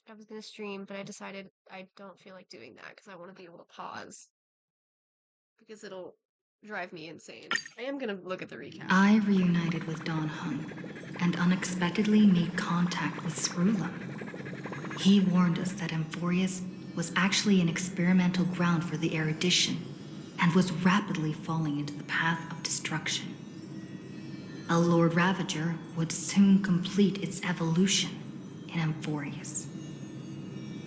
I was gonna stream, but I decided I don't feel like doing that because I want to be able to pause because it'll drive me insane. I am gonna look at the recap. I reunited with Don Hung and unexpectedly made contact with Screwlum. He warned us that Amphorius was actually an experimental ground for the erudition and was rapidly falling into the path of destruction. A Lord Ravager would soon complete its evolution in Amphorius.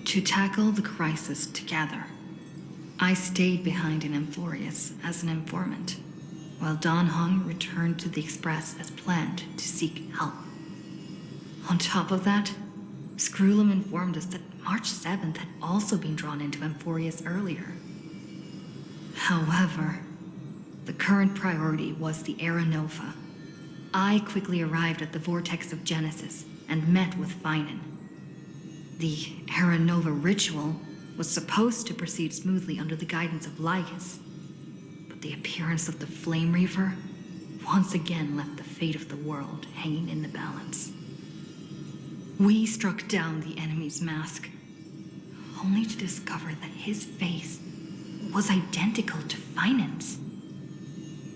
To tackle the crisis together, I stayed behind in Amphorius as an informant, while Don Hung returned to the Express as planned to seek help. On top of that, Screwlum informed us that March 7th had also been drawn into Amphorius earlier. However, the current priority was the Era Nova. I quickly arrived at the Vortex of Genesis and met with Finan. The Era Nova ritual was supposed to proceed smoothly under the guidance of Lycus, but the appearance of the Flame Reaver once again left the fate of the world hanging in the balance. We struck down the enemy's mask, only to discover that his face was identical to Finan's.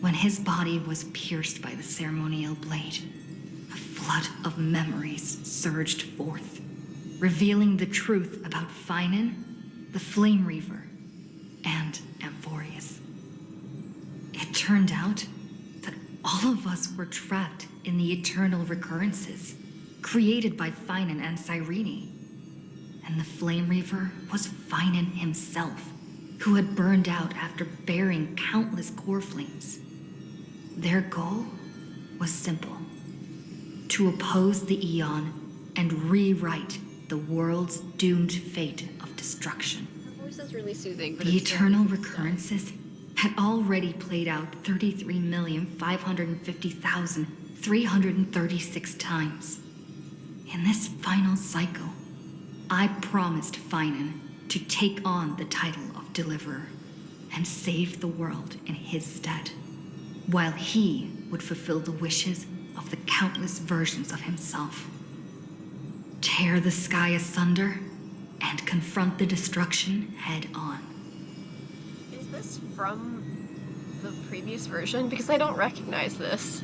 When his body was pierced by the ceremonial blade, a flood of memories surged forth, revealing the truth about Finan, the Flame Reaver, and Amphorius. It turned out that all of us were trapped in the eternal recurrences created by Finan and Cyrene. And the Flame Reaver was Finan himself, who had burned out after bearing countless core flames. Their goal was simple: to oppose the Aeon and rewrite the world's doomed fate of destruction. Her voice is really soothing, but The eternal recurrences had already played out 33,550,336 times. In this final cycle, I promised Finan to take on the title of Deliverer and save the world in his stead, while he would fulfill the wishes of the countless versions of himself. Tear the sky asunder and confront the destruction head on. Is this from the previous version? Because I don't recognize this.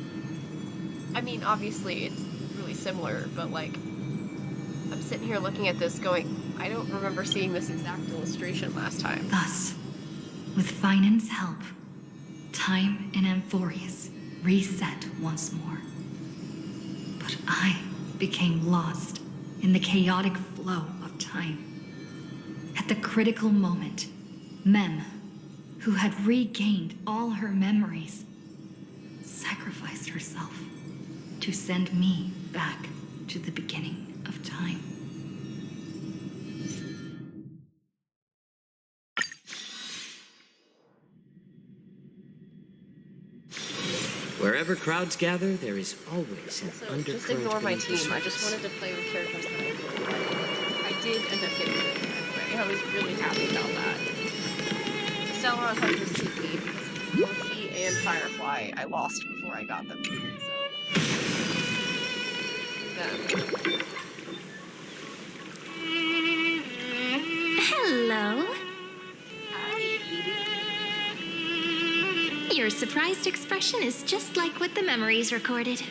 I mean, obviously it's really similar, but like, I'm sitting here looking at this going, I don't remember seeing this exact illustration last time. Thus, with Finan's help, time in Amphorius reset once more. But I became lost in the chaotic flow of time. At the critical moment, Mem, who had regained all her memories, sacrificed herself to send me back to the beginning of time. Wherever crowds gather, there is always an So undercurrent. just ignore my beneath the team. I just surface. wanted to play with characters that I really. I did end up getting it anyway. I was really happy about that. Celeron Hunters beat me because Monkey and Firefly I lost before I got them. So them. Hello. Hi. Your surprised expression is just like what the memories recorded.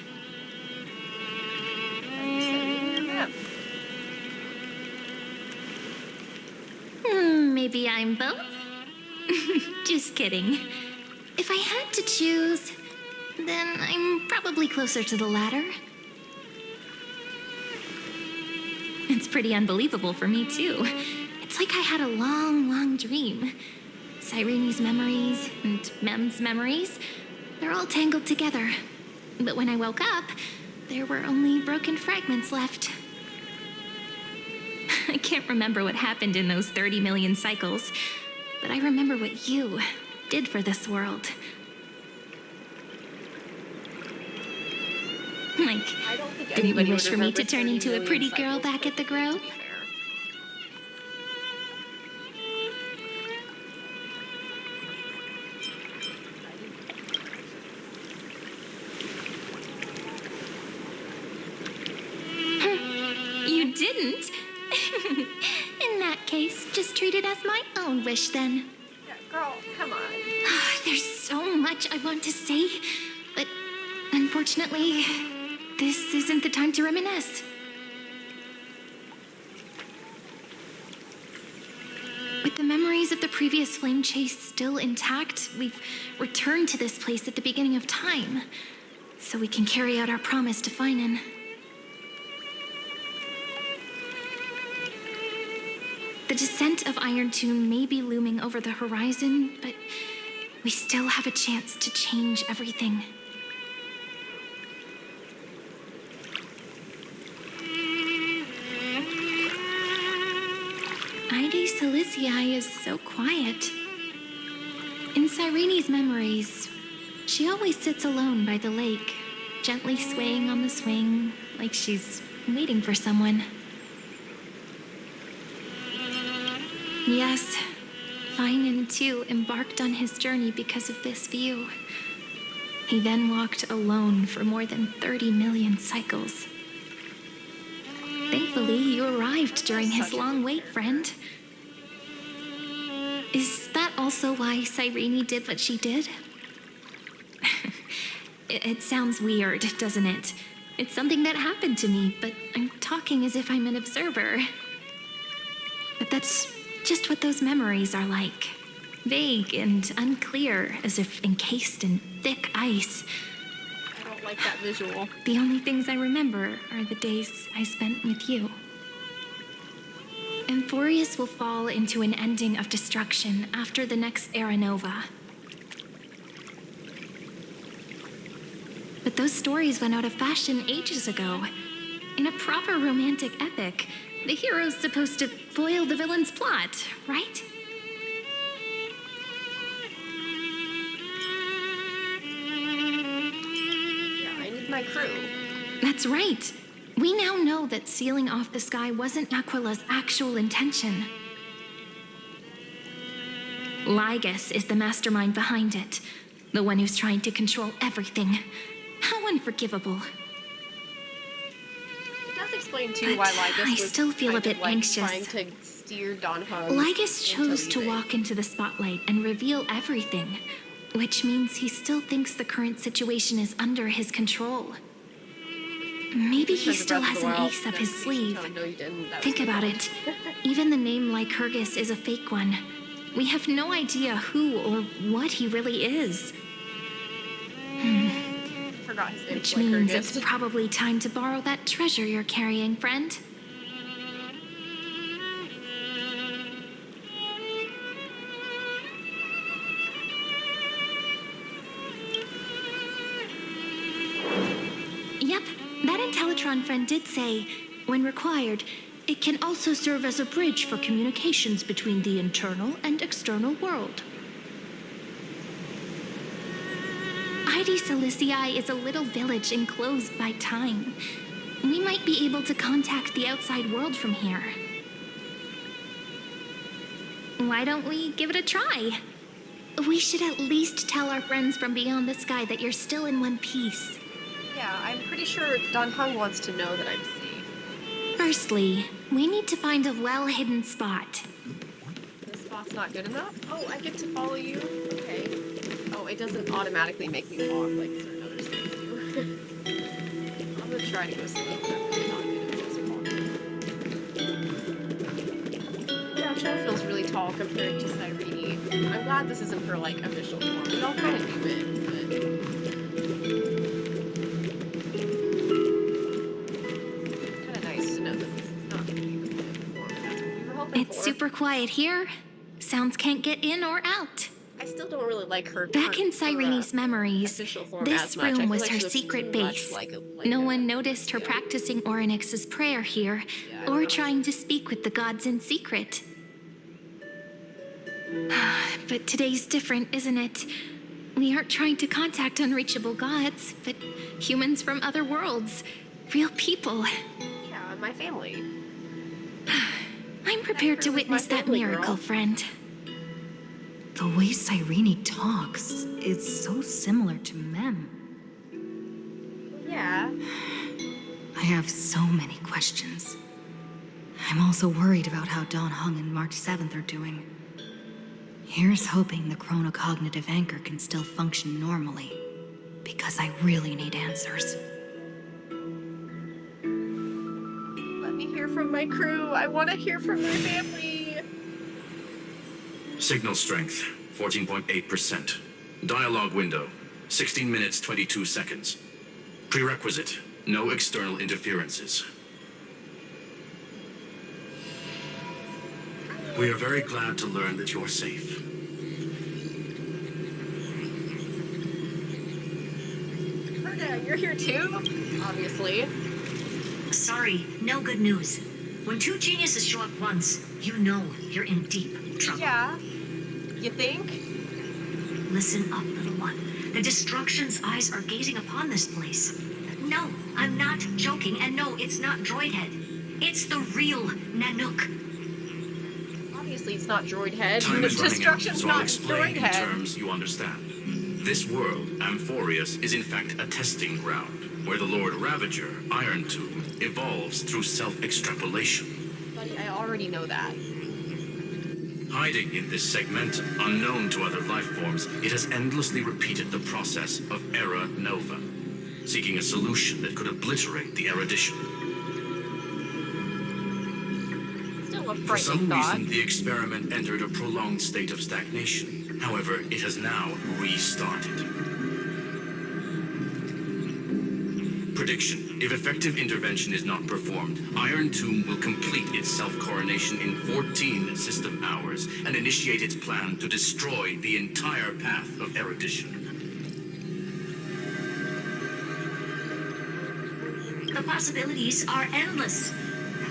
Are you sending your map? Maybe I'm both? Just kidding. If I had to choose, then I'm probably closer to the latter. It's pretty unbelievable for me, too. It's like I had a long, long dream. Cyrene's memories and Mem's memories, they're all tangled together. But when I woke up, there were only broken fragments left. I can't remember what happened in those 30 million cycles, but I remember what you did for this world. Like, I don't think didn't anybody you would wish for me to remember turn 30 into a million pretty girl cycles, back but at the to Grove? be fair. You didn't? guess just treat it as my own wish then. Yeah, girl, come on. There's so much I want to say, but unfortunately, this isn't the time to reminisce. With the memories of the previous flame chase still intact, we've returned to this place at the beginning of time, so we can carry out our promise to Finan. The descent of Iron Tomb may be looming over the horizon, but we still have a chance to change everything. Ide Silicii is so quiet. In Cyrene's memories, she always sits alone by the lake, gently swaying on the swing, like she's waiting for someone. Yes, Finan too embarked on his journey because of this view. He then walked alone for more than 30 million cycles. Thankfully, you arrived during his long wait, friend. Is that also why Cyrene did what she did? It sounds weird, doesn't it? It's something that happened to me, but I'm talking as if I'm an observer. But that's just what those memories are like. Vague and unclear, as if encased in thick ice. I don't like that visual. The only things I remember are the days I spent with you. Emphorius will fall into an ending of destruction after the next Era Nova. But those stories went out of fashion ages ago. In a proper romantic epic, the hero's supposed to foil the villain's plot, right? Yeah, I need my crew. That's right. We now know that sealing off the sky wasn't Aquila's actual intention. Lygus is the mastermind behind it, the one who's trying to control everything. How unforgivable. It does explain too why Lygus I was still feel a kind of, bit like, anxious. trying to steer Don Hung. Lygus chose into to leaving. walk into the spotlight and reveal everything, which means he still thinks the current situation is under his control. Maybe he Because of still Breath has of the an Wild, ace up then his you should sleeve. tell him, no, you didn't. That Think was my about fault. it. Even the name Lycurgus is a fake one. We have no idea who or what he really is. Forgot his name. Which Like means Lycurgus. it's probably time to borrow that treasure you're carrying, friend. Yep, that Intellitron friend did say, when required, it can also serve as a bridge for communications between the internal and external world. Ide Silicii is a little village enclosed by time. We might be able to contact the outside world from here. Why don't we give it a try? We should at least tell our friends from beyond the sky that you're still in one piece. Yeah, I'm pretty sure Don Hung wants to know that I'm safe. Firstly, we need to find a well-hidden spot. This spot's not good enough? Oh, I get to follow you? Okay. Oh, it doesn't automatically make me walk like certain other things do. I'm gonna try to go slow. I'm really not good at just walking. Yeah, Cho feels really tall compared to Cyrene. I'm glad this isn't her, like, official form. We all kind of knew it, but... kind of nice to know that this is not going to be the form. That's what we were hoping It's for. super quiet here. Sounds can't get in or out. I still don't really like her. Back in Cyrene's memories, official form this as much. I room feel was like her she looks secret too much base. like No a- one noticed her yeah. practicing Orynyx's prayer here, Yeah, I or know. trying to speak with the gods in secret. But today's different, isn't it? We aren't trying to contact unreachable gods, but humans from other worlds. Real people. Yeah, my family. I'm prepared to That was my witness that family, miracle, girl. friend. The way Cyrene talks is so similar to Mem. Yeah. I have so many questions. I'm also worried about how Dawn Hung and March 7th are doing. Here's hoping the chronocognitive anchor can still function normally, because I really need answers. Let me hear from my crew. I want to hear from my family. Signal strength, 14.8%. Dialogue window, 16 minutes, 22 seconds. Prerequisite, no external interferences. We are very glad to learn that you're safe. Herda, you're here too? Obviously. Sorry, no good news. When two geniuses show up once, you know you're in deep trouble. Yeah. You think? Listen up, little one. The Destruction's eyes are gazing upon this place. No, I'm not joking, and no, it's not Droidhead. It's the real Nanook. Obviously it's not droid head. Time is running out, Destruction's so I'll not explain droid in head. terms you understand. This world, Amphorius, is in fact a testing ground, where the Lord Ravager, Iron Tomb, evolves through self-extrapolation. Buddy, I already know that. Hiding in this segment, unknown to other life forms, it has endlessly repeated the process of Era Nova, seeking a solution that could obliterate the erudition. Still a For frightening some thought. reason, the experiment entered a prolonged state of stagnation. However, it has now restarted. Prediction. If effective intervention is not performed, Iron Tomb will complete its self-coronation in 14 system hours and initiate its plan to destroy the entire path of erudition. The possibilities are endless.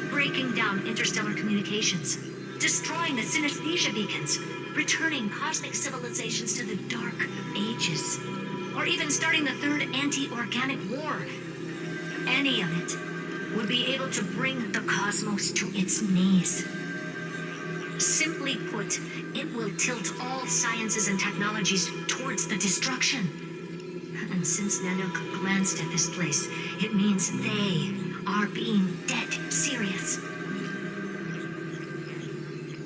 Breaking down interstellar communications, destroying the synesthesia beacons, returning cosmic civilizations to the Dark Ages, or even starting the third anti-organic war. Any of it would be able to bring the cosmos to its knees. Simply put, it will tilt all sciences and technologies towards the destruction. And since Nanook glanced at this place, it means they are being dead serious.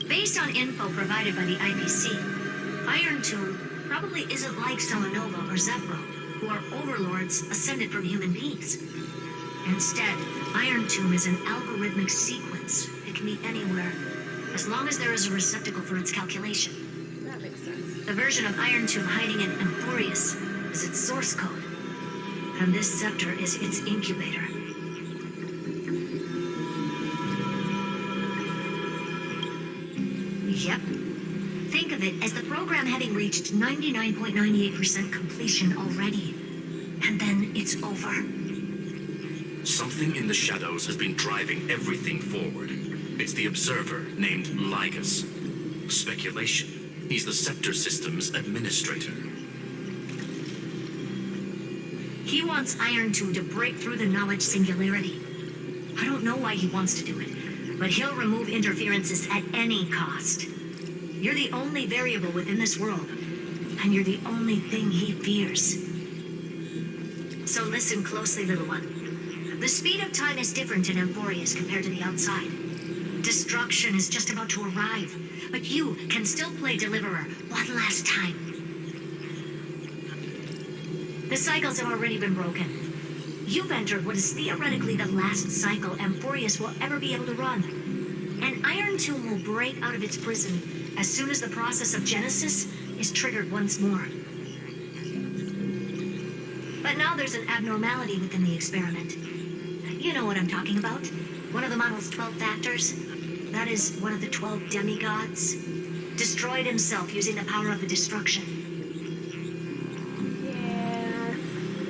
Based on info provided by the IPC, Iron Tomb probably isn't like Selenova or Zephyro, who are overlords ascended from human beings. Instead, Iron Tomb is an algorithmic sequence. It can be anywhere, as long as there is a receptacle for its calculation. That makes sense. The version of Iron Tomb hiding in Amphorius is its source code, and this scepter is its incubator. Yep. Think of it as the program having reached 99.98% completion already. And then it's over. Something in the shadows has been driving everything forward. It's the observer named Ligus. Speculation. He's the Scepter System's administrator. He wants Iron Tomb to break through the knowledge singularity. I don't know why he wants to do it, but he'll remove interferences at any cost. You're the only variable within this world, and you're the only thing he fears. So listen closely, little one. The speed of time is different in Amphorius compared to the outside. Destruction is just about to arrive, but you can still play Deliverer one last time. The cycles have already been broken. You've entered what is theoretically the last cycle Amphorius will ever be able to run. And Iron Tomb will break out of its prison as soon as the process of Genesis is triggered once more. But now there's an abnormality within the experiment. You know what I'm talking about. One of the model's 12 factors. That is one of the 12 demigods. Destroyed himself using the power of the destruction. Yeah.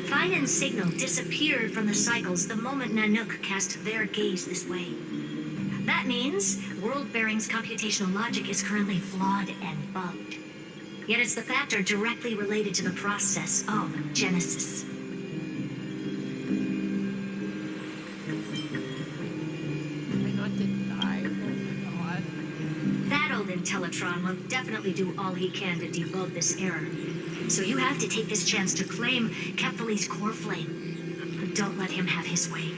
Fine and Signal disappeared from the cycles the moment Nanook cast their gaze this way. That means World-Bearing's computational logic is currently flawed and bugged. Yet it's the factor directly related to the process of Genesis. Not to die. Oh my god. That old Intellitron will definitely do all he can to debug this error. So you have to take this chance to claim Kefali's core flame. Don't let him have his way.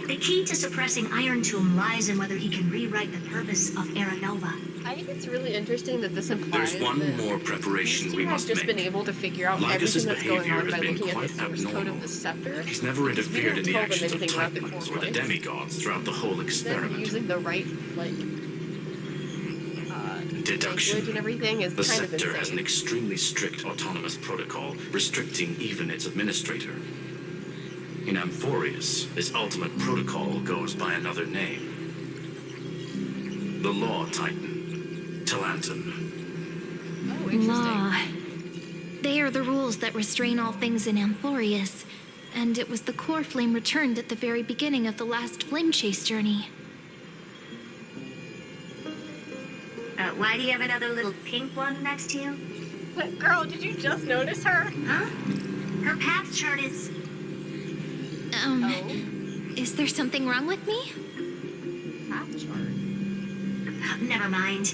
The key to suppressing Iron Tomb lies in whether he can rewrite the purpose of Era Nova. I think it's really interesting that this implies There's one that more preparation these we two have must just been make. able to figure out Lycus's everything that's going behavior on has by been looking at quite the source code abnormal. of the scepter. He's never Because we interfered in didn't the tell them actions of anything about the Titans core or the flames. demigods throughout the whole Them experiment. using the right, like, Deduction. language and everything is The kind of sector has an insane. extremely strict autonomous protocol, restricting even its administrator. In Amphorius, this ultimate protocol goes by another name. The Law Titan, Talanton. Oh, interesting. Law. They are the rules that restrain all things in Amphorius, and it was the core flame returned at the very beginning of the last flame chase journey. Why do you have another little pink one next to you? But girl, did you just notice her? Huh? Her path chart is... Oh, Is there something wrong with me? path chart. Never mind.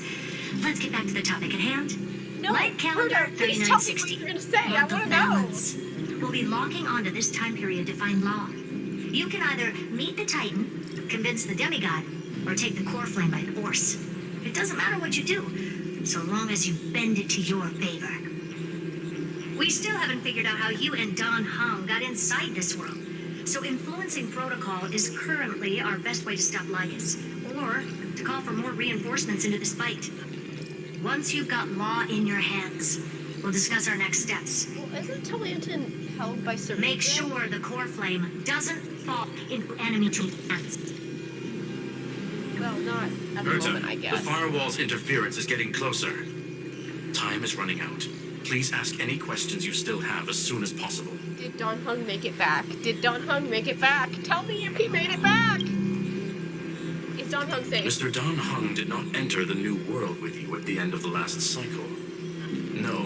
Let's get back to the topic at hand. No, Light calendar Ruder, please tell me what 3960. you're gonna say. I Month want of to know. balance. We'll be locking onto this time period to find law. You can either meet the Titan, convince the demigod, or take the core flame by force. It doesn't matter what you do, so long as you bend it to your favor. We still haven't figured out how you and Don Hung got inside this world, so influencing protocol is currently our best way to stop Lycus, or to call for more reinforcements into this fight. Once you've got law in your hands, we'll discuss our next steps. Well, isn't Talanton held by Cerebro? Make sure the core flame doesn't fall into enemy hands. Well, not at the moment, I Herta, the guess. firewall's interference is getting closer. Time is running out. Please ask any questions you still have as soon as possible. Did Don Hung make it back? Did Don Hung make it back? Tell me if he made it back! Is Don Hung safe? Mr. Don Hung did not enter the new world with you at the end of the last cycle. No,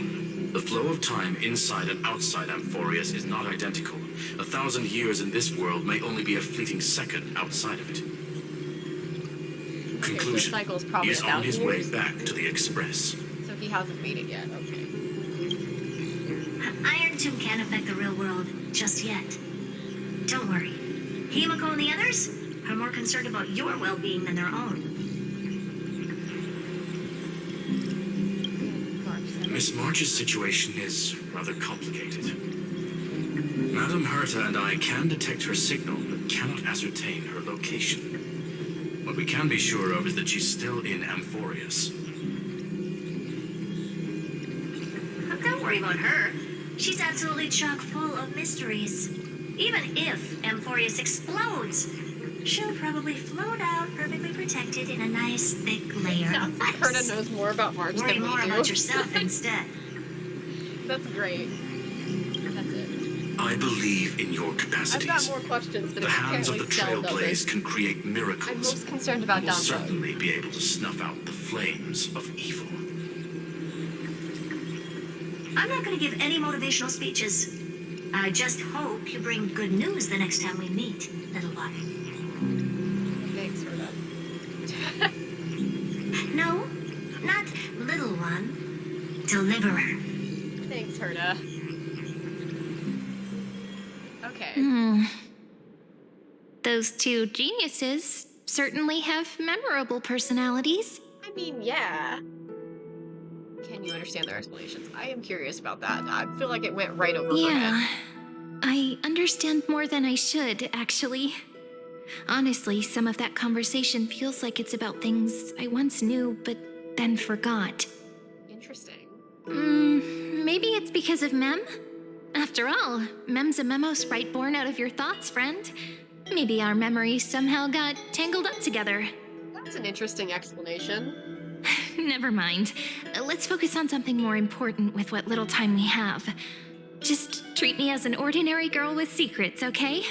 the flow of time inside and outside Amphorius is not identical. 1,000 years in this world may only be a fleeting second outside of it. Conclusion. so the cycle's probably He is on his 1,000 way years? back to the Express. So he hasn't made it yet, okay. Iron Tomb can't affect the real world just yet. Don't worry. Himiko and the others are more concerned about your well-being than their own. Miss March's situation is rather complicated. Madame Herta and I can detect her signal, but cannot ascertain her location. What we can be sure of is that she's still in Amphorius. Don't worry about her. She's absolutely chock full of mysteries. Even if Amphorius explodes, she'll probably float out perfectly protected in a nice thick layer Sounds of like ice. Herta knows more about March Worry than we more do. about yourself instead. That's great. That's it. I believe in your I've capacities. got more questions, but The hands of apparently the Stell Trailblaze doesn't. can create I'm miracles. most concerned about Will Don Hung. certainly be able to snuff out the flames of evil. I'm not going to give any motivational speeches. I just hope you bring good news the next time we meet, little one. Thanks, Herta. No, not little one. Deliverer. Thanks, Herta. Okay. Those two geniuses certainly have memorable personalities. I mean, yeah. Can you understand their explanations? I am curious about that. I feel like it went right over her head. Yeah, I understand more than I should, actually. Honestly, some of that conversation feels like it's about things I once knew, but then forgot. Interesting. Maybe it's because of Mem? After all, Mem's a memo sprite born out of your thoughts, friend. Maybe our memories somehow got tangled up together. That's an interesting explanation. Never mind. Let's focus on something more important with what little time we have. Just treat me as an ordinary girl with secrets, okay?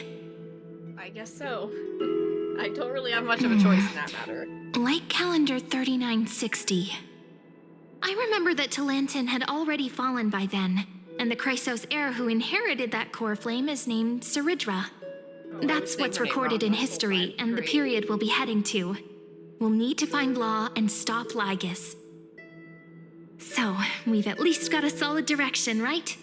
I guess so. I don't really have much of a choice in that matter. Like calendar 3960. I remember that Talanton had already fallen by then, and the Chrysos heir who inherited that core flame is named Ceridra. That's what's recorded in history, and the period we'll be heading to. We'll need to find Law and stop Lycus. So, we've at least got a solid direction, right?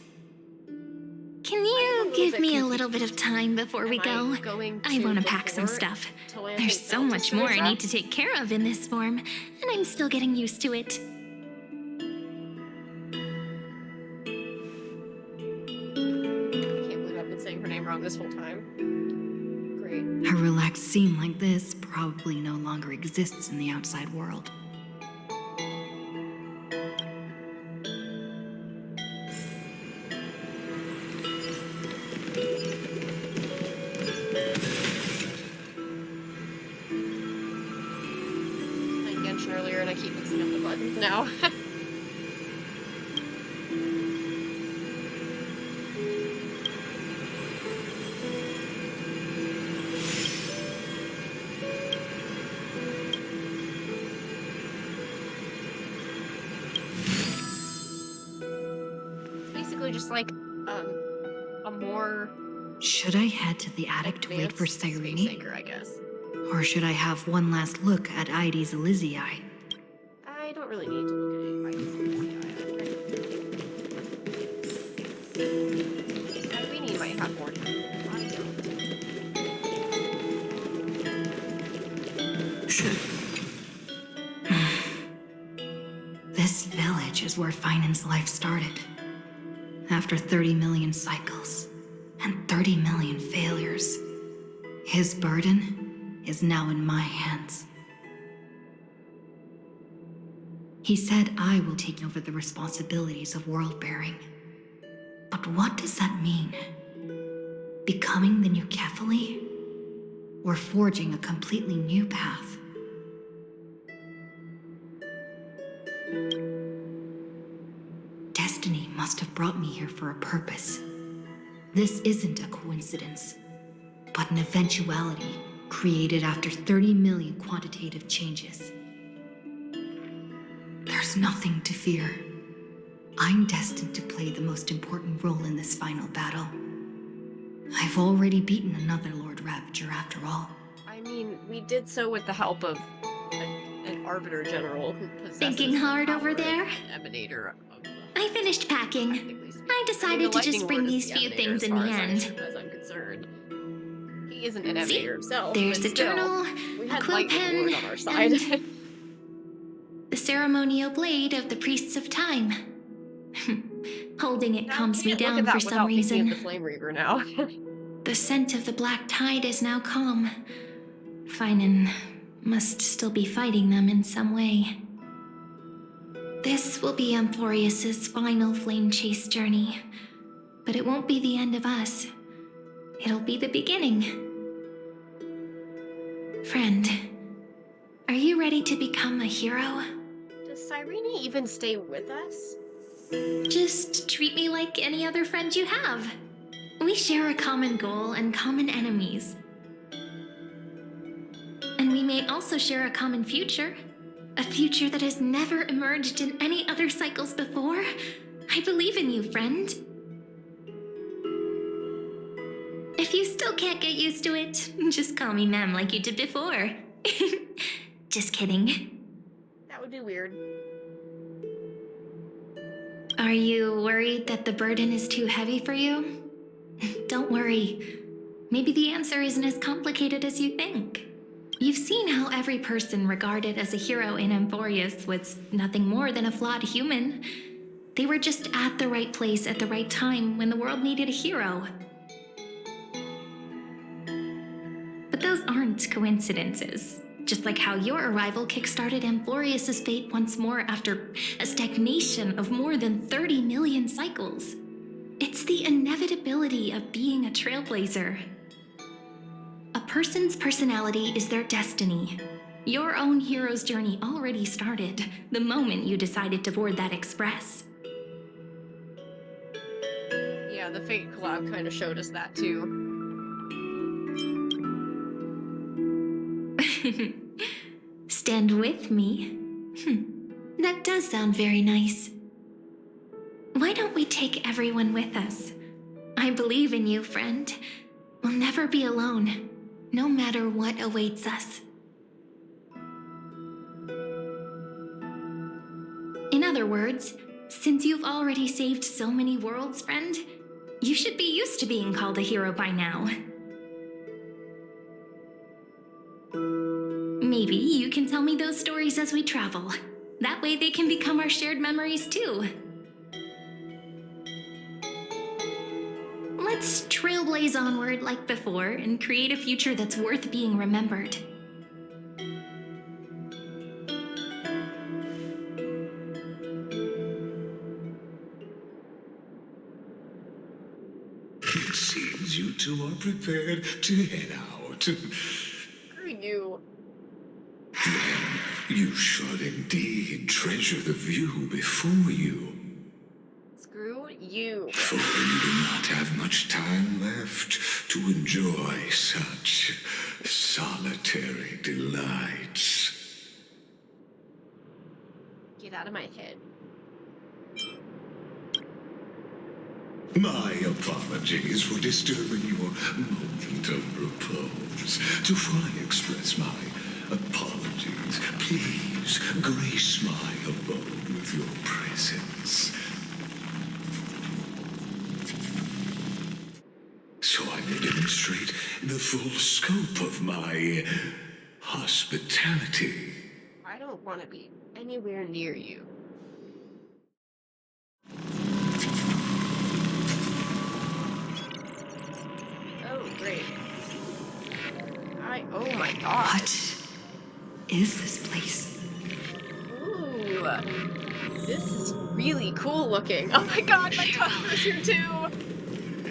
Can you Give me a little bit of time before we Am go. I going I to want to the pack some fort stuff. to land There's in so much more I Altusarza? need to take care of in this form, and I'm still getting used to it. I can't believe I've been saying her name wrong this whole time. Great. A relaxed scene like this probably no longer exists in the outside world. I Genshin earlier and I keep mixing up the buttons now. Basically just like a more Should I head to the attic to wait for advanced space Cyrene? anchor, I guess. Or should I have one last look at Ides Elysiae? I don't really need to look at it. Irene might have more time. I don't. This village is where Finan's life started. After 30 million cycles and 30 million failures, his burden is now in my hands. He said I will take over the responsibilities of world-bearing. But what does that mean? Becoming the new Kefali? Or forging a completely new path? Destiny must have brought me here for a purpose. This isn't a coincidence, but an eventuality created after 30 million quantitative changes. There's nothing to fear. I'm destined to play the most important role in this final battle. I've already beaten another Lord Ravager after all. I mean, we did so with the help of an Arbiter General who possesses Thinking hard the over power there? of the Emanator of the I finished packing. technically speaking. I decided the to just Lightning bring Lord is these the few Emanator things as in far the as end. I'm concerned. He isn't an See? Emanator himself, There's but the still, journal, we a had quill Lightning pen, Lord on our side. and the ceremonial blade of the Priests of Time. Holding it Now, I calms me can't look down at that for some without thinking of reason. the Flame Reaver now. The scent of the Black Tide is now calm. Finan must still be fighting them in some way. This will be Amphorius's final flame chase journey, but it won't be the end of us. It'll be the beginning. Friend, are you ready to become a hero? Does Cyrene even stay with us? Just treat me like any other friend you have. We share a common goal and common enemies. And we may also share a common future. A future that has never emerged in any other cycles before. I believe in you, friend. If you still can't get used to it, just call me Mem like you did before. Just kidding. That would be weird. Are you worried that the burden is too heavy for you? Don't worry. Maybe the answer isn't as complicated as you think. You've seen how every person regarded as a hero in Amphorius was nothing more than a flawed human. They were just at the right place at the right time when the world needed a hero. But those aren't coincidences. Just like how your arrival kickstarted Amphorius's fate once more after a stagnation of more than 30 million cycles. It's the inevitability of being a trailblazer. A person's personality is their destiny. Your own hero's journey already started the moment you decided to board that express. Yeah, the Fate collab kind of showed us that too. Stand with me? That does sound very nice. Why don't we take everyone with us? I believe in you, friend. We'll never be alone, no matter what awaits us. In other words, since you've already saved so many worlds, friend, You should be used to being called a hero by now. Maybe you can tell me those stories as we travel. That way they can become our shared memories too. Let's trailblaze onward like before and create a future that's worth being remembered. It seems you two are prepared to head out. Screw you. You should indeed treasure the view before you. Screw you. For you do not have much time left to enjoy such solitary delights. Get out of my head. My apologies for disturbing your moment of repose. To fully express my apologies, please grace my abode with your presence. So I may demonstrate the full scope of my hospitality. I don't want to be anywhere near you. Oh, great. Oh my god. What is this place? Ooh. This is really cool looking. Oh my god, my customer's here too.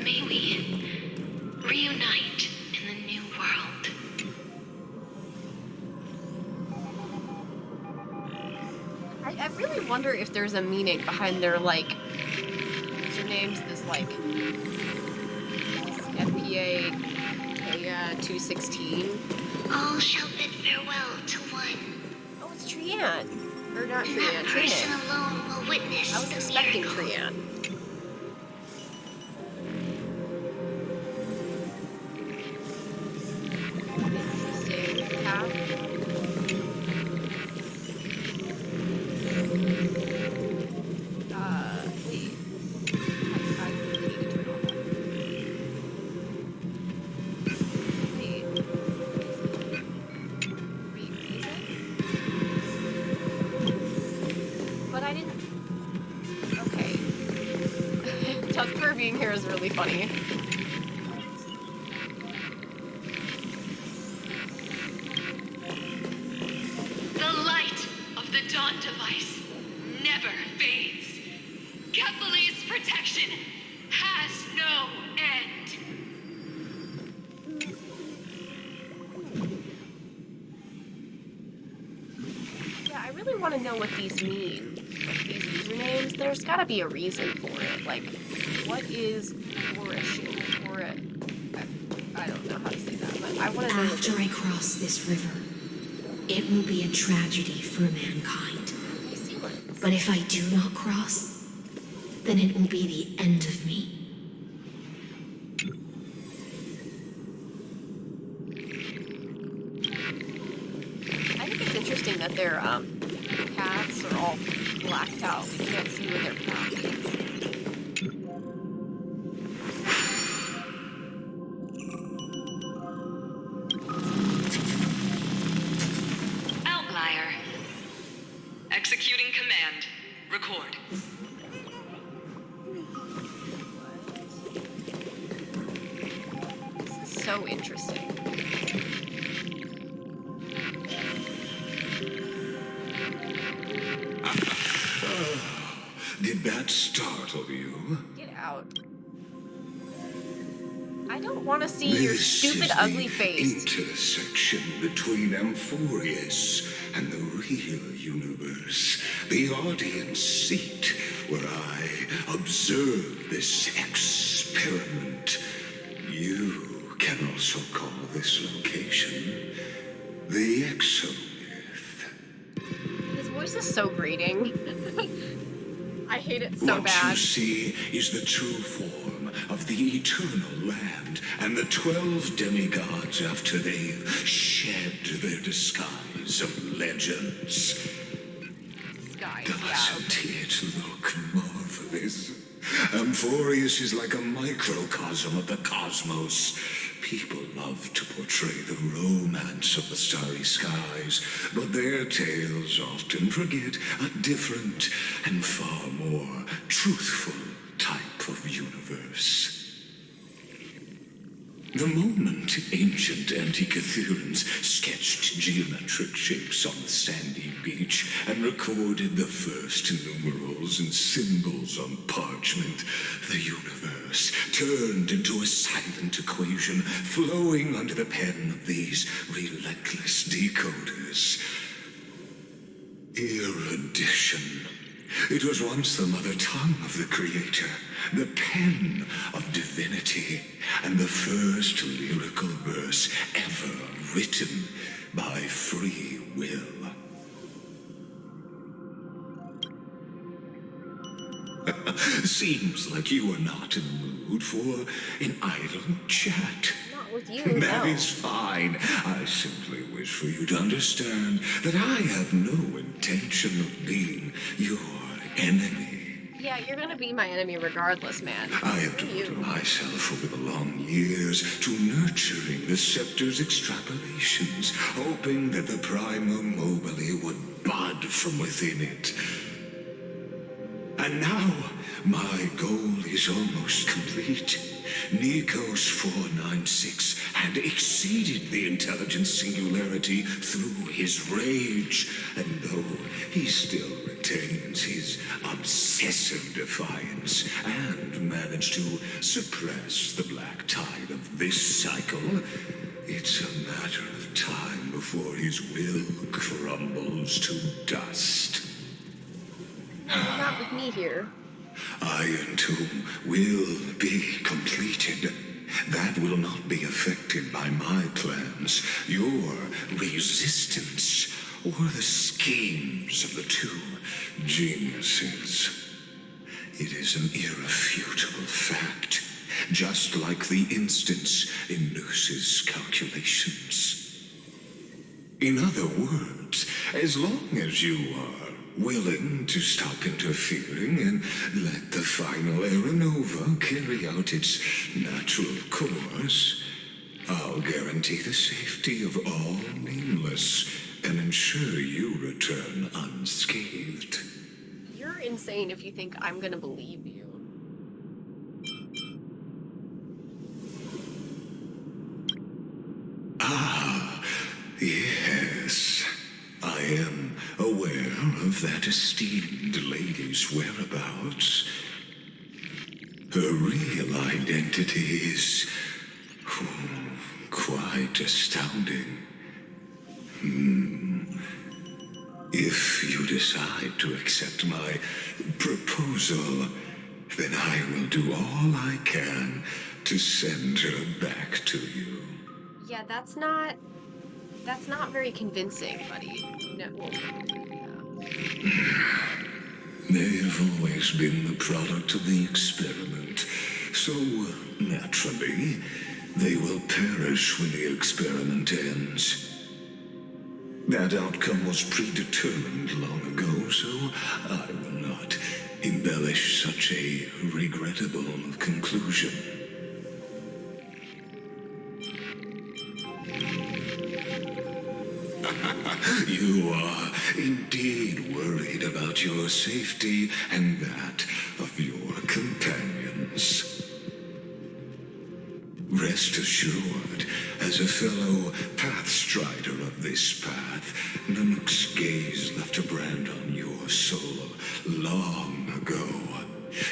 May we reunite in the new world. I really wonder if there's a meaning behind their, like, usernames, this, like, FPA 216. All shall bid farewell to one, Oh, it's Trian. Or not and Trian, that person Trian. alone will witness I was the expecting miracle. Trian. Interesting path. Wait. I really need to turn off that. Wait. Revisit? But I didn't. Okay. Tusker being here is really funny. The light of the Dawn device never fades. Kepali's protection has no end. Yeah, I really want to know what these mean. Like, these usernames, there's gotta be a reason for it. Like, what is flourishing? Or I don't know how to say that, but I want to know what After I cross this river, it will be a tragedy for mankind. these sequence. But if I do not cross, then it will be the end of me. I think it's interesting that their paths are all blacked out. We can't see where their path is. Outlier. Executing command. Record. This is so interesting. Did that startle you? Get out. I don't want to see your This stupid, is ugly the face. intersection between Amphorius and the real universe. The audience seat where I observe this experiment. You can also call this location the Exomyth. His voice is so grating. I hate it so What bad. you see is the true form of the eternal land and the 12 demigods after they've shed their disguise of legends. Guys, yeah. Doesn't it look marvelous? Amphorius is like a microcosm of the cosmos. People love to portray the romance of the starry skies, but their tales often forget a different and far more truthful type of universe. The moment ancient Antikytherians sketched geometric shapes on the sandy beach and recorded the first numerals and symbols on parchment, the universe turned into a silent equation flowing under the pen of these relentless decoders. Erudition. It was once the mother tongue of the Creator, the pen of divinity, and the first lyrical verse ever written by free will. Seems like you are not in the mood for an idle chat. Not with you, That no. is fine. I simply wish for you to understand that I have no intention of being your enemy. Yeah, you're gonna be my enemy regardless, man. I have Screw devoted you. myself over the long years to nurturing the scepter's extrapolations, hoping that the Prima Mobile would bud from within it. And now, my goal is almost complete. Nikos 496 had exceeded the intelligence singularity through his rage, and though he still retains his obsessive defiance and managed to suppress the black tide of this cycle, it's a matter of time before his will crumbles to dust. Not with me here. Iron Tomb will be completed. That will not be affected by my plans, your resistance, or the schemes of the two geniuses. It is an irrefutable fact, just like the instance in Noos's calculations. In other words, as long as you are willing to stop interfering and let the final Aeronova carry out its natural course, I'll guarantee the safety of all nameless and ensure you return unscathed. You're insane if you think I'm gonna believe you. Ah, yes. I am aware of that esteemed lady's whereabouts. Her real identity is quite astounding. If you decide to accept my proposal, then I will do all I can to send her back to you. Yeah, that's not very convincing, buddy. No, well, yeah. They've always been the product of the experiment, so naturally, they will perish when the experiment ends. That outcome was predetermined long ago, so I will not embellish such a regrettable conclusion. You are indeed worried about your safety and that of your companions. Rest assured, as a fellow pathstrider of this path, Nanook's gaze left a brand on your soul long ago.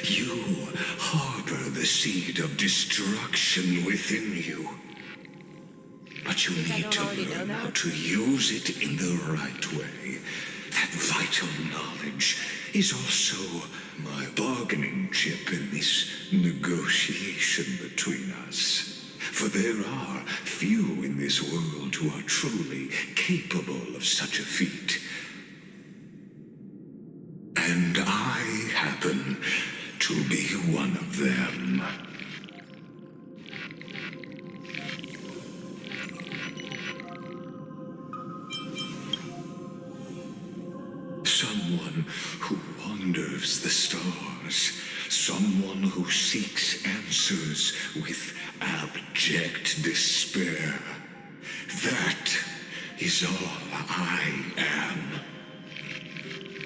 You harbor the seed of destruction within you. But you need to learn how to use it in the right way. That vital knowledge is also my bargaining chip in this negotiation between us. For there are few in this world who are truly capable of such a feat. And I happen to be one of them. Someone who wanders the stars, someone who seeks answers with abject despair. That is all I am.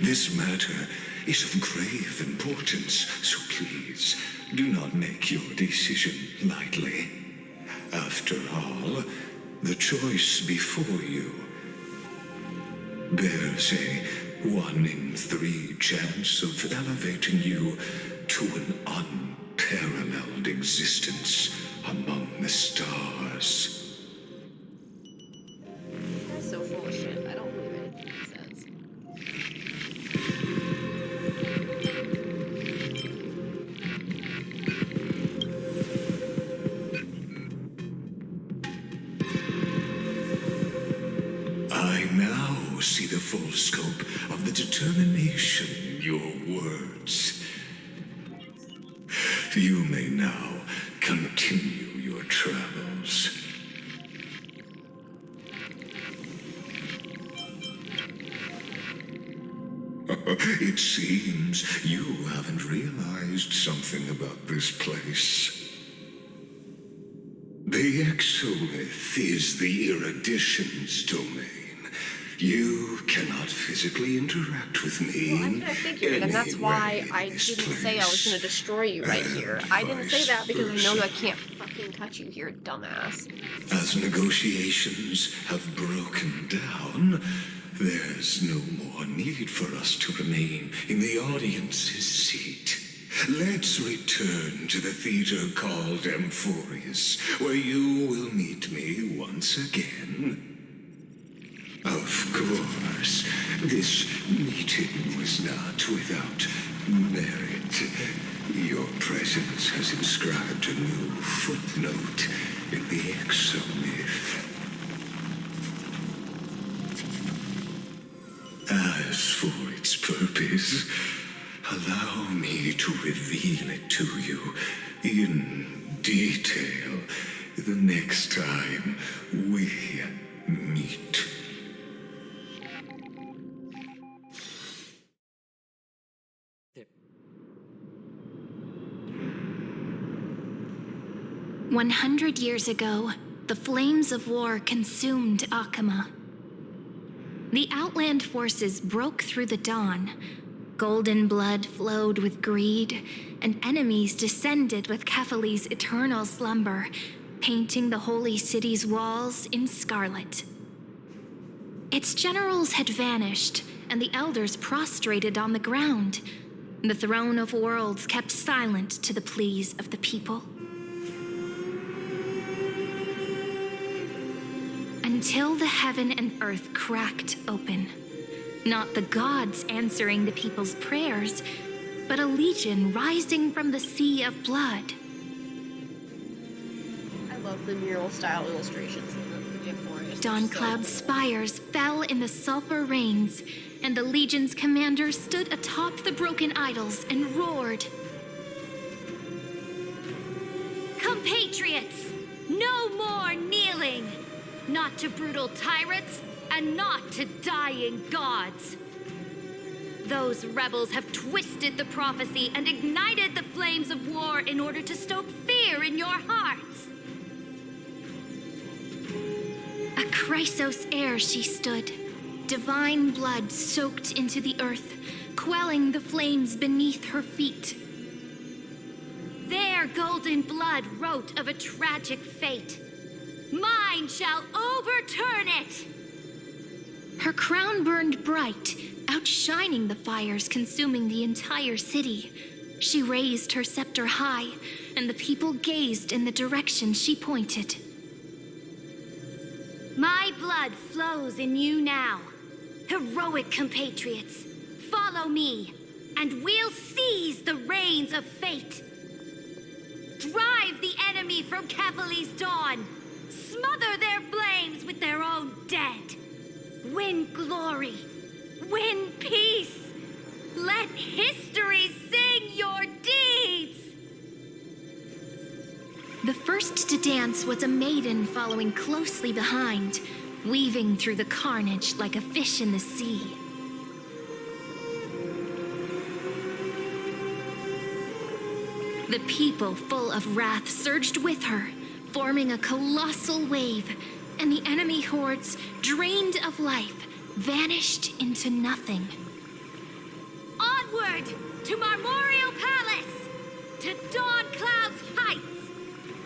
This matter is of grave importance, so please do not make your decision lightly. After all, the choice before you bears a 1 in 3 chance of elevating you to an unparalleled existence among the stars. That's so full of shit. I don't believe anything he says. I now see the full scope of the determination in your words. You may now continue your travels. It seems you haven't realized something about this place. The Exolith is the Erudition's domain. You cannot physically interact with me. Well, I figured, and that's why I didn't say I was going to destroy you right here. I didn't say that because I know I can't fucking touch you here, dumbass. As negotiations have broken down, there's no more need for us to remain in the audience's seat. Let's return to the theater called Amphorius, where you will meet me once again. Of course, this meeting was not without merit. Your presence has inscribed a new footnote in the Exomyth. As for its purpose, allow me to reveal it to you in detail the next time we meet. There. 100 years ago, the flames of war consumed Akama. The Outland forces broke through the dawn. Golden blood flowed with greed, and enemies descended with Kephali's eternal slumber, painting the holy city's walls in scarlet. Its generals had vanished, and the elders prostrated on the ground. The throne of worlds kept silent to the pleas of the people. Until the heaven and earth cracked open. Not the gods answering the people's prayers, but a legion rising from the sea of blood. I love the mural style illustrations in the Amphorius. Dawn Cloud's spires fell in the sulfur rains, and the legion's commander stood atop the broken idols and roared. Compatriots, no more kneeling! Not to brutal tyrants, and not to dying gods. Those rebels have twisted the prophecy and ignited the flames of war in order to stoke fear in your hearts. A Chrysos heir she stood, divine blood soaked into the earth, quelling the flames beneath her feet. Their golden blood wrote of a tragic fate. Mine shall overturn it! Her crown burned bright, outshining the fires consuming the entire city. She raised her scepter high, and the people gazed in the direction she pointed. My blood flows in you now. Heroic compatriots, follow me, and we'll seize the reins of fate. Drive the enemy from Kephali's dawn. Smother their flames with their own dead. Win glory. Win peace. Let history sing your deeds. The first to dance was a maiden following closely behind, weaving through the carnage like a fish in the sea. The people, full of wrath, surged with her, forming a colossal wave, and the enemy hordes, drained of life, vanished into nothing. Onward to Marmorial Palace, to Dawn Cloud's heights.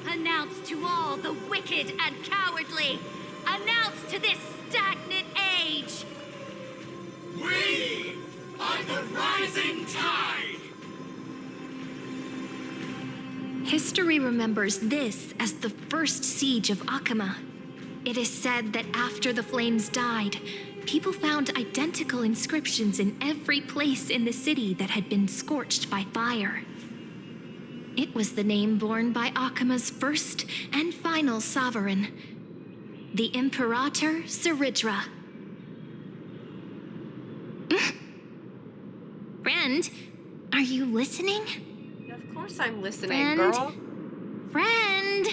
Announce to all the wicked and cowardly. Announce to this stagnant age. We are the rising tide! History remembers this as the first siege of Akama. It is said that after the flames died, people found identical inscriptions in every place in the city that had been scorched by fire. It was the name borne by Akama's first and final sovereign, the Imperator Saridra. Friend, are you listening? Of course I'm listening, Friend? girl. Friend!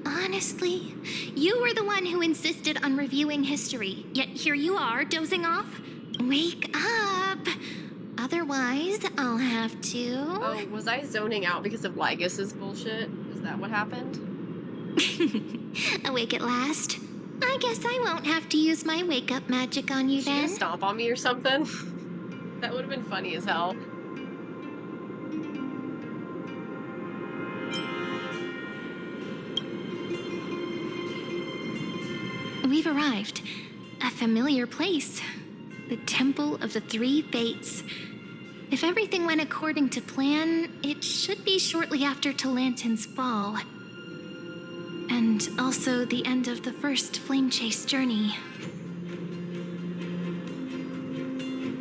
Honestly, you were the one who insisted on reviewing history, yet here you are, dozing off. Wake up! Otherwise, I'll have to... Oh, was I zoning out because of Lygus's bullshit? Is that what happened? Awake at last? I guess I won't have to use my wake-up magic on you Is she gonna then. stomp on me or something? That would have been funny as hell. We've arrived. A familiar place. The Temple of the Three Fates. If everything went according to plan, it should be shortly after Talantin's fall. And also the end of the first Flame Chase journey.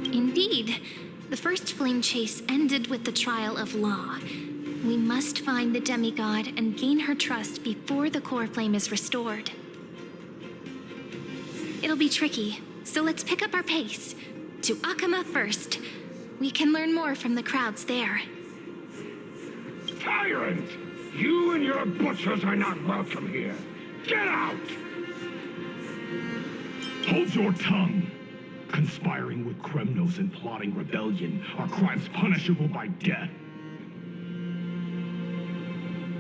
Indeed, the first Flame Chase ended with the trial of Law. We must find the demigod and gain her trust before the core flame is restored. It'll be tricky, so let's pick up our pace. To Akama first. We can learn more from the crowds there. Tyrant! You and your butchers are not welcome here. Get out! Hold your tongue. Conspiring with Kremnos and plotting rebellion are crimes punishable by death.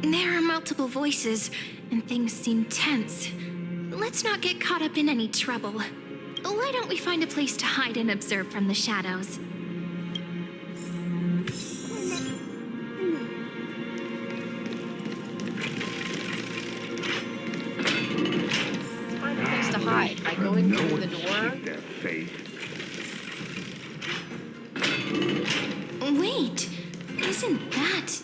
There are multiple voices, and things seem tense. Let's not get caught up in any trouble. Why don't we find a place to hide and observe from the shadows? Find a place to hide by going through the door. Their faith. Wait, isn't that...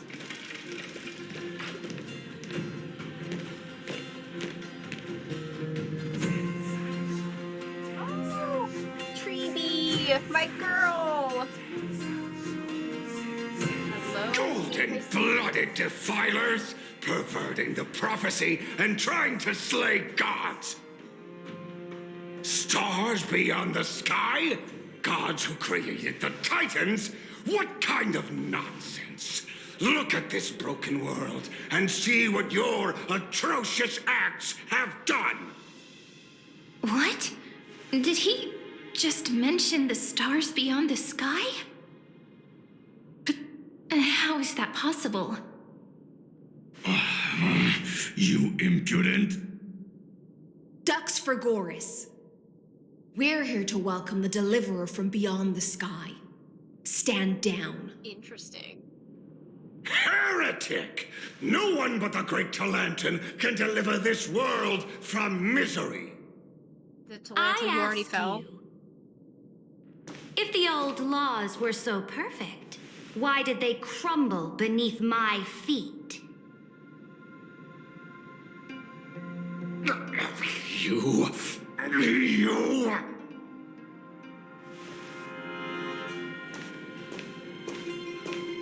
Oh, Treeby, my girl. Hello. Golden-blooded defilers, perverting the prophecy and trying to slay gods. Stars beyond the sky? Gods who created the Titans? What kind of nonsense? Look at this broken world and see what your atrocious acts have done. What? Did he just mention the stars beyond the sky? But how is that possible? You impudent. Ducks for Goris. We're here to welcome the deliverer from beyond the sky. Stand down. Interesting. Heretic! No one but the great Talantin can deliver this world from misery. The Talantin who already fell. You, if the old laws were so perfect, why did they crumble beneath my feet? You...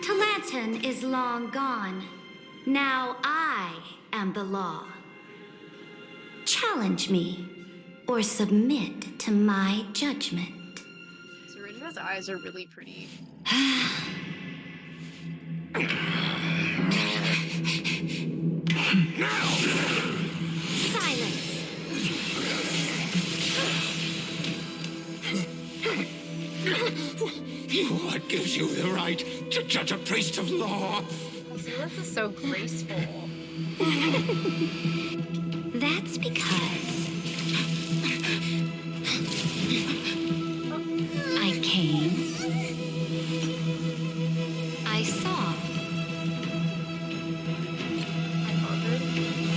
Talantin is long gone. Now I am the law. Challenge me, or submit to my judgment. Saridna's eyes are really pretty. Silence. What gives you the right to judge a priest of law? Silence is so graceful. That's because I came, I saw,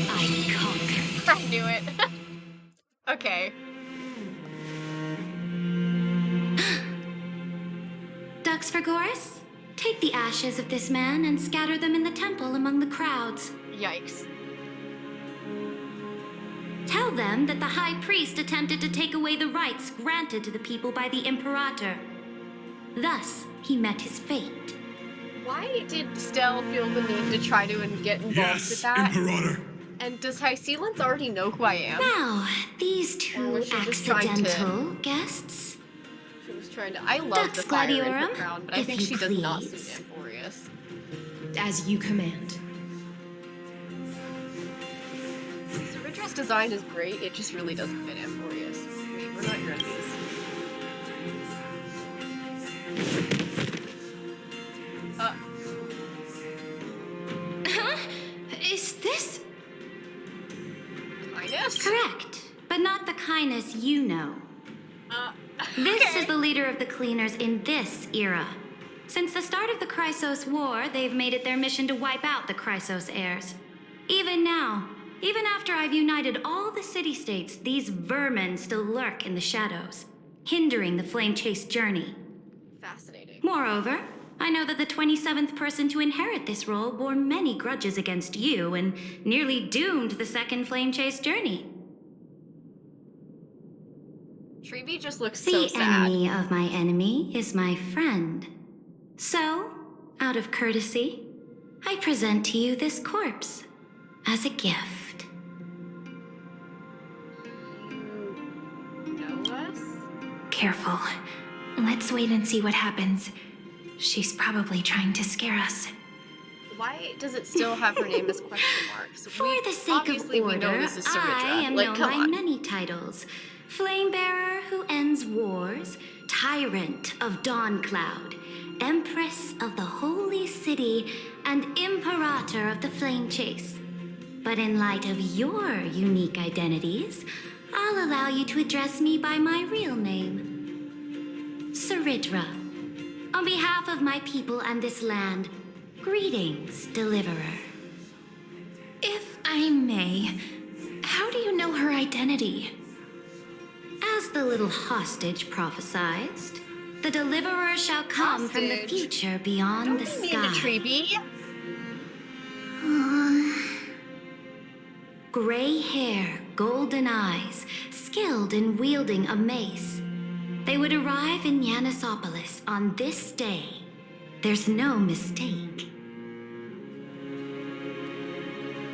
I conquered. I knew it. Okay. Dux Vergoris, take the ashes of this man and scatter them in the temple among the crowds. Yikes. Tell them that the High Priest attempted to take away the rights granted to the people by the Imperator. Thus, he met his fate. Why did Stell feel the need to try to get involved with that? Imperator. And does High Sealance already know who I am? Now, these Or two was she just trying to- accidental guests. She was trying to. I love Dux the fire in her Gladiorum, crown, but I if think you she does not please. suit Amphorius. As you command. Riddra's design is great, it just really doesn't fit Amphorius. Wait, we're not your enemies. Huh? Is this Kindness? correct? But not the kindness you know. This okay. is the leader of the Cleaners in this era. Since the start of the Chrysos War, they've made it their mission to wipe out the Chrysos heirs. Even now, even after I've united all the city-states, these vermin still lurk in the shadows, hindering the flame-chase journey. Fascinating. Moreover, I know that the 27th person to inherit this role bore many grudges against you and nearly doomed the second flame-chase journey. Treeby just looks The so sad. enemy of my enemy is my friend. So, out of courtesy, I present to you this corpse as a gift. You know us? Careful. Let's wait and see what happens. She's probably trying to scare us. Why does it still have her name as question marks? For the sake obviously of we know order, this is I Saridra. am Like, known come by on. many titles. Flamebearer who ends wars, Tyrant of Dawncloud, Empress of the Holy City, and Imperator of the Flame Chase. But in light of your unique identities, I'll allow you to address me by my real name. Saridra. On behalf of my people and this land, greetings, Deliverer. If I may, how do you know her identity? As the little hostage prophesied, the Deliverer shall come from the Hostage? future beyond Don't the be mean to sky. Treeby. Gray hair, golden eyes, skilled in wielding a mace. They would arrive in Yanisopolis on this day. There's no mistake.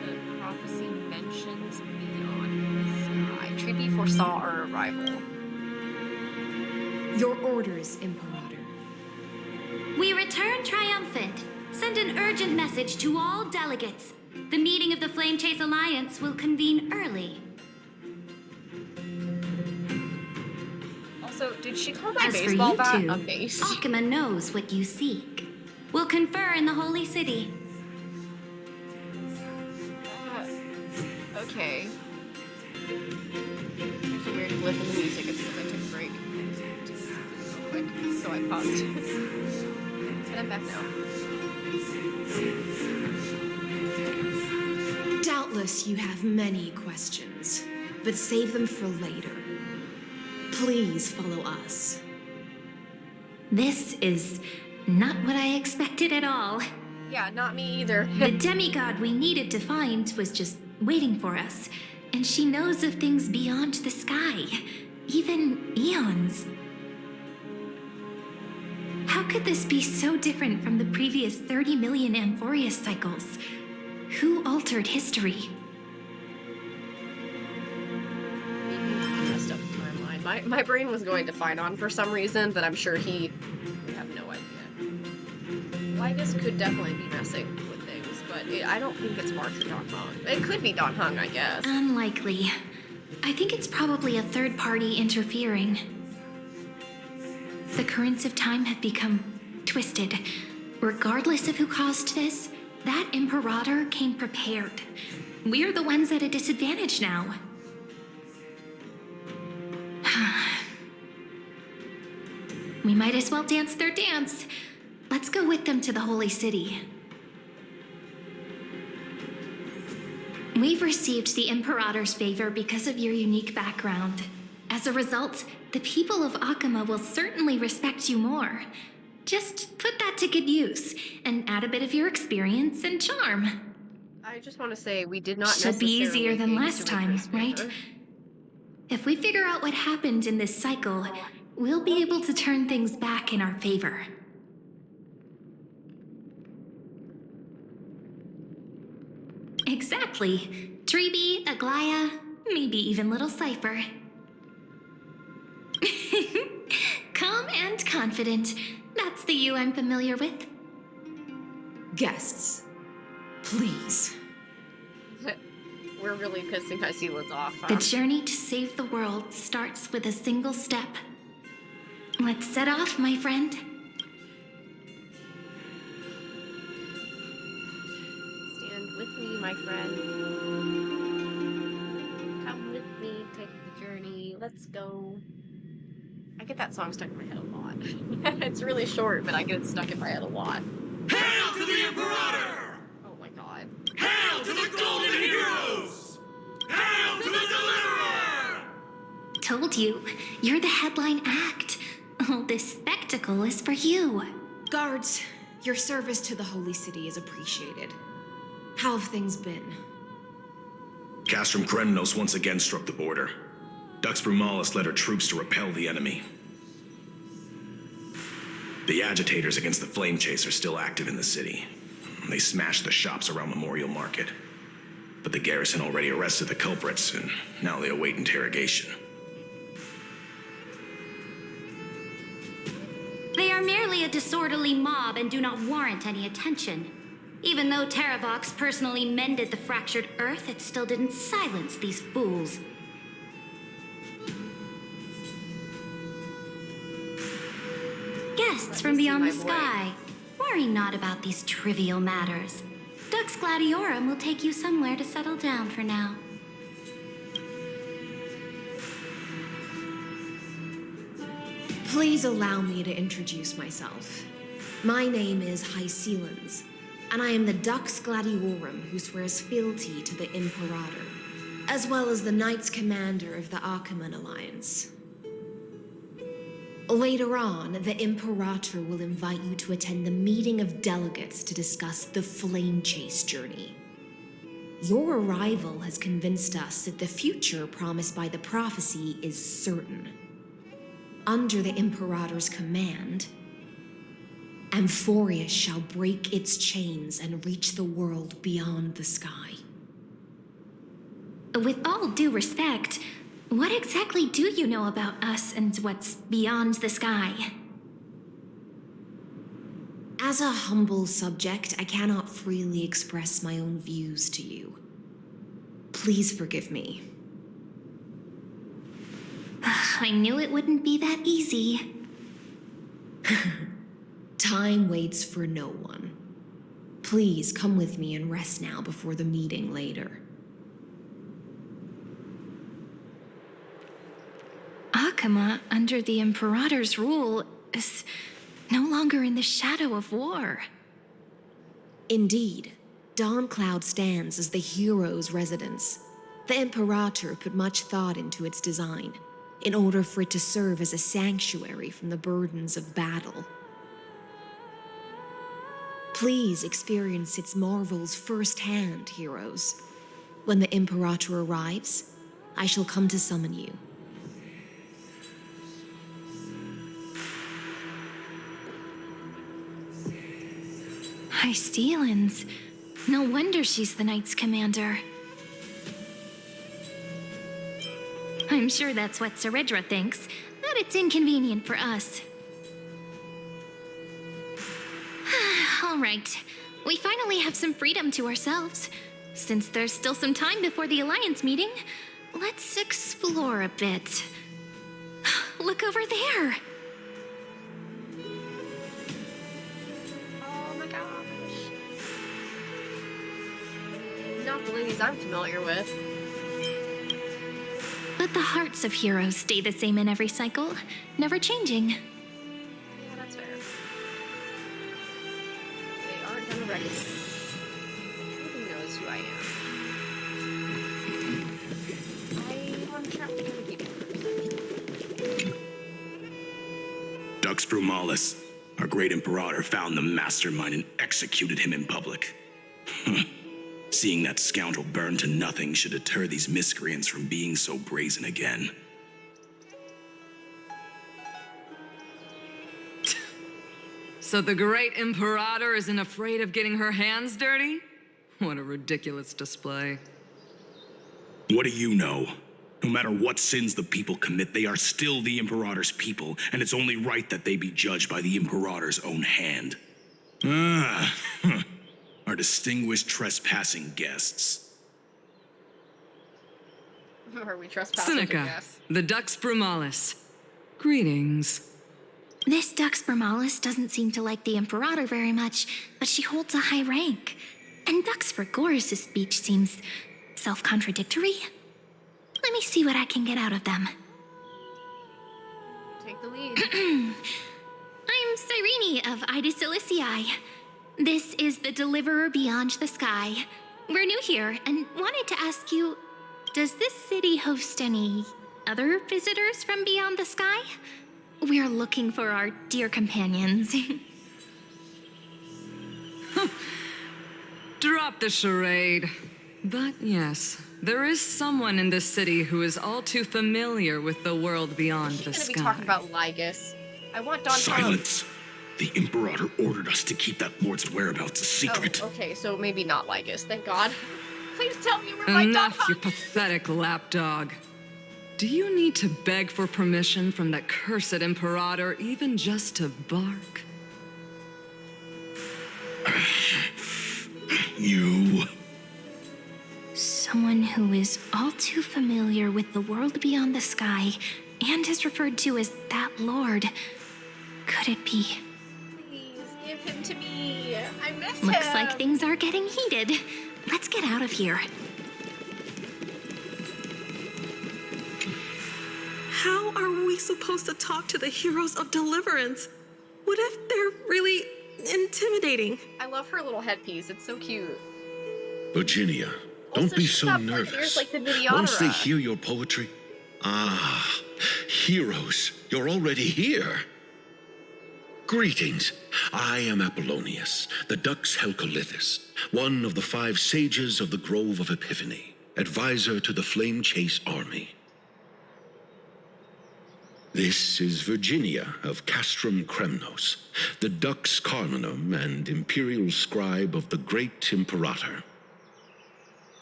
The prophecy mentions beyond the sky. Treeby foresaw our arrival. Your orders, Imperator. We return triumphant. Send an urgent message to all delegates. The meeting of the Flame Chase Alliance will convene early. Also, did she call my As for baseball you bat two, a mace? Akima knows what you seek. We'll confer in the Holy City. Okay. There's a weird blip in the music. It's because I took a break. Real quick, so I paused. And I'm back now. Doubtless you have many questions, but save them for later. Please follow us. This is not what I expected at all. Yeah, not me either. The demigod we needed to find was just waiting for us, and she knows of things beyond the sky, even eons. How could this be so different from the previous 30 million Amphorius cycles? Who altered history? Messed up my mind. My brain was going to Phynon for some reason, but I'm sure he would have no idea. Lygus could definitely be messing with things, but I don't think it's March or Don Hung. It could be Don Hung, I guess. Unlikely. I think it's probably a third party interfering. The currents of time have become twisted. Regardless of who caused this, That Imperator came prepared. We're the ones at a disadvantage now. We might as well dance their dance. Let's go with them to the Holy City. We've received the Imperator's favor because of your unique background. As a result, the people of Akama will certainly respect you more. Just put that to good use, and add a bit of your experience and charm. I just want to say we did not Should be necessarily easier than aim last to win time, this favor. right? If we figure out what happened in this cycle, we'll be able to turn things back in our favor. Exactly. Treeby, Aglaya, maybe even little Cypher. Calm and confident. That's the you I'm familiar with. Guests, please. We're really pissing Hyselas off, huh? The journey to save the world starts with a single step. Let's set off, my friend. Stand with me, my friend. Come with me, take the journey. Let's go. I get that song stuck in my head a lot. It's really short, but I get it stuck in my head a lot. Hail to the Imperator! Oh my god. Hail to the Golden Heroes! Hail to the Deliverer! Told you, you're the headline act. All this spectacle is for you. Guards, your service to the Holy City is appreciated. How have things been? Castrum Kremnos once again struck the border. Dux Brumalis led her troops to repel the enemy. The agitators against the Flame Chase are still active in the city. They smashed the shops around Memorial Market. But the garrison already arrested the culprits, and now they await interrogation. They are merely a disorderly mob and do not warrant any attention. Even though Terravox personally mended the fractured earth, it still didn't silence these fools. Guests from beyond the sky, worry not about these trivial matters. Dux Gladiorum will take you somewhere to settle down for now. Please allow me to introduce myself. My name is Hyselas, and I am the Dux Gladiorum who swears fealty to the Imperator, as well as the Knights Commander of the Achaemenid Alliance. Later on, the Imperator will invite you to attend the meeting of delegates to discuss the Flame Chase journey. Your arrival has convinced us that the future promised by the prophecy is certain. Under the Imperator's command, Amphorius shall break its chains and reach the world beyond the sky. With all due respect, what exactly do you know about us and what's beyond the sky? As a humble subject, I cannot freely express my own views to you. Please forgive me. I knew it wouldn't be that easy. Time waits for no one. Please come with me and rest now before the meeting later. Akama, under the Imperator's rule, is no longer in the shadow of war. Indeed, Dawncloud stands as the hero's residence. The Imperator put much thought into its design, in order for it to serve as a sanctuary from the burdens of battle. Please experience its marvels firsthand, heroes. When the Imperator arrives, I shall come to summon you. Hyselas. No wonder she's the Knights Commander. I'm sure that's what Seredra thinks, that it's inconvenient for us. All right, we finally have some freedom to ourselves. Since there's still some time before the Alliance meeting, let's explore a bit. Look over there! Oh my gosh. cities I'm familiar with. But the hearts of heroes stay the same in every cycle, never changing. Yeah, that's fair. They aren't gonna recognize me. Truly knows who I am. I want to chat with other people first. Dux Brumalis, our great Imperator, found the mastermind and executed him in public. Seeing that scoundrel burn to nothing should deter these miscreants from being so brazen again. So the great Imperator isn't afraid of getting her hands dirty? What a ridiculous display. What do you know? No matter what sins the people commit, they are still the Imperator's people, and it's only right that they be judged by the Imperator's own hand. Our distinguished trespassing guests. Are we trespassing? Seneca, Yes. the Dux Brumalis. Greetings. This Dux Brumalis doesn't seem to like the Imperator very much, but she holds a high rank. And Dux Fregoris' speech seems self-contradictory. Let me see what I can get out of them. Take the lead. I'm Cyrene of Ida Cilicii. This is the Deliverer Beyond the Sky. We're new here and wanted to ask you, does this city host any other visitors from beyond the sky? We're looking for our dear companions. Drop the charade. But yes, there is someone in this city who is all too familiar with the world beyond the She's sky. gonna be talking about Lygus. I want Don Silence! The Imperator ordered us to keep that lord's whereabouts a secret. Oh, okay, so maybe not Lygus, thank God. Please tell me where my dog Enough, you pathetic lapdog. Do you need to beg for permission from that cursed Imperator even just to bark? You... Someone who is all too familiar with the world beyond the sky and is referred to as that lord. Could it be? Please give him to me. I miss Looks him. like things are getting heated. Let's get out of here. How are we supposed to talk to the heroes of deliverance? What if they're really intimidating? I love her little headpiece. It's so cute. Virginia, don't Also, be she's so got pointy nervous. ears like the Once they Videodora. hear your poetry, heroes, you're already here. Greetings. I am Apollonius, the Dux Helcolithus, one of the 5 sages of the Grove of Epiphany, advisor to the Flame Chase army. This is Virginia of Castrum Kremnos, the Dux Carminum and imperial scribe of the great Imperator.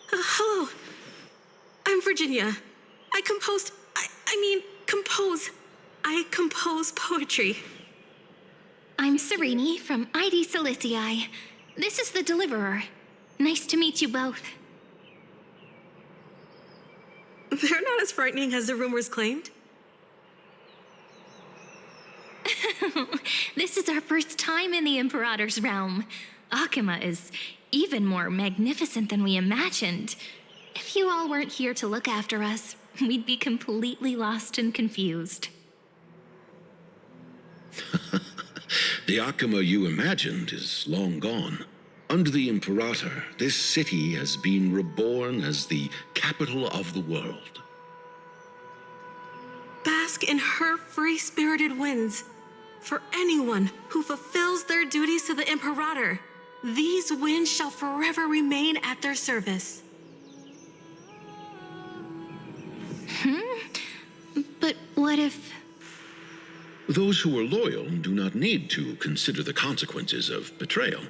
Hello. I'm Virginia. I compose poetry. I'm Cyrene from Ida Cilicii. This is the Deliverer. Nice to meet you both. They're not as frightening as the rumors claimed. This is our first time in the Imperator's realm. Akima is even more magnificent than we imagined. If you all weren't here to look after us, we'd be completely lost and confused. The Akima you imagined is long gone. Under the Imperator, this city has been reborn as the capital of the world. Bask in her free-spirited winds. For anyone who fulfills their duties to the Imperator, these winds shall forever remain at their service. But what if... Those who are loyal do not need to consider the consequences of betrayal.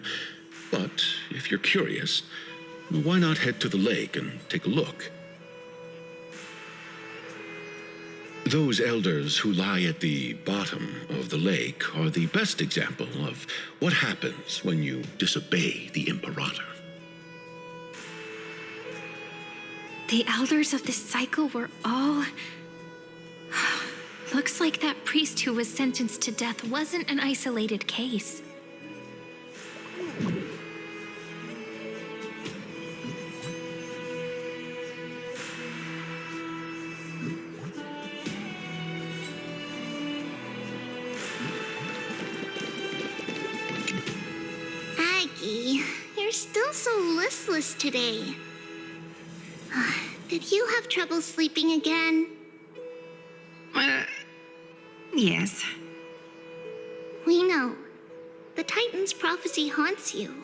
But if you're curious, why not head to the lake and take a look? Those elders who lie at the bottom of the lake are the best example of what happens when you disobey the Imperator. The elders of this cycle were all... Looks like that priest who was sentenced to death wasn't an isolated case. you're still so listless today. Did you have trouble sleeping again? Yes. We know. The Titan's prophecy haunts you.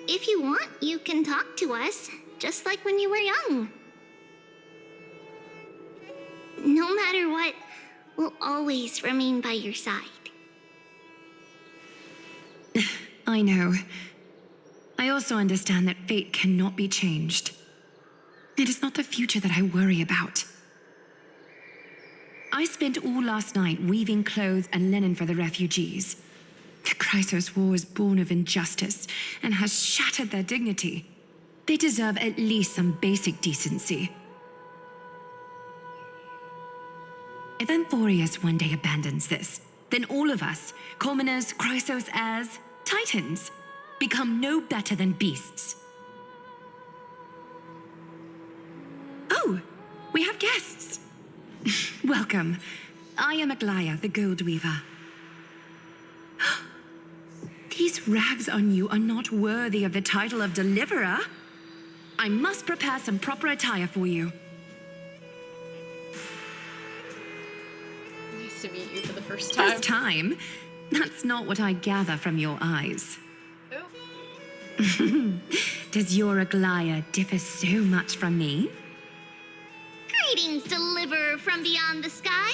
If you want, you can talk to us, just like when you were young. No matter what, we'll always remain by your side. I know. I also understand that fate cannot be changed. It is not the future that I worry about. I spent all last night weaving clothes and linen for the refugees. The Chrysos War is born of injustice and has shattered their dignity. They deserve at least some basic decency. If Amphorius one day abandons this, then all of us, commoners, Chrysos heirs, Titans, become no better than beasts. Oh, we have guests. Welcome. I am Aglaya, the Gold Weaver. These rags on you are not worthy of the title of Deliverer. I must prepare some proper attire for you. Nice to meet you for the first time. First time? That's not what I gather from your eyes. Oh. Does your Aglaya differ so much from me? Greetings, Deliverer from beyond the sky.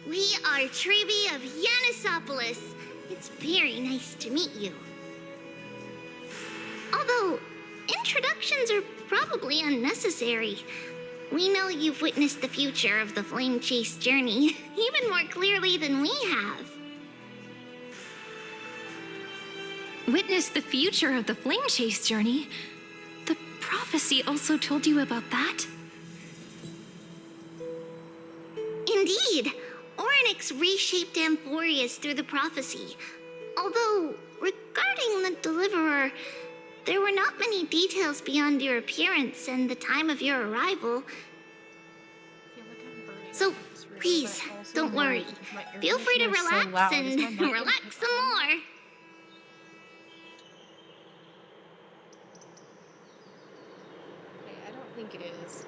We are Trebi of Yanisopolis. It's very nice to meet you. Although, introductions are probably unnecessary. We know you've witnessed the future of the Flame Chase journey even more clearly than we have. Witness the future of the Flame Chase journey? The prophecy also told you about that? Indeed. Orynyx reshaped Amphorius through the prophecy. Although, regarding the Deliverer, there were not many details beyond your appearance and the time of your arrival. So, please, don't worry. Feel free to relax and relax some more. I don't think it is.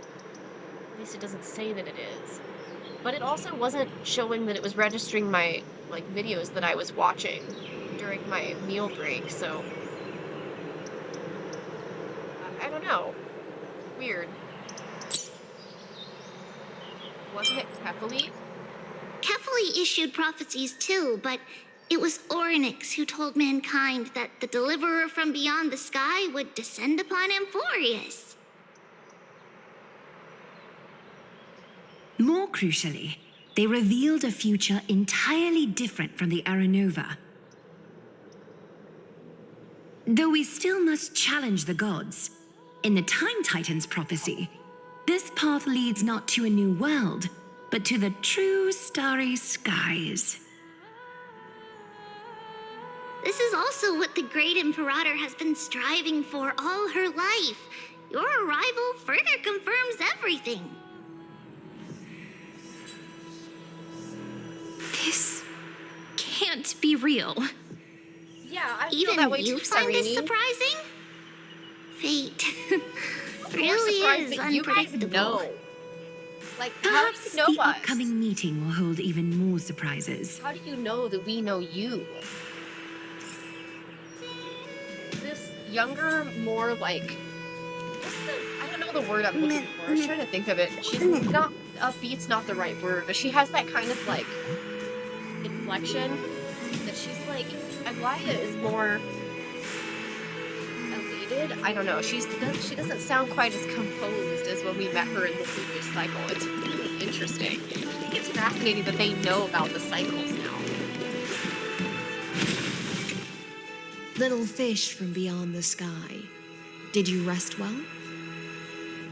At least it doesn't say that it is. But it also wasn't showing that it was registering my, videos that I was watching during my meal break, so... I don't know. Weird. Wasn't it Kefali? Kefali issued prophecies too, but it was Orynyx who told mankind that the Deliverer from beyond the sky would descend upon Amphorius. More crucially, they revealed a future entirely different from the Aranova. Though we still must challenge the gods, in the Time Titan's prophecy, this path leads not to a new world, but to the true starry skies. This is also what the Great Imperator has been striving for all her life. Your arrival further confirms everything. This can't be real. Yeah, I Even feel that way you too, find this Cyrene. surprising? Fate More really surprised is that you guys unpredictable. know. How do Perhaps you know the us? upcoming meeting will hold even more surprises. How do you know that we know you? This younger, more I don't know the word I'm looking for. I was trying to think of it. She's not, upbeat's not the right word, but she has that kind of inflection that she's Aglaya is more elated. I don't know. She doesn't sound quite as composed as when we met her in the previous cycle. It's really interesting. I think it's fascinating that they know about the cycles now. Little fish from beyond the sky, did you rest well?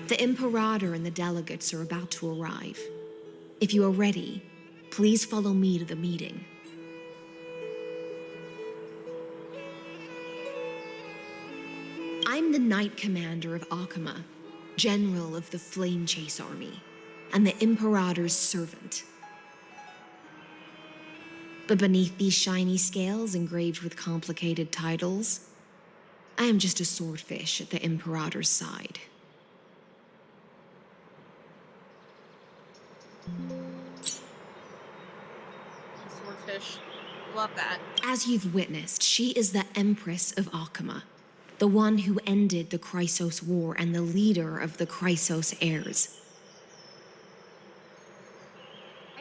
The Imperator and the delegates are about to arrive. If you are ready, please follow me to the meeting. I'm the Knight Commander of Akama, General of the Flame Chase Army, and the Imperator's servant. But beneath these shiny scales engraved with complicated titles I am just a swordfish at the Imperator's side. Swordfish. Love that. As you've witnessed, she is the Empress of Akama, the one who ended the Chrysos War and the leader of the Chrysos heirs.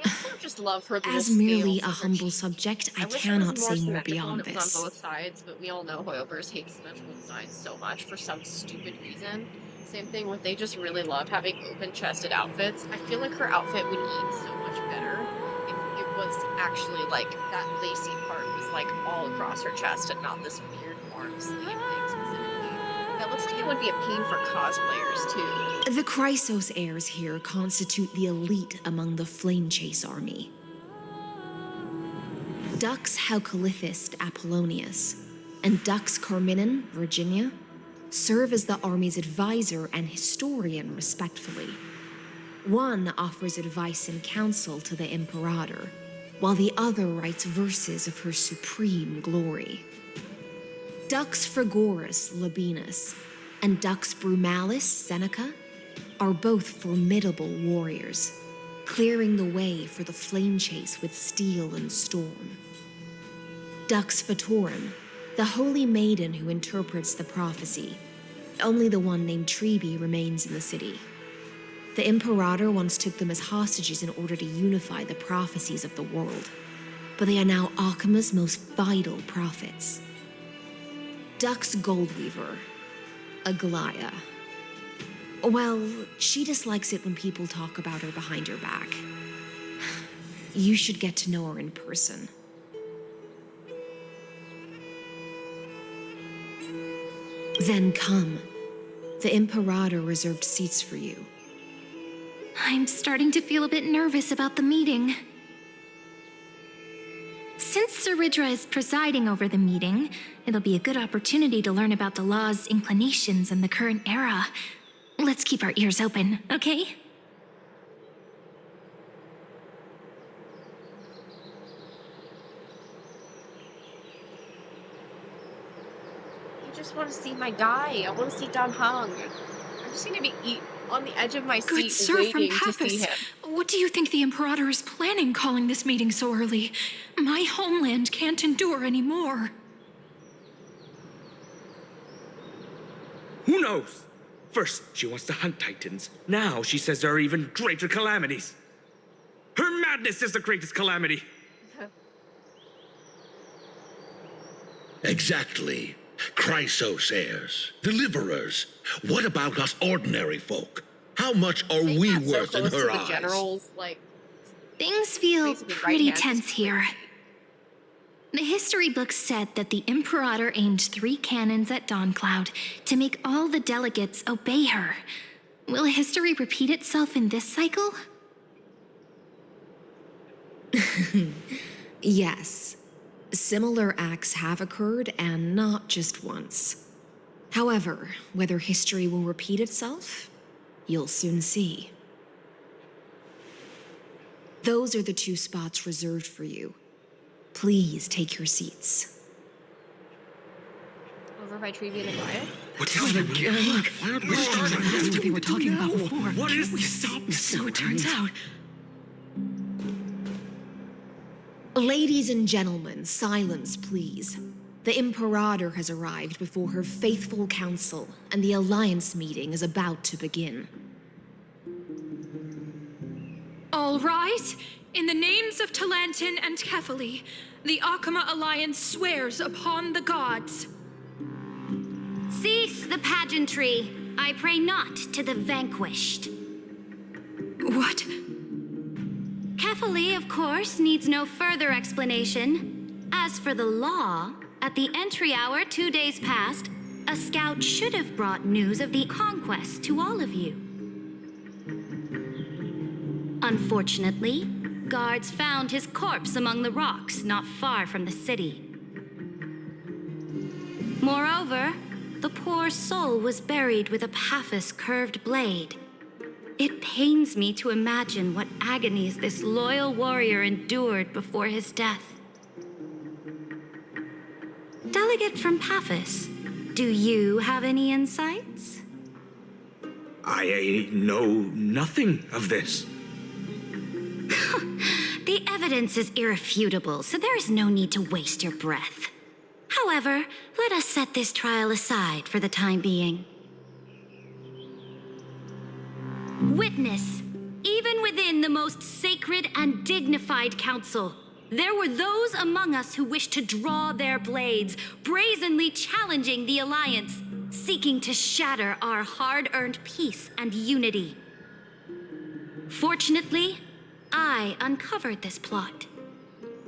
I also just love her little As merely scales a of her humble cheek. subject, I wish it was cannot say more symmetrical beyond and it was this. on both sides, but we all know Hoyoverse hates symmetrical designs so much for some stupid reason. Same thing with they just really love having open-chested outfits. I feel like her outfit would eat so much better if it was actually like that lacy part was like all across her chest and not this weird arm sleeve thing specifically. That looks like it would be a pain for cosplayers too. The Chrysos heirs here constitute the elite among the Flame Chase army. Dux Halcalithist Apollonius and Dux Carminin, Virginia, serve as the army's advisor and historian, respectively. One offers advice and counsel to the Imperator, while the other writes verses of her supreme glory. Dux Frigoris Labienus and Dux Brumalis Seneca are both formidable warriors, clearing the way for the flame chase with steel and storm. Dux Vatorum, the holy maiden who interprets the prophecy. Only the one named Treeby remains in the city. The Imperator once took them as hostages in order to unify the prophecies of the world, but they are now Akama's most vital prophets. Dux Goldweaver, Aglaya. Well, she dislikes it when people talk about her behind her back. You should get to know her in person. Then come. The Imperator reserved seats for you. I'm starting to feel a bit nervous about the meeting. Since Saridra is presiding over the meeting, it'll be a good opportunity to learn about the law's inclinations in the current era. Let's keep our ears open, okay? I just want to see my guy. I want to see Don Hung. I'm just gonna be on the edge of my Good seat sir from waiting to see Paphos, him. what do you think the Imperator is planning calling this meeting so early? My homeland can't endure anymore. Who knows? First, she wants to hunt Titans. Now she says there are even greater calamities. Her madness is the greatest calamity. Exactly. Chrysos heirs, deliverers. What about us ordinary folk? How much are we worth in her eyes? Generals, like, things feel basically pretty right-hand tense here. The history books said that the Imperator aimed 3 cannons at Dawncloud to make all the delegates obey her. Will history repeat itself in this cycle? Yes. Similar acts have occurred, and not just once. However, whether history will repeat itself, you'll soon see. Those are the 2 spots reserved for you. Please take your seats. over by Treeby and Aglaya. What's happening again? That's what they were talking about before. What is We this? stopped, so it turns out. Ladies and gentlemen, silence, please. The Imperator has arrived before her faithful council, and the Alliance meeting is about to begin. All right. In the names of Talantin and Kefali, the Akama Alliance swears upon the gods. Cease the pageantry. I pray not to the vanquished. What? Kefali, of course, needs no further explanation. As for the law, at the entry hour 2 days past, a scout should have brought news of the conquest to all of you. Unfortunately, guards found his corpse among the rocks not far from the city. Moreover, the poor soul was buried with a Paphos curved blade. It pains me to imagine what agonies this loyal warrior endured before his death. Delegate from Paphos, Do you have any insights? I know nothing of this. The evidence is irrefutable, so there is no need to waste your breath. However, let us set this trial aside for the time being. Witness, even within the most sacred and dignified council, there were those among us who wished to draw their blades, brazenly challenging the Alliance, seeking to shatter our hard-earned peace and unity. Fortunately, I uncovered this plot.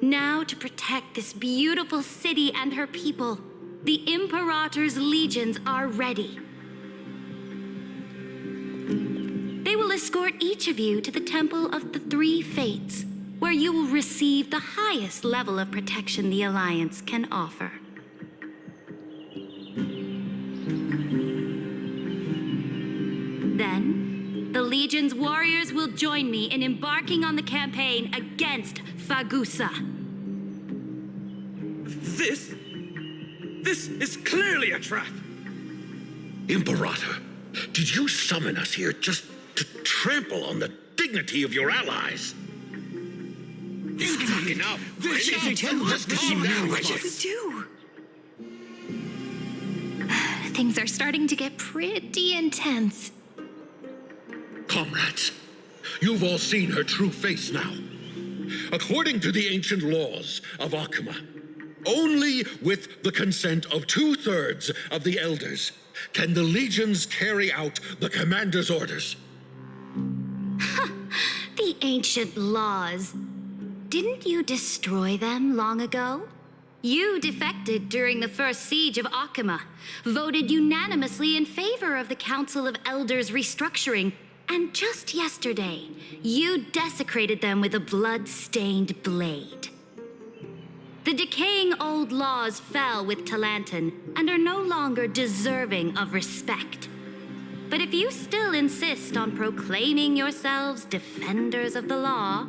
Now, to protect this beautiful city and her people, the Imperator's legions are ready. They will escort each of you to the Temple of the Three Fates, where you will receive the highest level of protection the Alliance can offer. Then, the Legion's warriors will join me in embarking on the campaign against Fagusa. This is clearly a trap! Imperator, did you summon us here just to trample on the dignity of your allies? It's not enough. This is Just calm down, Regis. do? Things are starting to get pretty intense. Comrades, you've all seen her true face now. According to the ancient laws of Akuma, only with the consent of 2/3 of the elders can the legions carry out the commander's orders. The ancient laws. Didn't you destroy them long ago? You defected during the first siege of Akuma, voted unanimously in favor of the Council of Elders restructuring, and just yesterday, you desecrated them with a blood-stained blade. The decaying old laws fell with Talantin and are no longer deserving of respect. But if you still insist on proclaiming yourselves defenders of the law,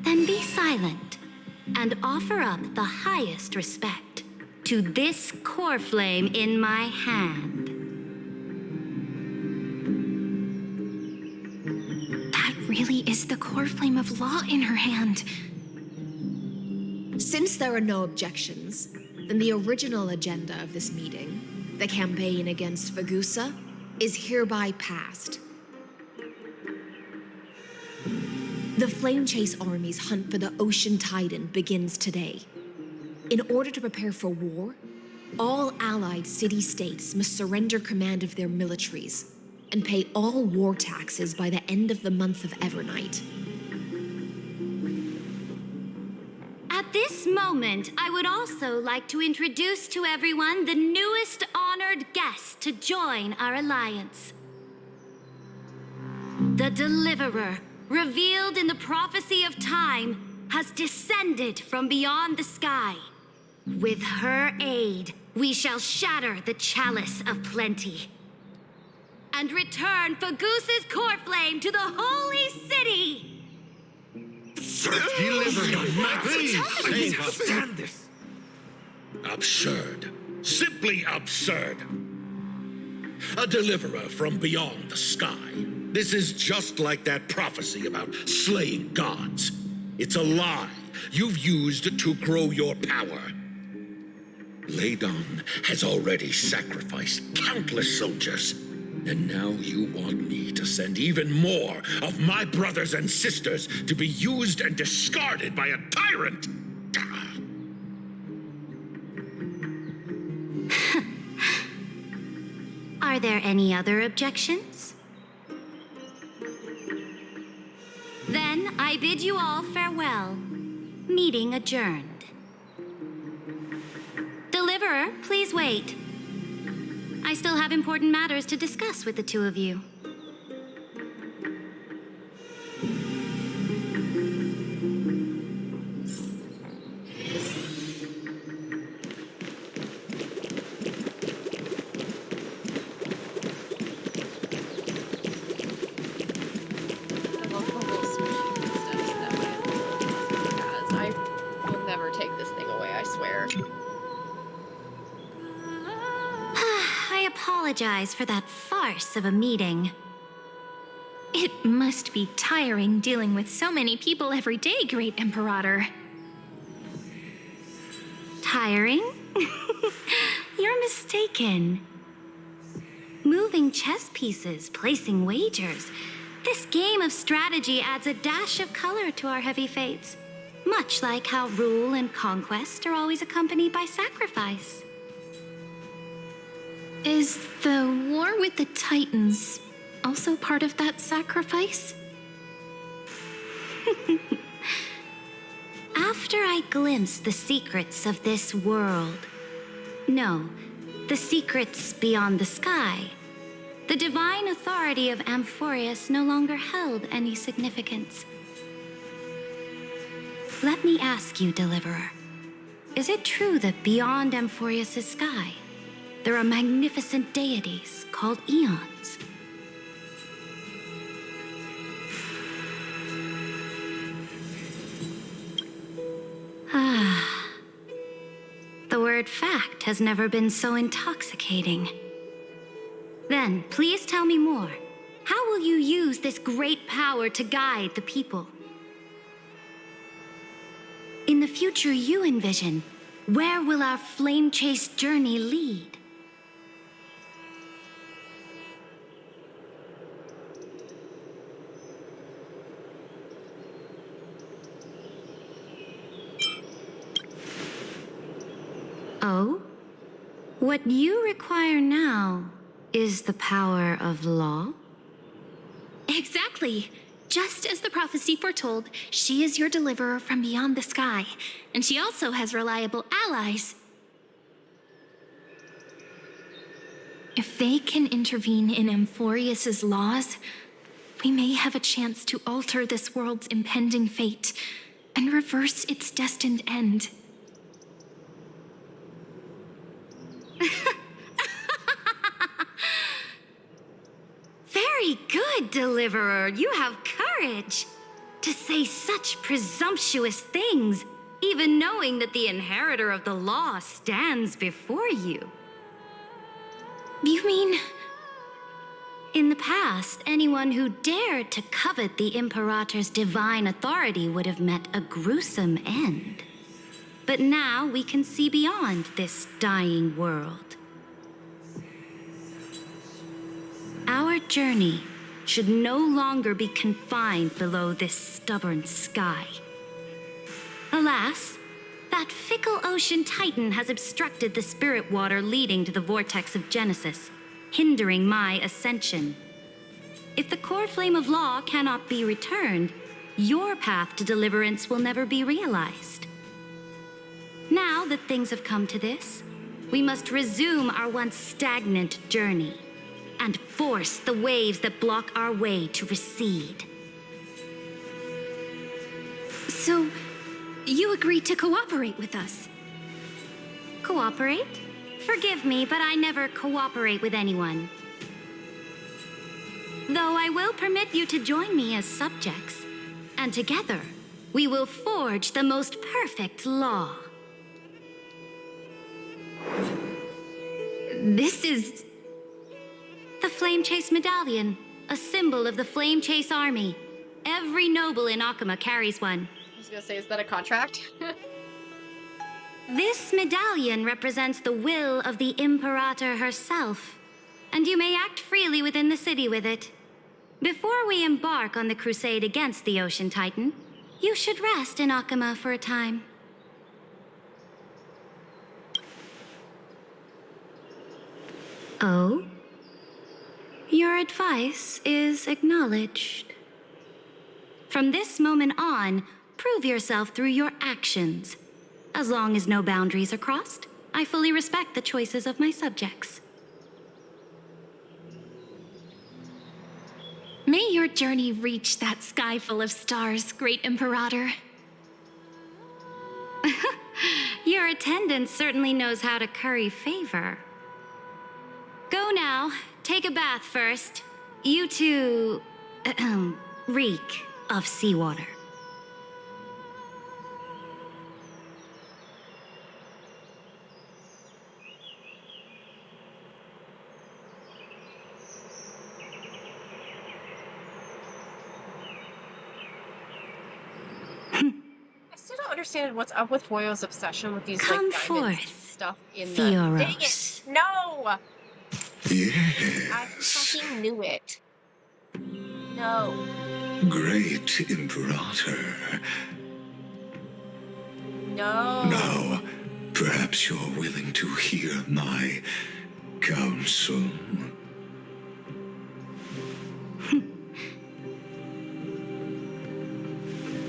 then be silent and offer up the highest respect to this core flame in my hand. That really is the core flame of law in her hand. Since there are no objections, then the original agenda of this meeting, the campaign against Fagusa, is hereby passed. The Flame Chase Army's hunt for the Ocean Titan begins today. In order to prepare for war, all allied city-states must surrender command of their militaries and pay all war taxes by the end of the month of Evernight. At this moment, I would also like to introduce to everyone the newest honored guest to join our alliance. The Deliverer, revealed in the prophecy of time, has descended from beyond the sky. With her aid, we shall shatter the chalice of plenty and return Fagusa's core flame to the holy city. Deliver him, please. I can't stand this. Absurd. Simply absurd. A deliverer from beyond the sky. This is just like that prophecy about slaying gods. It's a lie you've used to grow your power. Ladon has already sacrificed countless soldiers, and now you want me to send even more of my brothers and sisters to be used and discarded by a tyrant. Are there any other objections? Then I bid you all farewell. Meeting adjourned. Deliverer, please wait. I still have important matters to discuss with the two of you. I will never take this thing away, I swear. apologize for that farce of a meeting. It must be tiring dealing with so many people every day, Great Imperator. Tiring? You're mistaken. Moving chess pieces, placing wagers. This game of strategy adds a dash of color to our heavy fates, much like how rule and conquest are always accompanied by sacrifice. Is the war with the Titans also part of that sacrifice? After I glimpse the secrets of this world, no, the secrets beyond the sky, the divine authority of Amphorius no longer held any significance. Let me ask you, Deliverer, is it true that beyond Amphorius' sky, there are magnificent deities called eons? Ah, the word fact has never been so intoxicating. Then, please tell me more. How will you use this great power to guide the people? In the future you envision, where will our flame chase journey lead? Oh? What you require now is the power of law? Exactly. Just as the prophecy foretold, she is your deliverer from beyond the sky, and she also has reliable allies. If they can intervene in Amphorius' laws, we may have a chance to alter this world's impending fate and reverse its destined end. Very good, Deliverer. You have courage to say such presumptuous things, even knowing that the inheritor of the law stands before you. You mean... In the past, anyone who dared to covet the Imperator's divine authority would have met a gruesome end. But now we can see beyond this dying world. Our journey should no longer be confined below this stubborn sky. Alas, that fickle ocean titan has obstructed the spirit water leading to the vortex of Genesis, hindering my ascension. If the core flame of law cannot be returned, your path to deliverance will never be realized. Now that things have come to this, we must resume our once stagnant journey and force the waves that block our way to recede. So, you agreed to cooperate with us? Cooperate? Forgive me, but I never cooperate with anyone. Though I will permit you to join me as subjects, and together we will forge the most perfect law. This is... The Flame Chase Medallion, a symbol of the Flame Chase Army. Every noble in Akuma carries one. I was gonna say, is that a contract? This medallion represents the will of the Imperator herself, and you may act freely within the city with it. Before we embark on the crusade against the Ocean Titan, you should rest in Akuma for a time. Oh? Your advice is acknowledged. From this moment on, prove yourself through your actions. As long as no boundaries are crossed, I fully respect the choices of my subjects. May your journey reach that sky full of stars, Great Imperator. Your attendant certainly knows how to curry favor. Go now. Take a bath first. You two... reek of seawater. understand what's up with Foyo's obsession with these Come like diamond forth, stuff in the. Dang it! Theoros. No! Yes. I fucking knew it. No. Great Imperator. No. Now, perhaps you're willing to hear my counsel.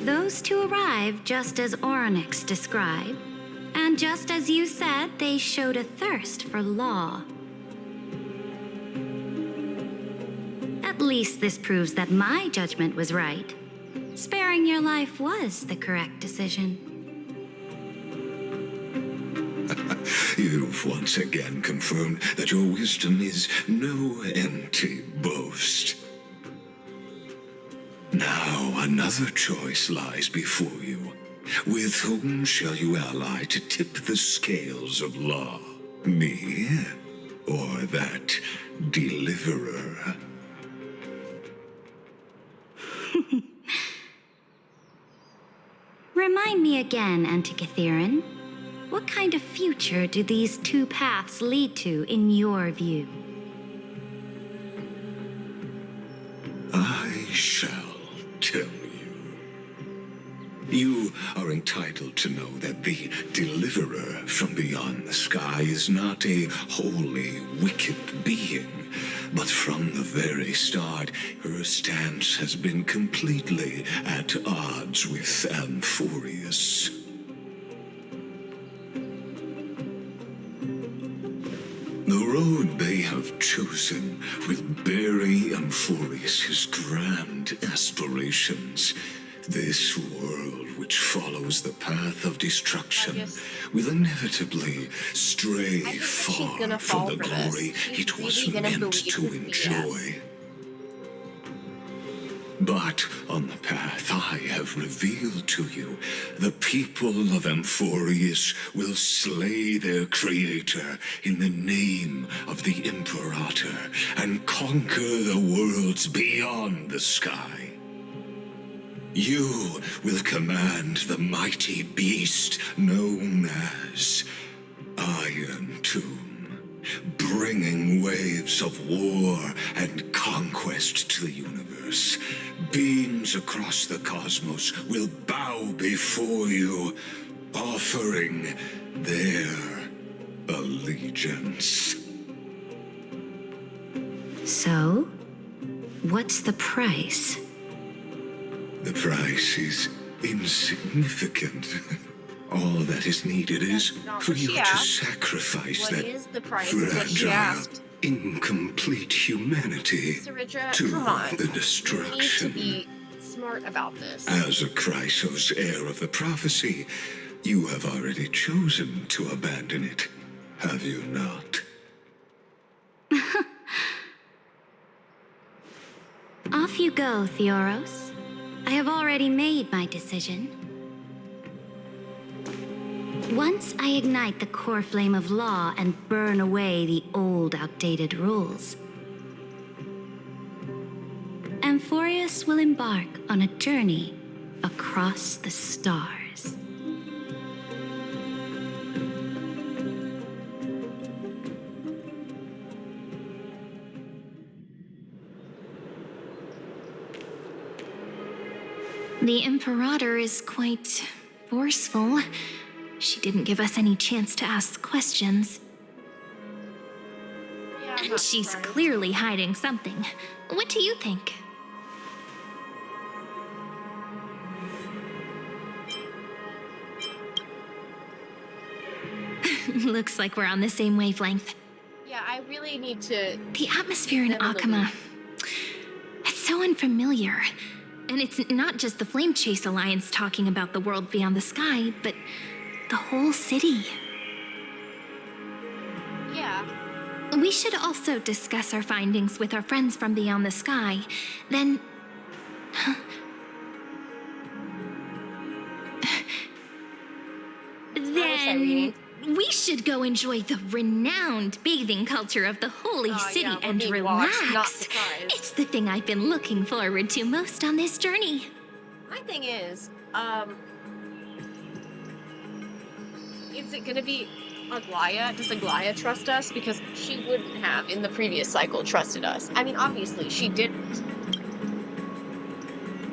Those two arrived just as Oryx described, and just as you said, they showed a thirst for law. At least this proves that my judgment was right. Sparing your life was the correct decision. You've once again confirmed that your wisdom is no empty boast. Now another choice lies before you. With whom shall you ally to tip the scales of law? Me, or that deliverer? Remind me again, Antikytheron. What kind of future do these two paths lead to in your view? I shall tell you. You are entitled to know that the deliverer from beyond the sky is not a wholly wicked being, but from the very start, her stance has been completely at odds with Amphorius. The road they have chosen will bury Amphorius' grand aspirations. This world, which follows the path of destruction, will inevitably stray far from the glory it was meant to enjoy. But on the path I have revealed to you, the people of Amphorius will slay their creator in the name of the Imperator and conquer the worlds beyond the sky. You will command the mighty beast known as Iron Tomb, bringing waves of war and conquest to the universe. Beings across the cosmos will bow before you, offering their allegiance. So, what's the price? The price is insignificant. All that is needed is for you to sacrifice that fragile, incomplete humanity to the destruction. You need to be smart about this. As a Chrysos heir of the prophecy, you have already chosen to abandon it, have you not? Off you go, Theoros. I have already made my decision. Once I ignite the core flame of law and burn away the old, outdated rules, Amphorius will embark on a journey across the stars. The Imperator is quite forceful. She didn't give us any chance to ask questions. And she's clearly hiding something. What do you think? Looks like we're on the same wavelength. Yeah, I really need to... The atmosphere in Akama... It's so unfamiliar. And it's not just the Flame Chase Alliance talking about the world beyond the sky, but the whole city. Yeah. We should also discuss our findings with our friends from beyond the sky. Then... then... we should go enjoy the renowned bathing culture of the holy city and relax. It's the thing I've been looking forward to most on this journey. My thing is, is it gonna be Aglaya? Does Aglaya trust us? Because she wouldn't have in the previous cycle trusted us. I mean, obviously, she didn't.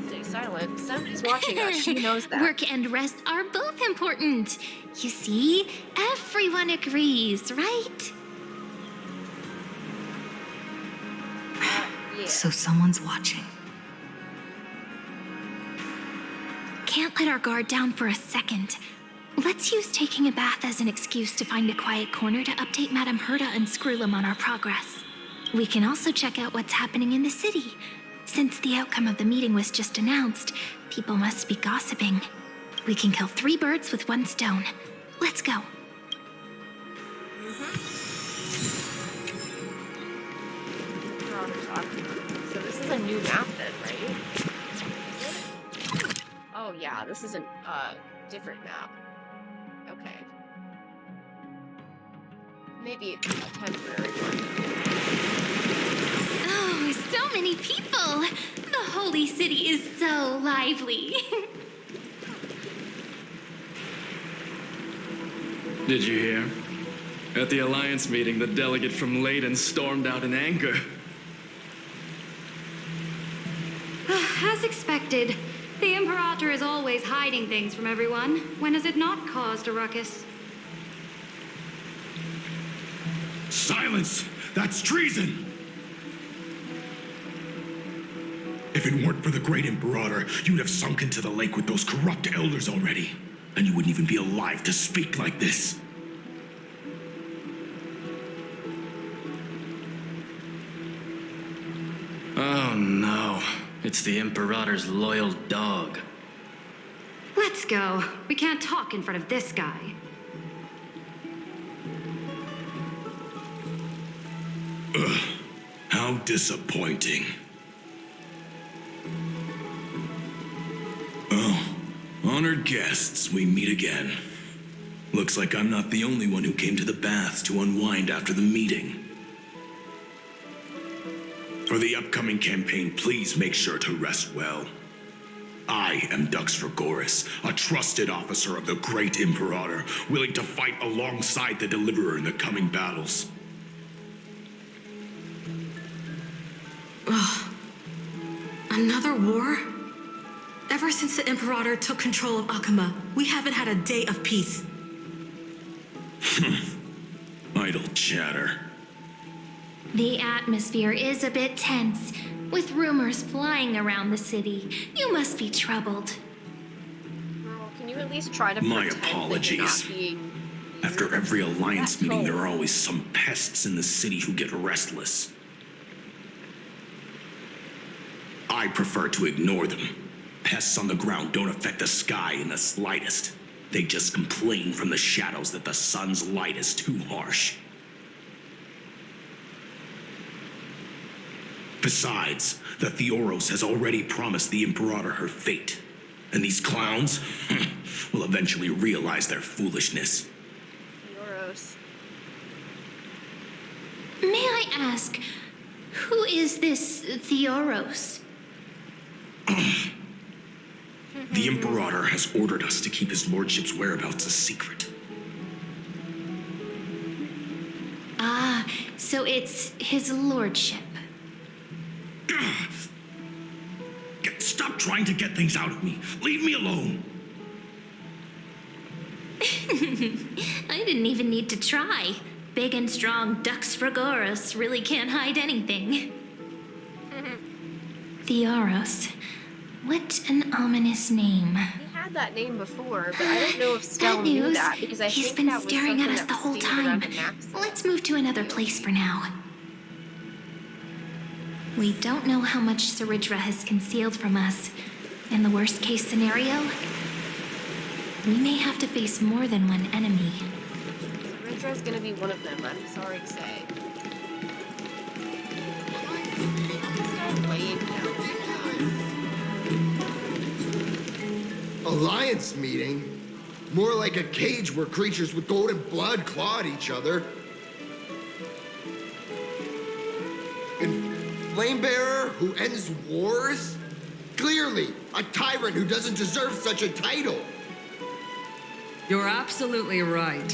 Stay silent. Somebody's watching us. She knows that. Work and rest are both important. You see, everyone agrees, right? Yeah. So someone's watching. Can't let our guard down for a second. Let's use taking a bath as an excuse to find a quiet corner to update Madame Herta and Screwlum on our progress. We can also check out what's happening in the city. Since the outcome of the meeting was just announced, people must be gossiping. We can kill 3 birds with 1 stone. Let's go. So this is a new map then, right? Oh yeah, this is a different map. Okay. Maybe it's a temporary one. Oh, so many people! The holy city is so lively. Did you hear? At the Alliance meeting, the delegate from Leyden stormed out in anger. As expected, the Imperator is always hiding things from everyone. When has it not caused a ruckus? Silence! That's treason! If it weren't for the great Imperator, you'd have sunk into the lake with those corrupt elders already. And you wouldn't even be alive to speak like this. Oh no, it's the Imperator's loyal dog. Let's go. We can't talk in front of this guy. Ugh, how disappointing. Oh, honored guests, we meet again. Looks like I'm not the only one who came to the baths to unwind after the meeting. For the upcoming campaign, please make sure to rest well. I am Dux Vergoris, a trusted officer of the great Imperator, willing to fight alongside the Deliverer in the coming battles. Ugh. Another war? Ever since the Imperator took control of Akuma, we haven't had a day of peace. Idle chatter. The atmosphere is a bit tense, with rumors flying around the city. You must be troubled. Girl, can you at least try to My pretend that you're apologies. not being... After every Alliance meeting, there are always some pests in the city who get restless. I prefer to ignore them. Pests on the ground don't affect the sky in the slightest. They just complain from the shadows that the sun's light is too harsh. Besides, the Theoros has already promised the Imperator her fate. And these clowns will eventually realize their foolishness. Theoros. May I ask, who is this Theoros? The Imperator has ordered us to keep his lordship's whereabouts a secret. Ah, so it's his lordship. Stop trying to get things out of me. Leave me alone. I didn't even need to try. Big and strong Dux Fragoros really can't hide anything. Theoros. What an ominous name. He had that name before, but I don't know if Stella Bad knew news. that because I He's think been that was staring something at us that the was whole stated around time. the Nexus. Let's move to another place for now. We don't know how much Saridra has concealed from us. In the worst case scenario, we may have to face more than one enemy. Saridra is gonna be one of them, I'm sorry to say. This guy's laying down. Alliance meeting? More like a cage where creatures with golden blood claw at each other. And Flamebearer who ends wars? Clearly, a tyrant who doesn't deserve such a title. You're absolutely right.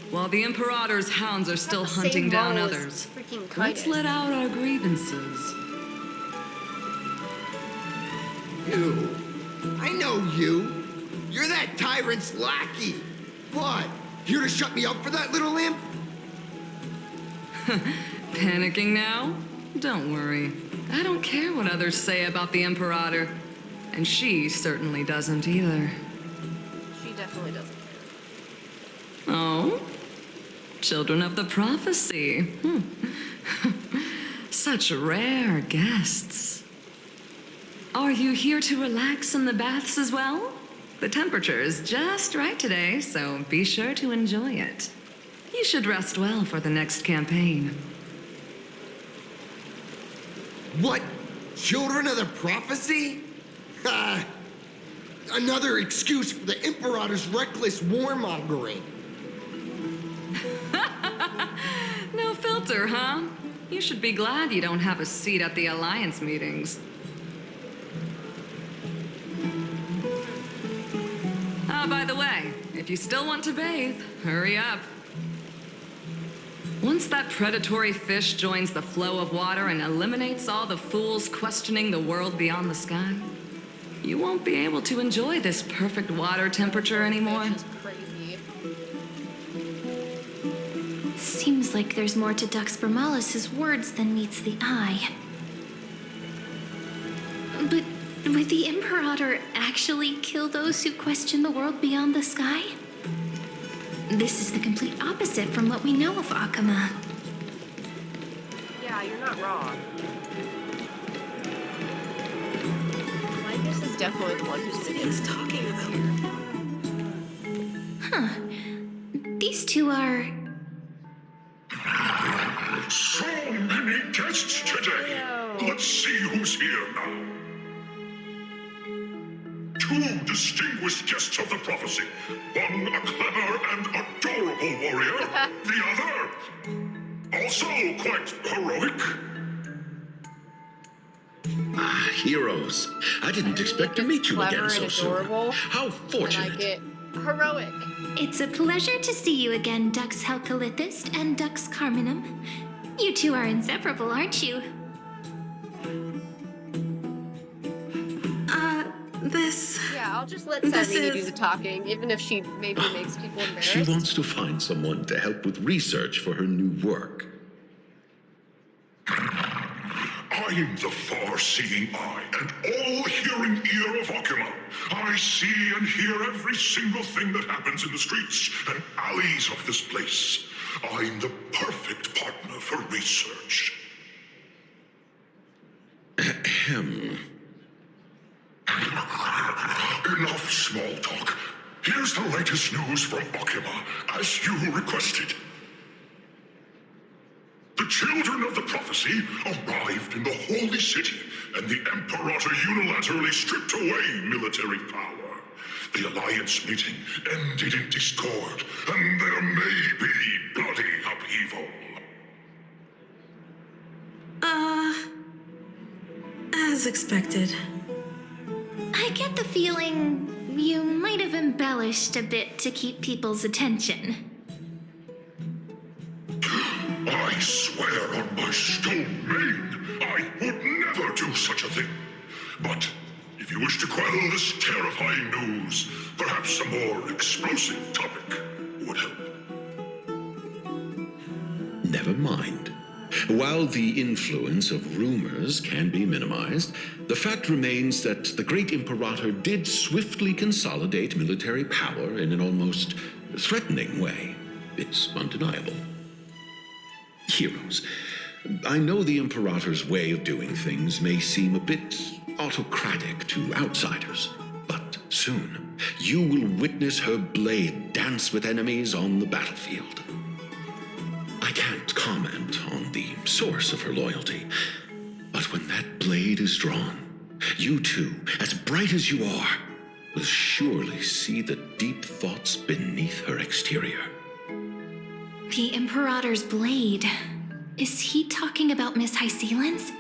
While the Imperator's hounds are still hunting down others, let's let out our grievances. You. I know you. You're that tyrant's lackey. What? Here to shut me up for that little imp? Panicking now? Don't worry. I don't care what others say about the Imperator. And she certainly doesn't either. She definitely doesn't. Oh? Children of the prophecy. Such rare guests. Are you here to relax in the baths as well? The temperature is just right today, so be sure to enjoy it. You should rest well for the next campaign. What? Children of the prophecy? Another excuse for the Imperator's reckless warmongering. No filter, huh? You should be glad you don't have a seat at the Alliance meetings. By the way, if you still want to bathe, hurry up. Once that predatory fish joins the flow of water and eliminates all the fools questioning the world beyond the sky, you won't be able to enjoy this perfect water temperature anymore. Crazy. Seems like there's more to Dux Bermalis' words than meets the eye. But would the Imperator actually kill those who question the world beyond the sky? This is the complete opposite from what we know of Akama. Yeah, you're not wrong. Linus is definitely the one who's talking about Huh. These two are... So many guests today. Let's see who's here now. Two distinguished guests of the prophecy. One a clever and adorable warrior. The other, also quite heroic. Heroes. I didn't expect to meet you again so soon. How fortunate. I get heroic. It's a pleasure to see you again, Dux Helcalithist and Dux Carminum. You two are inseparable, aren't you? Yeah, I'll just let This Cyrene do is- the talking, even if she maybe makes people embarrassed. She wants to find someone to help with research for her new work. I'm the far-seeing eye and all-hearing ear of Akama. I see and hear every single thing that happens in the streets and alleys of this place. I'm the perfect partner for research. Ahem. Enough small talk. Here's the latest news from Akama, as you requested. The children of the prophecy arrived in the holy city, and the Imperator unilaterally stripped away military power. The Alliance meeting ended in discord, and there may be bloody upheaval. As expected. I get the feeling you might have embellished a bit to keep people's attention. I swear on my stone mane, I would never do such a thing. But if you wish to quell this terrifying news, perhaps a more explosive topic would help. Never mind. While the influence of rumors can be minimized, the fact remains that the great Imperator did swiftly consolidate military power in an almost threatening way. It's undeniable. Heroes, I know the Imperator's way of doing things may seem a bit autocratic to outsiders, but soon you will witness her blade dance with enemies on the battlefield. I can't comment on the source of her loyalty, but when that blade is drawn, you two, as bright as you are, will surely see the deep thoughts beneath her exterior. The Imperator's blade. Is he talking about Miss Hycelens?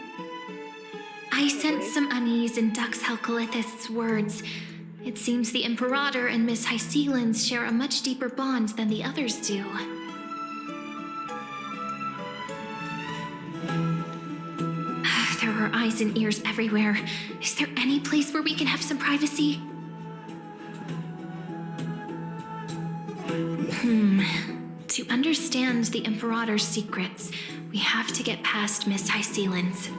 I sense some unease in Dux Helcalithist's words. It seems the Imperator and Miss Hycelens share a much deeper bond than the others do. There are eyes and ears everywhere. Is there any place where we can have some privacy? To understand the Imperator's secrets, we have to get past Miss Hycelens.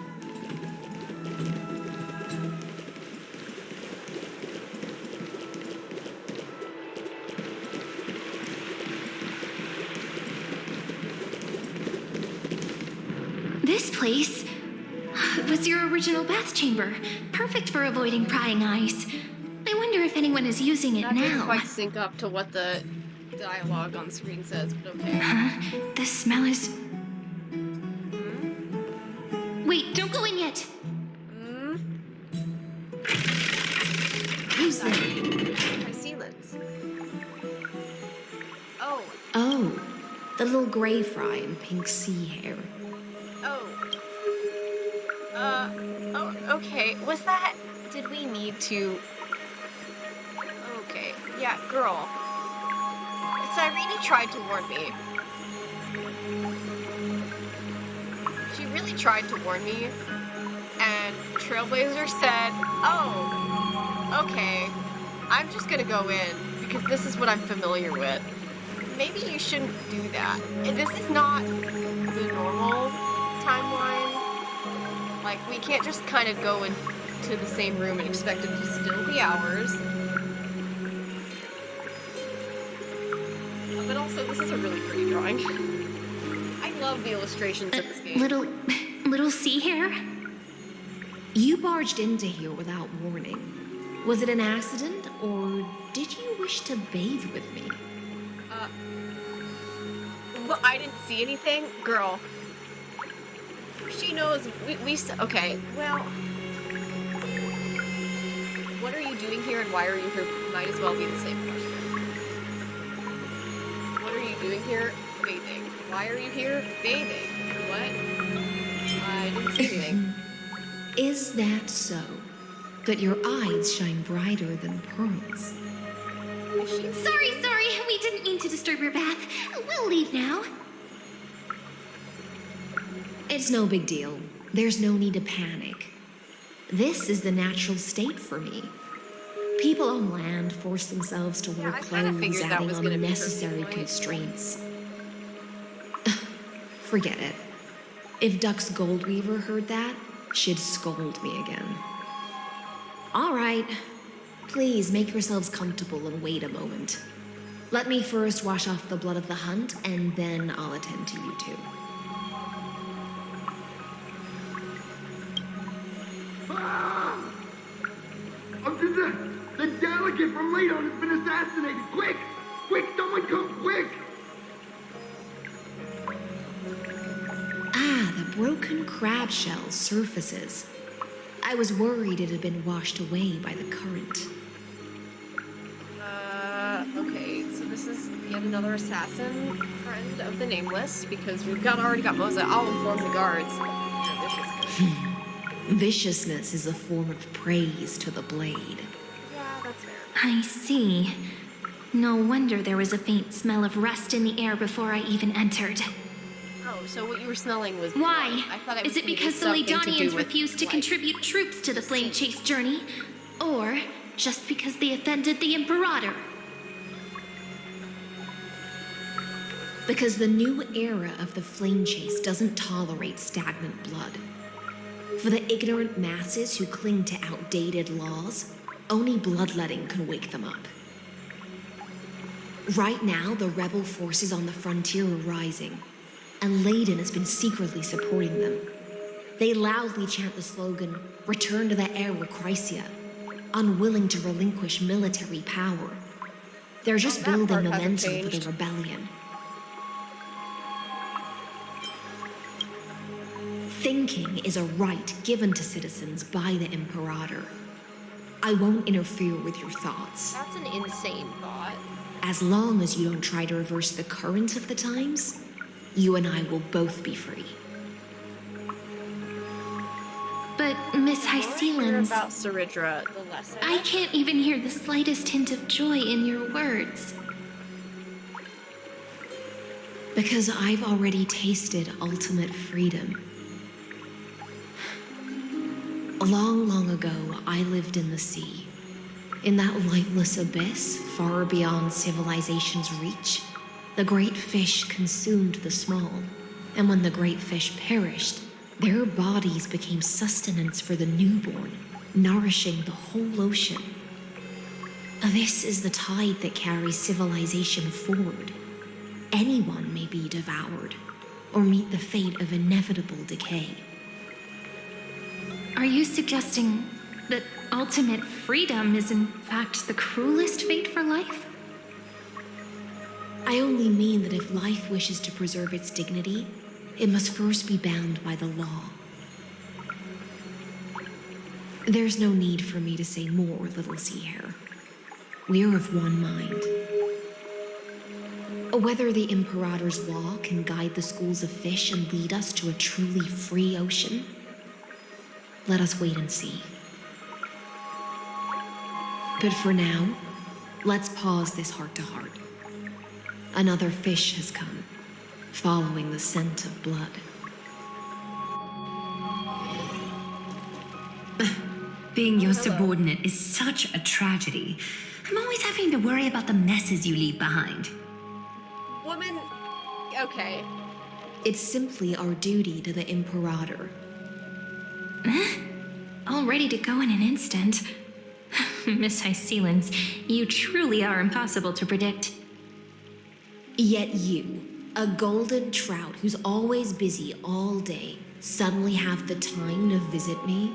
This place was your original bath chamber, perfect for avoiding prying eyes. I wonder if anyone is using it That now. didn't quite sync up to what the dialogue on screen says, but okay. The smell is... Wait, don't go in yet! Who's there? Hycelens. Oh. Oh, the little gray fry in pink sea hair. Oh, okay. Was that... Did we need to... Okay. Yeah, girl. Cyrene tried to warn me. She really tried to warn me. And Trailblazer said, oh, okay. I'm just gonna go in, because this is what I'm familiar with. Maybe you shouldn't do that. And this is not the normal timeline. Like, we can't just kind of go into the same room and expect it to still be ours. But also, this is a really pretty drawing. I love the illustrations of this game. Little sea hair? You barged into here without warning. Was it an accident, or did you wish to bathe with me? Well, I didn't see anything. Girl. She knows okay, well... What are you doing here and why are you here? Might as well be the same question. What are you doing here? Bathing. Why are you here? Bathing. What? I didn't see anything. Is that so? That your eyes shine brighter than pearls? Sorry, we didn't mean to disturb your bath. We'll leave now. It's no big deal. There's no need to panic. This is the natural state for me. People on land force themselves to wear clothes, adding unnecessary constraints. Forget it. If Duck's Goldweaver heard that, she'd scold me again. All right. Please make yourselves comfortable and wait a moment. Let me first wash off the blood of the hunt, and then I'll attend to you two. The delegate from Ladon has been assassinated! Quick! Quick! Someone come quick! Ah, the broken crab shell surfaces. I was worried it had been washed away by the current. Okay, so this is yet another assassin friend of the Nameless, because we've already got Moza. I'll inform the guards. Viciousness is a form of praise to the blade. Yeah, that's fair. I see. No wonder there was a faint smell of rust in the air before I even entered. Oh, so what you were smelling was Why? blood. I thought it was Is it gonna be because the something to do Ladonians with refused to life. contribute troops to the Flame Chase journey? Or just because they offended the Imperator? Because the new era of the Flame Chase doesn't tolerate stagnant blood. For the ignorant masses who cling to outdated laws, only bloodletting can wake them up. Right now, the rebel forces on the frontier are rising, and Ladon has been secretly supporting them. They loudly chant the slogan, "Return to the Era Chrysia," unwilling to relinquish military power. They're just building momentum for the rebellion. Thinking is a right given to citizens by the Imperator. I won't interfere with your thoughts. That's an insane thought. As long as you don't try to reverse the current of the times, you and I will both be free. But But, Miss The more I hear Hycelens, about Saridra, the less I can't even hear the slightest hint of joy in your words. Because I've already tasted ultimate freedom. Long, long ago, I lived in the sea. In that lightless abyss, far beyond civilization's reach, the great fish consumed the small. And when the great fish perished, their bodies became sustenance for the newborn, nourishing the whole ocean. This is the tide that carries civilization forward. Anyone may be devoured, or meet the fate of inevitable decay. Are you suggesting that ultimate freedom is in fact the cruelest fate for life? I only mean that if life wishes to preserve its dignity, it must first be bound by the law. There's no need for me to say more, little sea hare. We are of one mind. Whether the Imperator's law can guide the schools of fish and lead us to a truly free ocean, let us wait and see. But for now, let's pause this heart-to-heart. Another fish has come, following the scent of blood. Being your subordinate is such a tragedy. I'm always having to worry about the messes you leave behind. Woman, okay. It's simply our duty to the Imperator. All ready to go in an instant. Miss Hycelens, you truly are impossible to predict. Yet you, a golden trout who's always busy all day, suddenly have the time to visit me?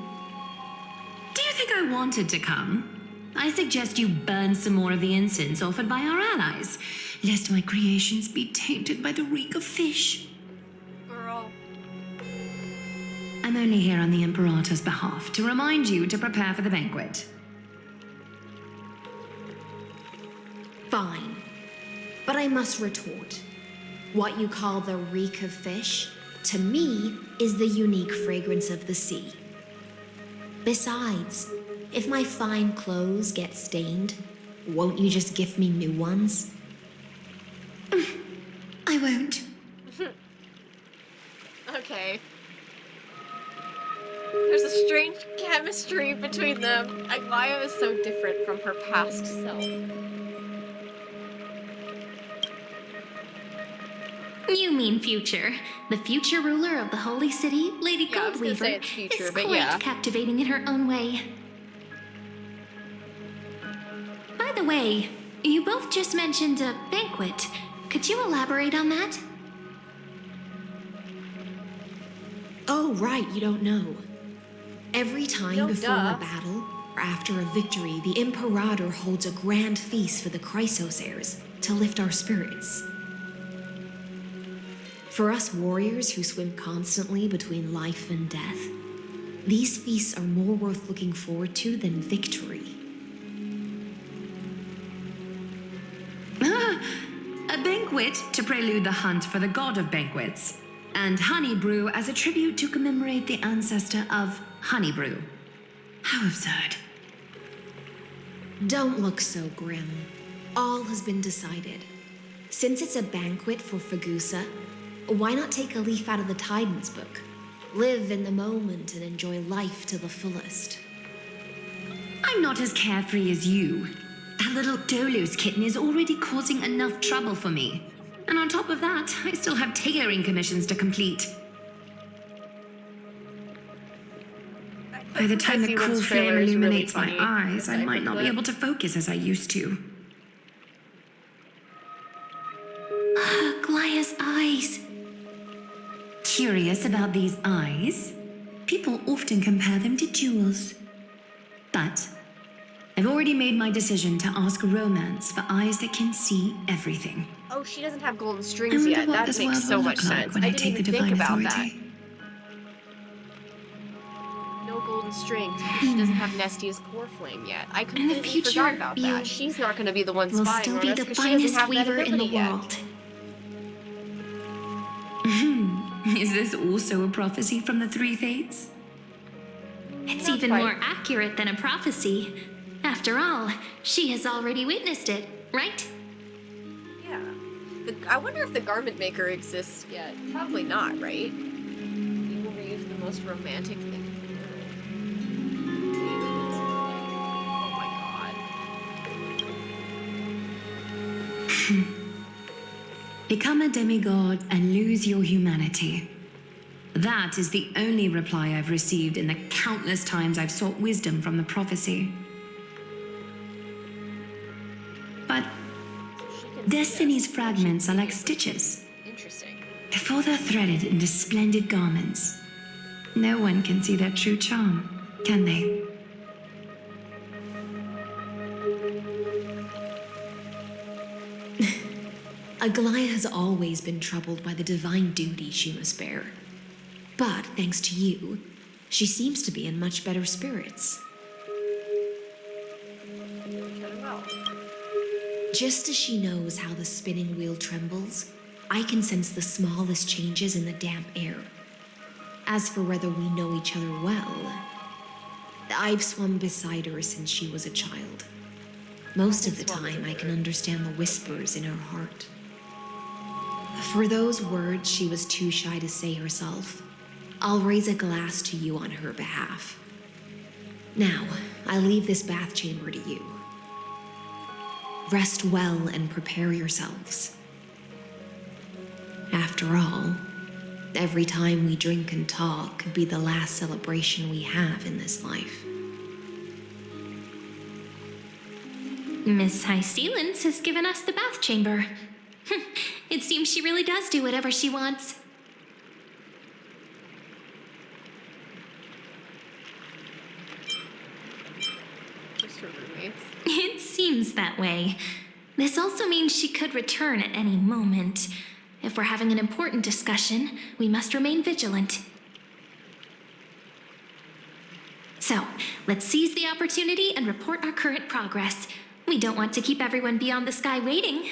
Do you think I wanted to come? I suggest you burn some more of the incense offered by our allies, lest my creations be tainted by the reek of fish. Girl. I'm only here on the Imperator's behalf to remind you to prepare for the banquet. Fine. But I must retort. What you call the reek of fish, to me, is the unique fragrance of the sea. Besides, if my fine clothes get stained, won't you just gift me new ones? I won't. Okay. There's a strange chemistry between them. Aglaya is so different from her past self. You mean future. The future ruler of the Holy City, Lady Goldweaver, future, is but quite yeah. captivating in her own way. By the way, you both just mentioned a banquet. Could you elaborate on that? Oh, right, you don't know. Every time No, before duh. a battle, or after a victory, the Imperator holds a grand feast for the Chrysos heirs to lift our spirits. For us warriors who swim constantly between life and death, these feasts are more worth looking forward to than victory. A banquet to prelude the hunt for the god of banquets, and honey brew as a tribute to commemorate the ancestor of honey brew. How absurd. Don't look so grim. All has been decided. Since it's a banquet for Fagusa, why not take a leaf out of the Tidens book? Live in the moment and enjoy life to the fullest. I'm not as carefree as you. That little Dolos kitten is already causing enough trouble for me. And on top of that, I still have tailoring commissions to complete. By the time the cool flame illuminates my eyes, I might not be able to focus as I used to. Aglaya's eyes. Curious about these eyes? People often compare them to jewels. But I've already made my decision to ask romance for eyes that can see everything. Oh, she doesn't have golden I strings wonder yet. what That this makes world so will much look like sense. when I I didn't take the even think divine about authority. that. No golden strings. She doesn't have Nestia's core flame yet. I In the completely future, forgot about you that. She's not going to be the one will spying still on be us the 'cause she doesn't finest have that weaver in the ability yet. world. Is this also a prophecy from the Three Fates? It's even more accurate than a prophecy. After all, she has already witnessed it, right? Yeah. I wonder if the garment maker exists yet. Probably not, right? You will reuse the most romantic thing in the world. Oh my god. Become a demigod and lose your humanity. That is the only reply I've received in the countless times I've sought wisdom from the prophecy. But Destiny's fragments are like stitches. Interesting. Before they're threaded into splendid garments, no one can see their true charm, can they? Aglaia has always been troubled by the divine duty she must bear. But thanks to you, she seems to be in much better spirits. Just as she knows how the spinning wheel trembles, I can sense the smallest changes in the damp air. As for whether we know each other well, I've swum beside her since she was a child. Most of the time, I can understand the whispers in her heart. For those words she was too shy to say herself, I'll raise a glass to you on her behalf. Now, I leave this bath chamber to you. Rest well and prepare yourselves. After all, every time we drink and talk could be the last celebration we have in this life. Miss High Sealance has given us the bath chamber. It seems she really does do whatever she wants. Just her roommates. It seems that way. This also means she could return at any moment. If we're having an important discussion, we must remain vigilant. So, let's seize the opportunity and report our current progress. We don't want to keep everyone beyond the sky waiting.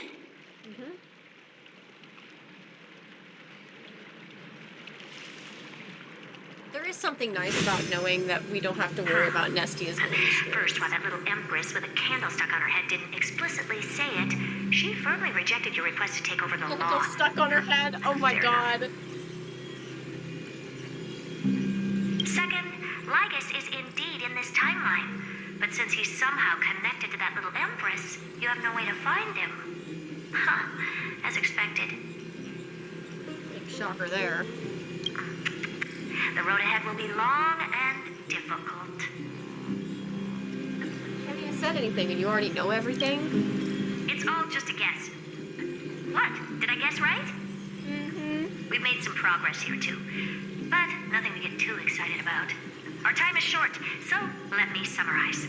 There is something nice about knowing that we don't have to worry about Nestia's beliefs. First, while that little empress with a candle stuck on her head didn't explicitly say it, she firmly rejected your request to take over the law. Candle stuck on her head? Oh my god. Second, Lygus is indeed in this timeline. But since he's somehow connected to that little empress, you have no way to find him. Huh, as expected. Big shocker there. The road ahead will be long and difficult. Haven't even said anything and you already know everything? It's all just a guess. What? Did I guess right? Mm-hmm. We've made some progress here too, but nothing to get too excited about. Our time is short, so let me summarize.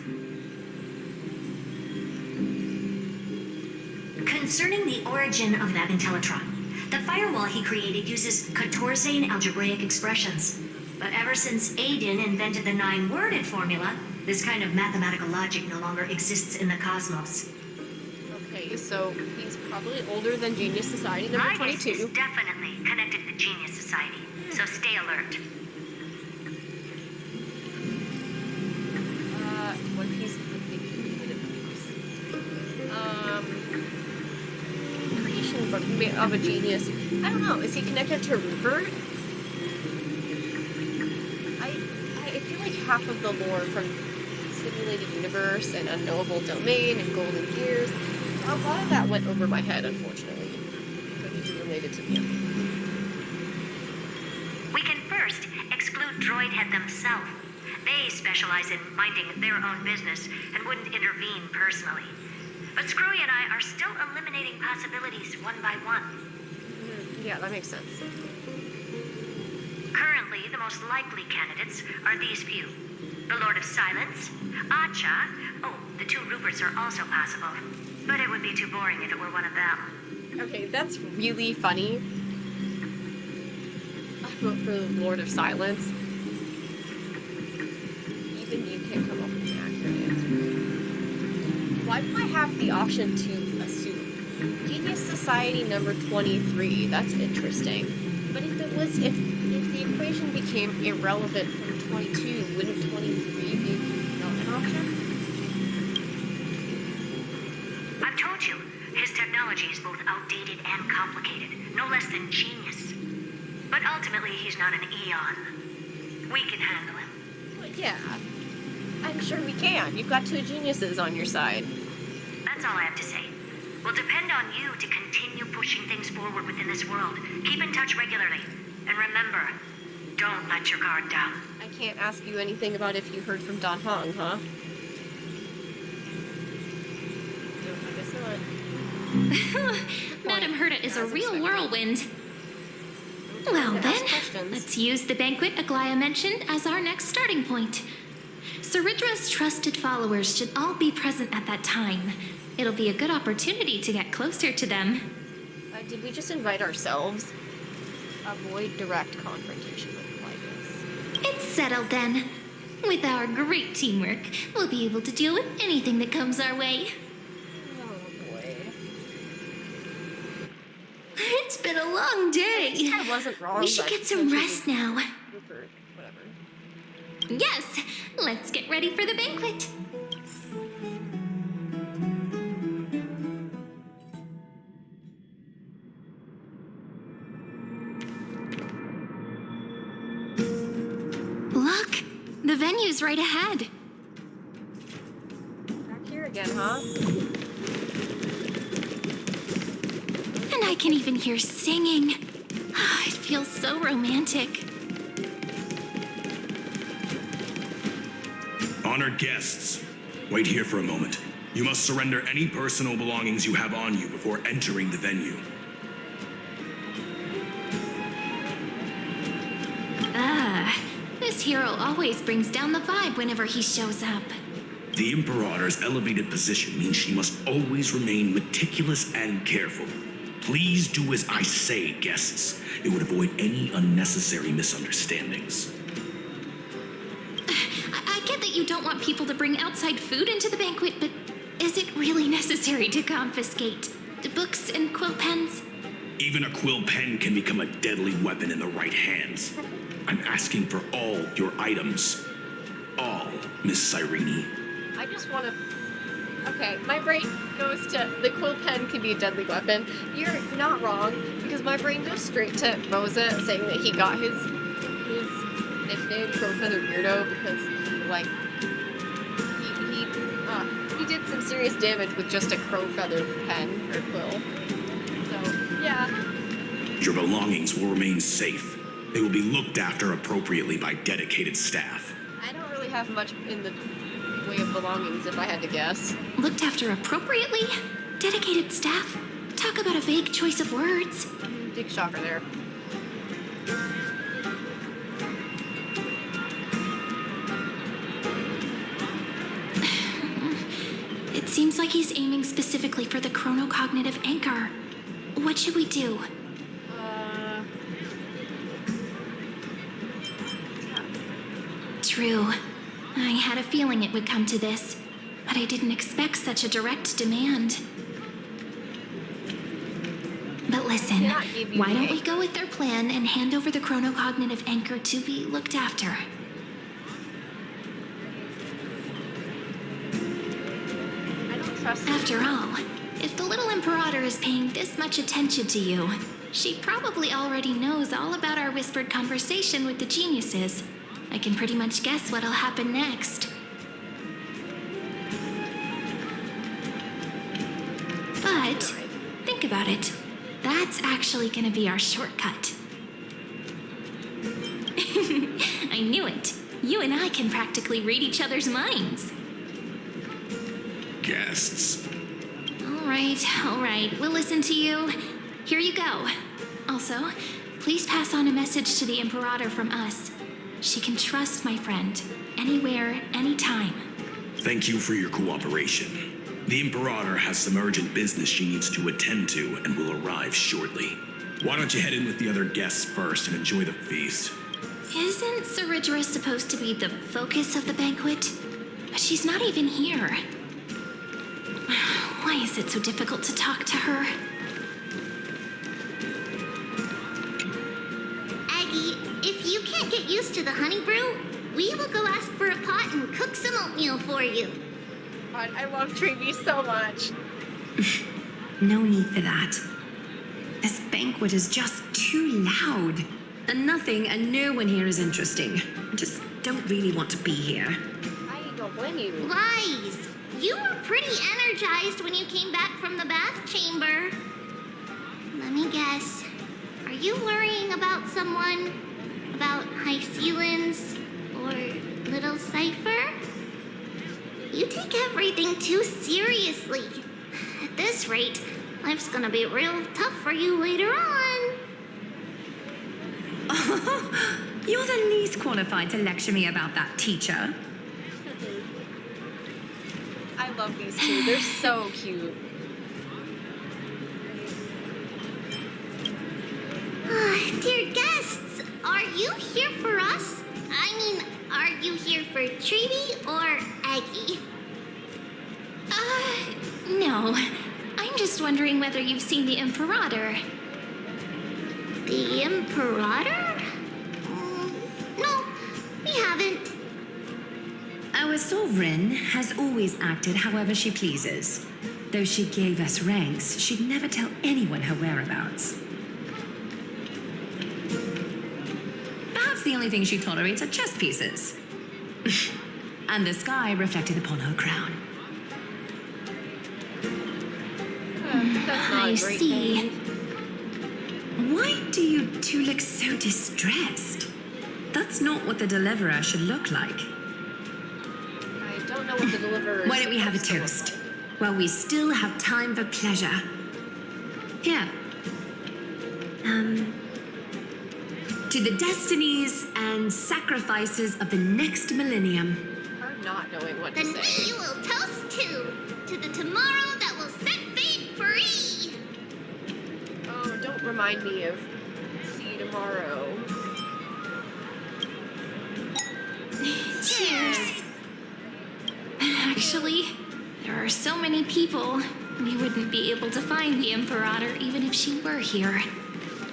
Concerning the origin of that Intellitron, the firewall he created uses Katorzean algebraic expressions. But ever since Aiden invented the 9-worded formula, this kind of mathematical logic no longer exists in the cosmos. Okay, so he's probably older than Genius Society number Lygus 22. is definitely connected to Genius Society, so stay alert. One piece of creation of a genius. I don't know, is he connected to Rupert? I feel like half of the lore from Simulated Universe and Unknowable Domain and Golden Gears, a lot of that went over my head, unfortunately. But he's related to me. We can first exclude Droidhead themselves. They specialize in minding their own business and wouldn't intervene personally. But Screwy and I are still eliminating possibilities one by one. Yeah, that makes sense. Currently, the most likely candidates are these few. The Lord of Silence, Acha. Oh, the 2 Ruperts are also possible. But it would be too boring if it were one of them. Okay, that's really funny. I vote for the Lord of Silence. Even you can't come up with an accurate answer. Why do I have the option to assume? Genius Society number 23, that's interesting. But if the equation became irrelevant from 22, wouldn't 23 be not an option? I've told you, his technology is both outdated and complicated, no less than genius. But ultimately, he's not an Eon. We can handle him. Well, yeah. I'm sure we can. You've got two geniuses on your side. That's all I have to say. We'll depend on you to continue pushing things forward within this world. Keep in touch regularly. And remember, don't let your guard down. I can't ask you anything about if you heard from Dan Hong, huh? No, I guess not. Madame Herta is a real whirlwind. Well then, let's use the banquet Aglaya mentioned as our next starting point. Ceridra's trusted followers should all be present at that time. It'll be a good opportunity to get closer to them. Did we just invite ourselves? Avoid direct confrontation with Lycus. It's settled then. With our great teamwork, we'll be able to deal with anything that comes our way. Oh boy. It's been a long day. That wasn't wrong. We should get some rest now. Rupert, whatever. Yes, let's get ready for the banquet. Look, the venue's right ahead. Back here again, huh? And I can even hear singing. It feels so romantic. Honored guests, wait here for a moment. You must surrender any personal belongings you have on you before entering the venue. This hero always brings down the vibe whenever he shows up. The Imperator's elevated position means she must always remain meticulous and careful. Please do as I say, guests. It would avoid any unnecessary misunderstandings. I get that you don't want people to bring outside food into the banquet, but is it really necessary to confiscate the books and quill pens? Even a quill pen can become a deadly weapon in the right hands. I'm asking for all your items. All, Miss Cyrene. I just want to... Okay, my brain goes to the quill pen can be a deadly weapon. You're not wrong, because my brain goes straight to Rosa saying that he got his nickname Crowfeather Weirdo because, like, he did some serious damage with just a crowfeather pen or quill. So, yeah. Your belongings will remain safe. They will be looked after appropriately by dedicated staff. I don't really have much in the way of belongings, if I had to guess. Looked after appropriately? Dedicated staff? Talk about a vague choice of words. Big shocker there. It seems like he's aiming specifically for the chronocognitive anchor. What should we do? True. I had a feeling it would come to this, but I didn't expect such a direct demand. But listen, why don't we go with their plan and hand over the chronocognitive anchor to be looked after? After all, if the little Imperator is paying this much attention to you, she probably already knows all about our whispered conversation with the geniuses. I can pretty much guess what'll happen next. But, think about it. That's actually gonna be our shortcut. I knew it. You and I can practically read each other's minds. Guests. All right. We'll listen to you. Here you go. Also, please pass on a message to the Imperator from us. She can trust my friend, anywhere, anytime. Thank you for your cooperation. The Imperator has some urgent business she needs to attend to and will arrive shortly. Why don't you head in with the other guests first and enjoy the feast? Isn't Ceridra supposed to be the focus of the banquet? But she's not even here. Why is it so difficult to talk to her? Aggie, if you can't get used to the honey brew, We will go ask for a pot and cook some oatmeal for you. God, I love Trevi so much. No need for that. This banquet is just too loud. And nothing and no one here is interesting. I just don't really want to be here. I don't blame you. Lies! You were pretty energized when you came back from the bath chamber. Let me guess. Are you worrying about someone? About High Sealans? Or Little Cypher? You take everything too seriously. At this rate, life's gonna be real tough for you later on. You're the least qualified to lecture me about that, teacher. I love these two. They're so cute. Dear guests, are you here for us? I mean, are you here for Trevi or Aggie? No. I'm just wondering whether you've seen the Imperator. The Imperator? No, we haven't. Our sovereign has always acted however she pleases. Though she gave us ranks, she'd never tell anyone her whereabouts. Perhaps the only thing she tolerates are chess pieces. And the sky reflected upon her crown. I see. Why do you two look so distressed? That's not what the deliverer should look like. I don't know what the deliverer is. Why don't we have a toast? While we still have time for pleasure. Here. To the destinies and sacrifices of the next millennium. Her not knowing what to Then say. we will toast to the tomorrow that will set fate free. Oh, don't remind me of see you tomorrow. Cheers. Actually, there are so many people. We wouldn't be able to find the Imperator even if she were here.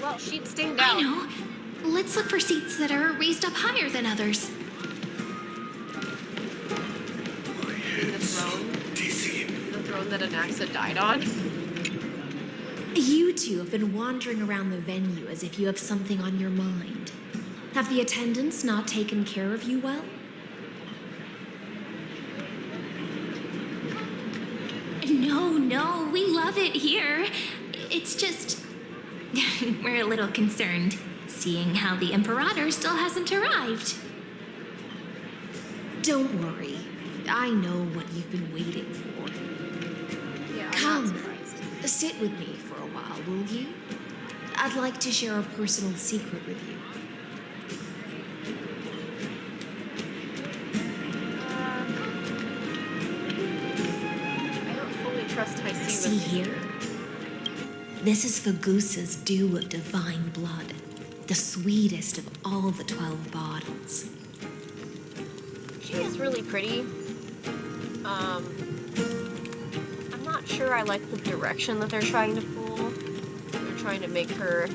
Well, she'd stand out. I know. Let's look for seats that are raised up higher than others. In the throne. The throne that Anaxa died on. You two have been wandering around the venue as if you have something on your mind. Have the attendants not taken care of you well? No, we love it here. It's just... we're a little concerned, seeing how the Imperator still hasn't arrived. Don't worry. I know what you've been waiting for. Yeah, Come, sit with me for a while, will you? I'd like to share a personal secret with you. I don't fully trust High Sealans. See here? This is Fagusa's dew of divine blood, the sweetest of all the 12 bottles. She is really pretty. I'm not sure I like the direction that they're trying to pull. They're trying to make her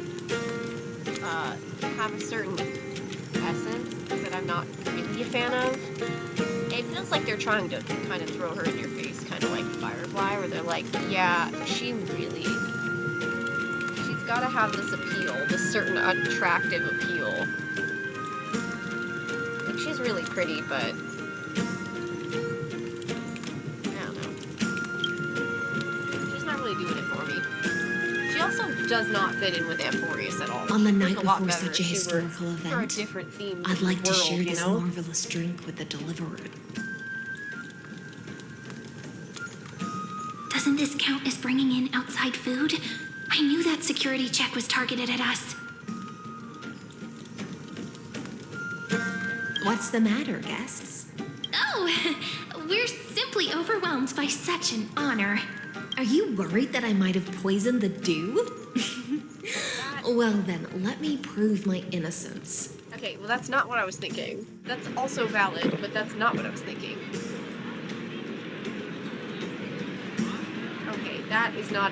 have a certain essence that I'm not really a fan of. It feels like they're trying to kind of throw her in your face, kind of like Firefly, where they're like, yeah, she's gotta have this appeal, this certain attractive appeal. Like, she's really pretty, but I don't know. She's not really doing it for me. She also does not fit in with Amphorius at all. On the She'd night look a lot before better such a if she were historical for a event, different theme I'd like to world, share you this know? marvelous drink with the deliverer. Doesn't this count as bringing in outside food? I knew that security check was targeted at us. What's the matter, guests? Oh, we're simply overwhelmed by such an honor. Are you worried that I might have poisoned the dew? Well then, let me prove my innocence. Okay, well that's not what I was thinking. That's also valid, but that's not what I was thinking. Okay, that is not...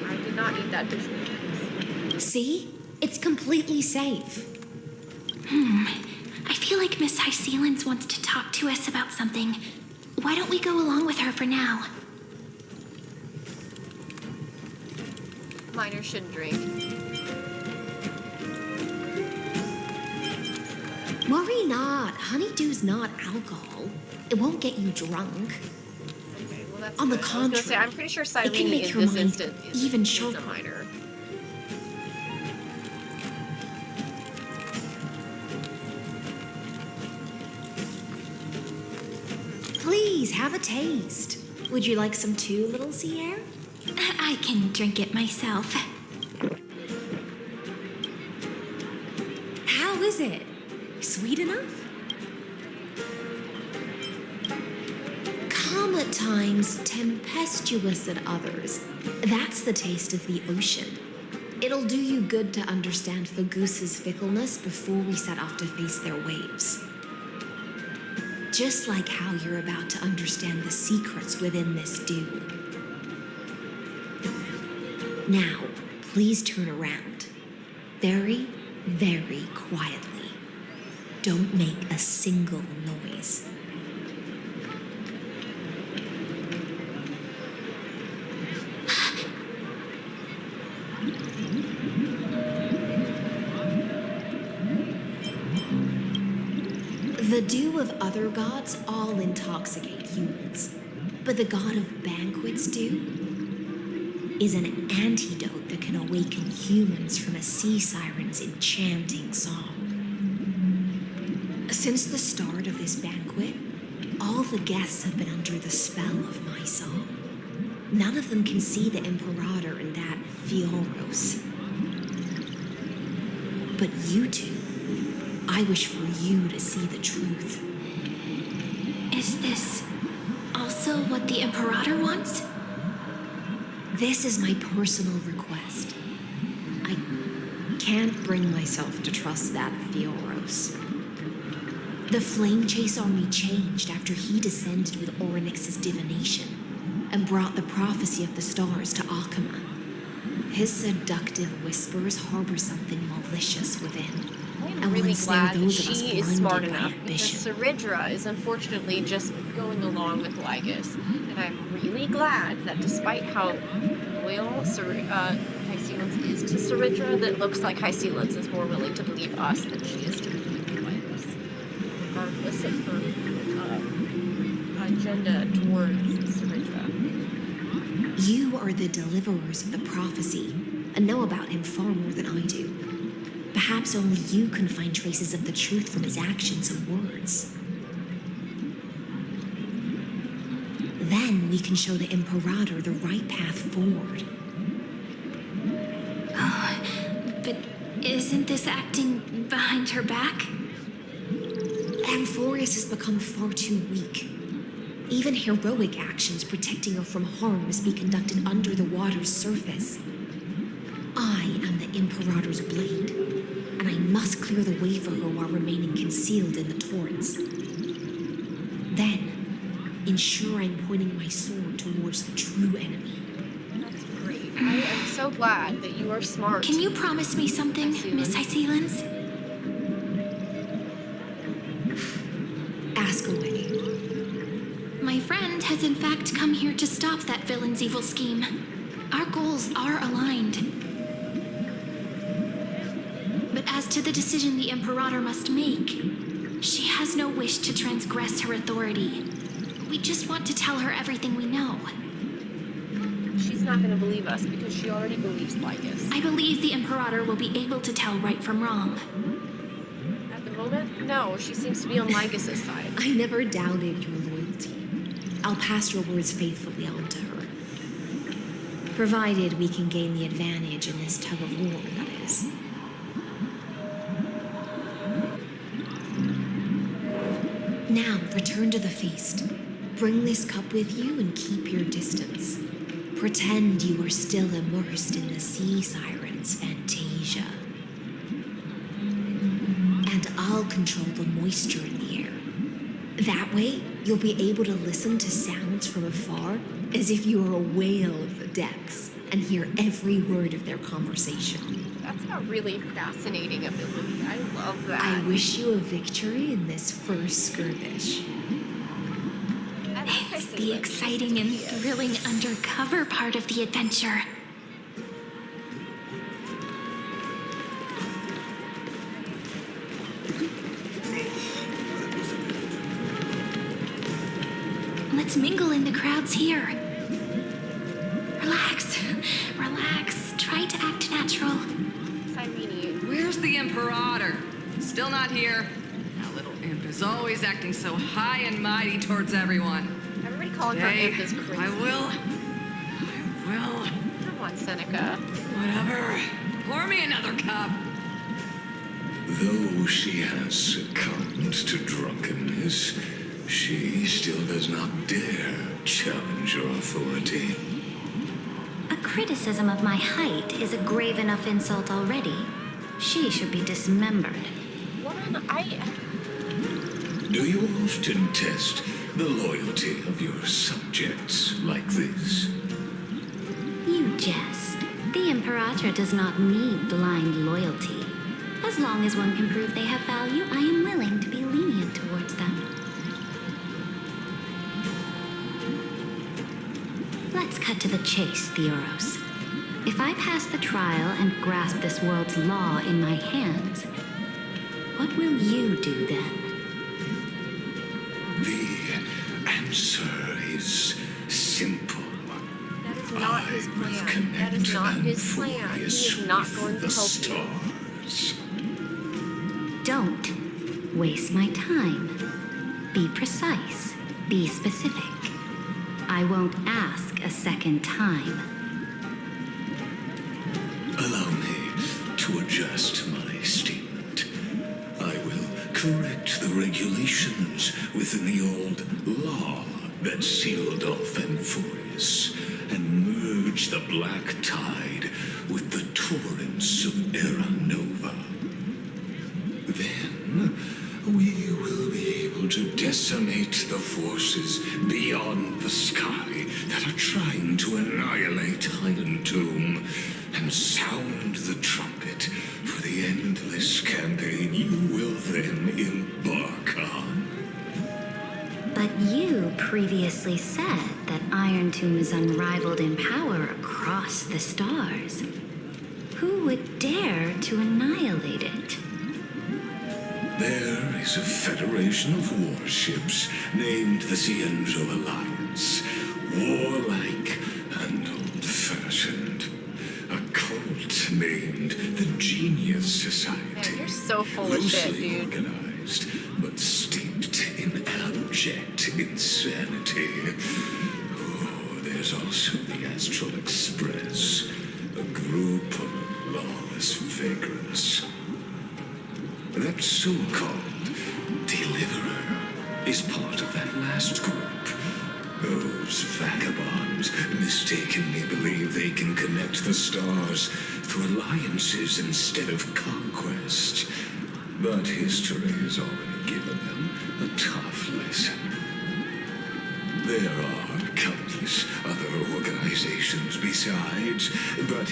I did not need that visual. See? It's completely safe. I feel like Miss High Sealance wants to talk to us about something. Why don't we go along with her for now? Minors shouldn't drink. Worry not. Honeydew's not alcohol. It won't get you drunk. Okay, well that's On the good. I was contrary, gonna say, I'm pretty sure it can Cyrene make in your this mind instant even is sharper. a minor. Please, have a taste. Would you like some too, little Sierra? I can drink it myself. How is it? Sweet enough? Calm at times, tempestuous at others. That's the taste of the ocean. It'll do you good to understand Fagoos's fickleness before we set off to face their waves. Just like how you're about to understand the secrets within this dew. Now, please turn around. Very, very quietly. Don't make a single noise. The dew of other gods all intoxicate humans, but the god of banquets dew is an antidote that can awaken humans from a sea siren's enchanting song. Since the start of this banquet, all the guests have been under the spell of my song. None of them can see the Imperator and that Fioros. But you two, I wish for you to see the truth. Is this also what the Imperator wants? This is my personal request. I can't bring myself to trust that Fioros. The Flame Chase army changed after he descended with Orynyx's divination and brought the prophecy of the stars to Akama. His seductive whispers harbor something malicious within. I'm really glad that she is smart enough because Saridra is unfortunately just going along with Lygus. And I'm really glad that despite how loyal High Sealance is to Saridra, that looks like High Sealance is more willing to believe us than she is to believe Lygus. Regardless of her agenda towards Saridra. You are the deliverers of the prophecy and know about him far more than I do. Perhaps only you can find traces of the truth from his actions and words. Then we can show the Imperator the right path forward. Oh, but isn't this acting behind her back? Amphorius has become far too weak. Even heroic actions protecting her from harm must be conducted under the water's surface. I am the Imperator's blade, and I must clear the way for her while remaining concealed in the torrents. Then, ensure I'm pointing my sword towards the true enemy. That's great. I am so glad that you are smart. Can you promise me something, Miss High Sealance? Ask away. My friend has in fact come here to stop that villain's evil scheme. Our goals are aligned. But as to the decision the Imperator must make, she has no wish to transgress her authority. We just want to tell her everything we know. She's not going to believe us because she already believes Lygus. I believe the Imperator will be able to tell right from wrong. At the moment, no. She seems to be on Lygus's side. I never doubted your loyalty. I'll pass your words faithfully on to her. Provided we can gain the advantage in this tug of war, that is. Now, return to the feast. Bring this cup with you and keep your distance. Pretend you are still immersed in the sea siren's fantasia. And I'll control the moisture in the air. That way, you'll be able to listen to sounds from afar as if you were a whale of the depths. and hear every word of their conversation. That's a really fascinating ability. I love that. I wish you a victory in this first skirmish. It's the exciting and thrilling undercover part of the adventure. Let's mingle in the crowds here. Relax, relax. Try to act natural. Where's the Imperator? Still not here. That little imp is always acting so high and mighty towards everyone. Everybody calling her Today, imp is crazy. I will. Come on, Seneca. Whatever. Pour me another cup. Though she has succumbed to drunkenness, she still does not dare challenge your authority. A criticism of my height is a grave enough insult already. She should be dismembered. Woman, Do you often test the loyalty of your subjects like this? You jest. The Imperator does not need blind loyalty. As long as one can prove they have value, I am willing to be lenient towards them. Let's cut to the chase, Theoros. If I pass the trial and grasp this world's law in my hands, what will you do then? The answer is simple. That is not his plan. That is not his plan. He is not going to help you. Don't waste my time. Be precise. Be specific. I won't ask a second time. Allow me to adjust my statement. I will correct the regulations within the old law that sealed off Amphorius and merge the black tide with the torrents of Era Nova. Then we will be able to decimate the forces beyond the sky that are trying to annihilate Iron Tomb and sound the trumpet for the endless campaign you will then embark on. But you previously said that Iron Tomb is unrivaled in power across the stars. Who would dare to annihilate it? There is a federation of warships named the Cienzo Alliance. Warlike and old-fashioned. A cult named the Genius Society. Man, you're so full of shit, Loosely dude. organized, but steeped in abject insanity. Oh, there's also the Astral Express, a group of lawless vagrants. That so-called Deliverer is part of that last group. Those vagabonds mistakenly believe they can connect the stars through alliances instead of conquest. But history has already given them a tough lesson. There are countless other organizations besides, but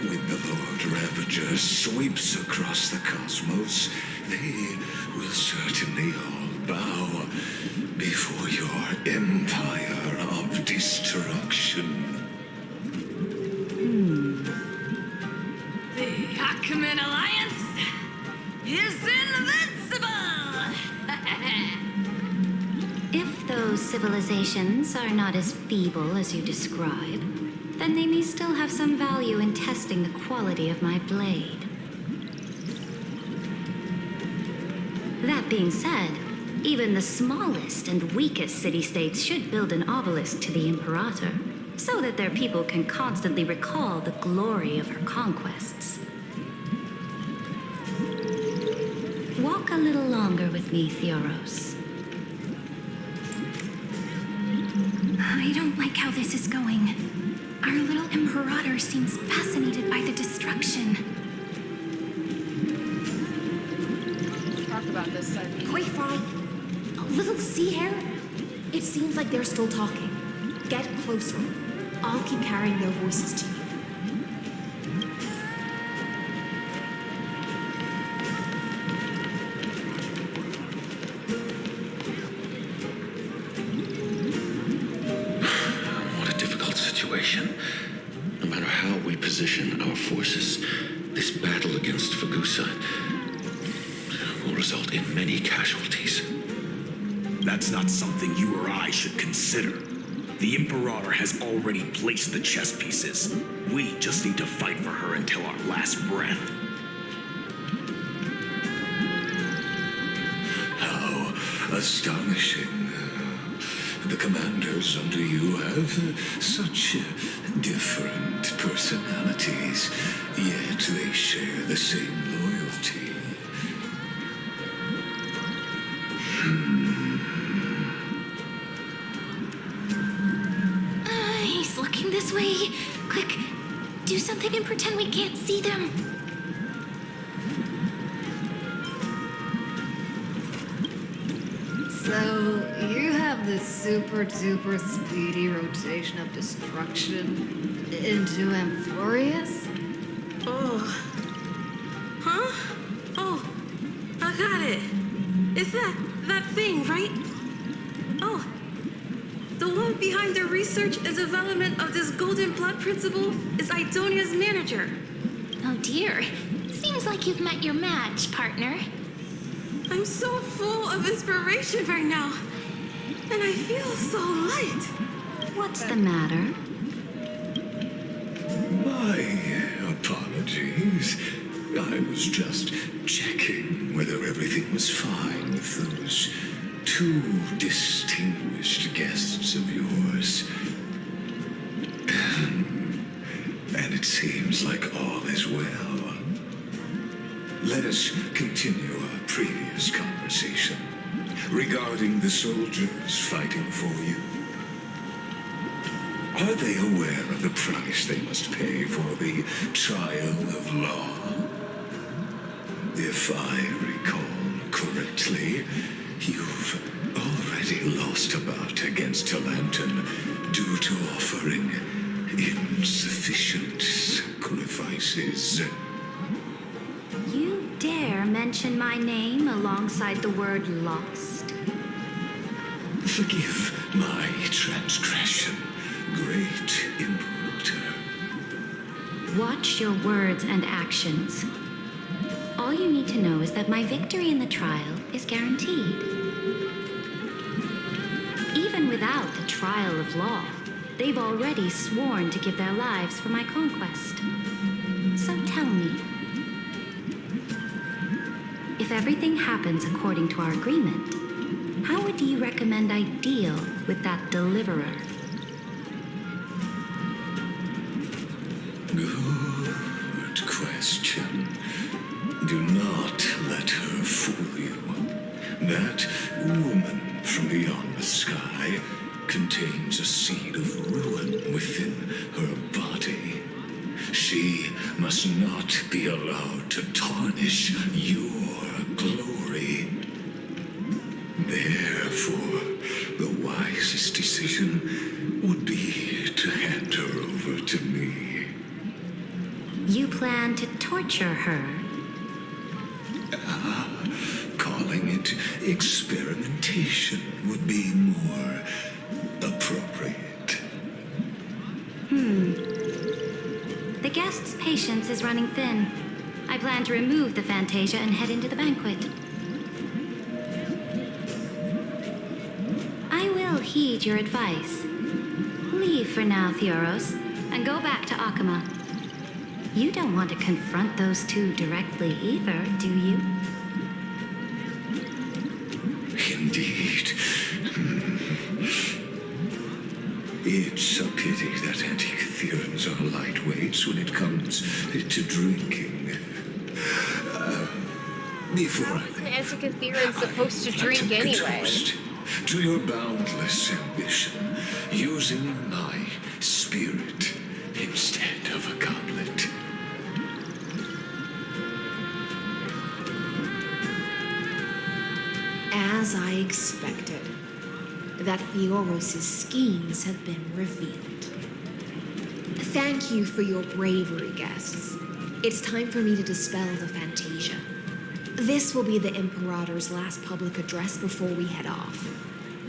when the Lord Ravager sweeps across the cosmos, they will certainly all bow before your empire of destruction. The Ackman Alliance is invincible! If those civilizations are not as feeble as you describe, then they may still have some value in testing the quality of my blade. That being said, even the smallest and weakest city-states should build an obelisk to the Imperator, so that their people can constantly recall the glory of her conquests. Walk a little longer with me, Theoros. I don't like how this is going. Our little Imperator seems fascinated by the destruction. Talk about this, Quay Fry, a little sea hair? It seems like they're still talking. Get closer. I'll keep carrying their voices to you. how we position our forces, this battle against Fagusa will result in many casualties. That's not something you or I should consider. The Imperator has already placed the chess pieces. We just need to fight for her until our last breath. How astonishing. The commanders under you have such different personalities, yet they share the same loyalty. He's looking this way. Quick, do something and pretend we can't see them. So, you have this super duper speedy rotation of destruction into Amphorius? Oh. Huh? Oh, I got it. It's that thing, right? Oh. The one behind the research and development of this golden blood principle is Idonia's manager. Oh dear. Seems like you've met your match, partner. I'm so full of inspiration right now. And I feel so light. What's the matter? My apologies. I was just checking whether everything was fine with those two distinguished guests of yours. And it seems like all is well. Let us continue our previous conversation regarding the soldiers fighting for you. Are they aware of the price they must pay for the trial of law? If I recall correctly, you've already lost a bout against Talanton due to offering insufficient sacrifices. You dare mention my name alongside the word lost? Forgive my transgression, great Imperator. Watch your words and actions. All you need to know is that my victory in the trial is guaranteed. Even without the trial of law, they've already sworn to give their lives for my conquest. So tell me, if everything happens according to our agreement, how would you recommend I deal with that deliverer? Good question. Do not let her fool you. That woman from beyond the sky contains a seed of ruin within her body. She must not be allowed to tarnish your glory. Therefore, the wisest decision would be to hand her over to me. You plan to torture her? Calling it experimentation would be more appropriate. The guest's patience is running thin. I plan to remove the Fantasia and head into the banquet. I will heed your advice. Leave for now, Theoros, and go back to Akama. You don't want to confront those two directly either, do you? Indeed. It's a pity that anti-Catherians are lightweights when it comes to drinking. Before I The Antikythereans supposed to drink anyway. to your boundless ambition, using my spirit instead of a goblet. As I expected, that Theoros' schemes have been revealed. Thank you for your bravery, guests. It's time for me to dispel the Fantasia. This will be the Imperator's last public address before we head off,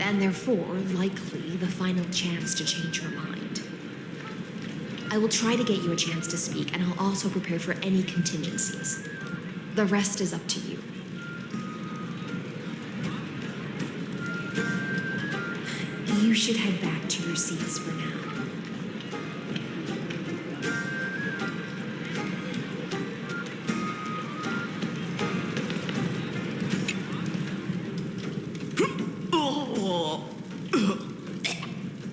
and therefore, likely, the final chance to change her mind. I will try to get you a chance to speak, and I'll also prepare for any contingencies. The rest is up to you. You should head back to your seats for now. Oh,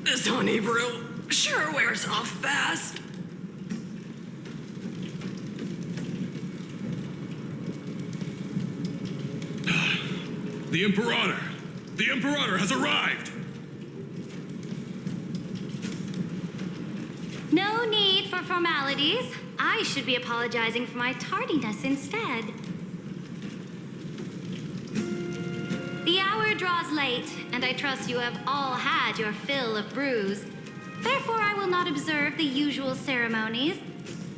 this honey brew sure wears off fast. The Imperator! The Imperator has arrived! No need for formalities. I should be apologizing for my tardiness instead. The hour draws late, and I trust you have all had your fill of brews. Therefore, I will not observe the usual ceremonies.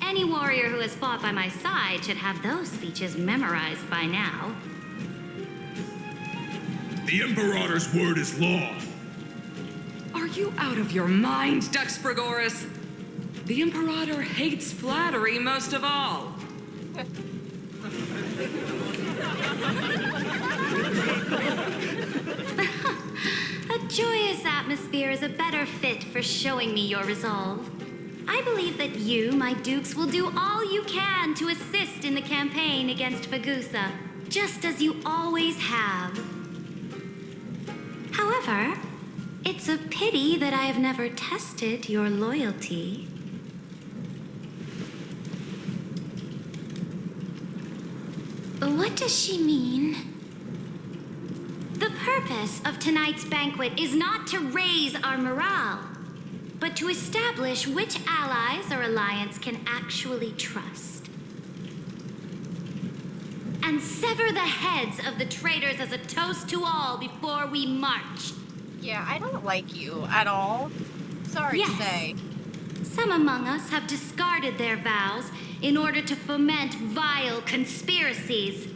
Any warrior who has fought by my side should have those speeches memorized by now. The Imperator's word is law. Are you out of your mind, Dux Frigoris? The Imperator hates flattery most of all. A joyous atmosphere is a better fit for showing me your resolve. I believe that you, my dukes, will do all you can to assist in the campaign against Fagusa, just as you always have. However, it's a pity that I have never tested your loyalty. What does she mean? The purpose of tonight's banquet is not to raise our morale, but to establish which allies our alliance can actually trust. And sever the heads of the traitors as a toast to all before we march. Yeah, I don't like you at all. Sorry to say. Some among us have discarded their vows in order to foment vile conspiracies.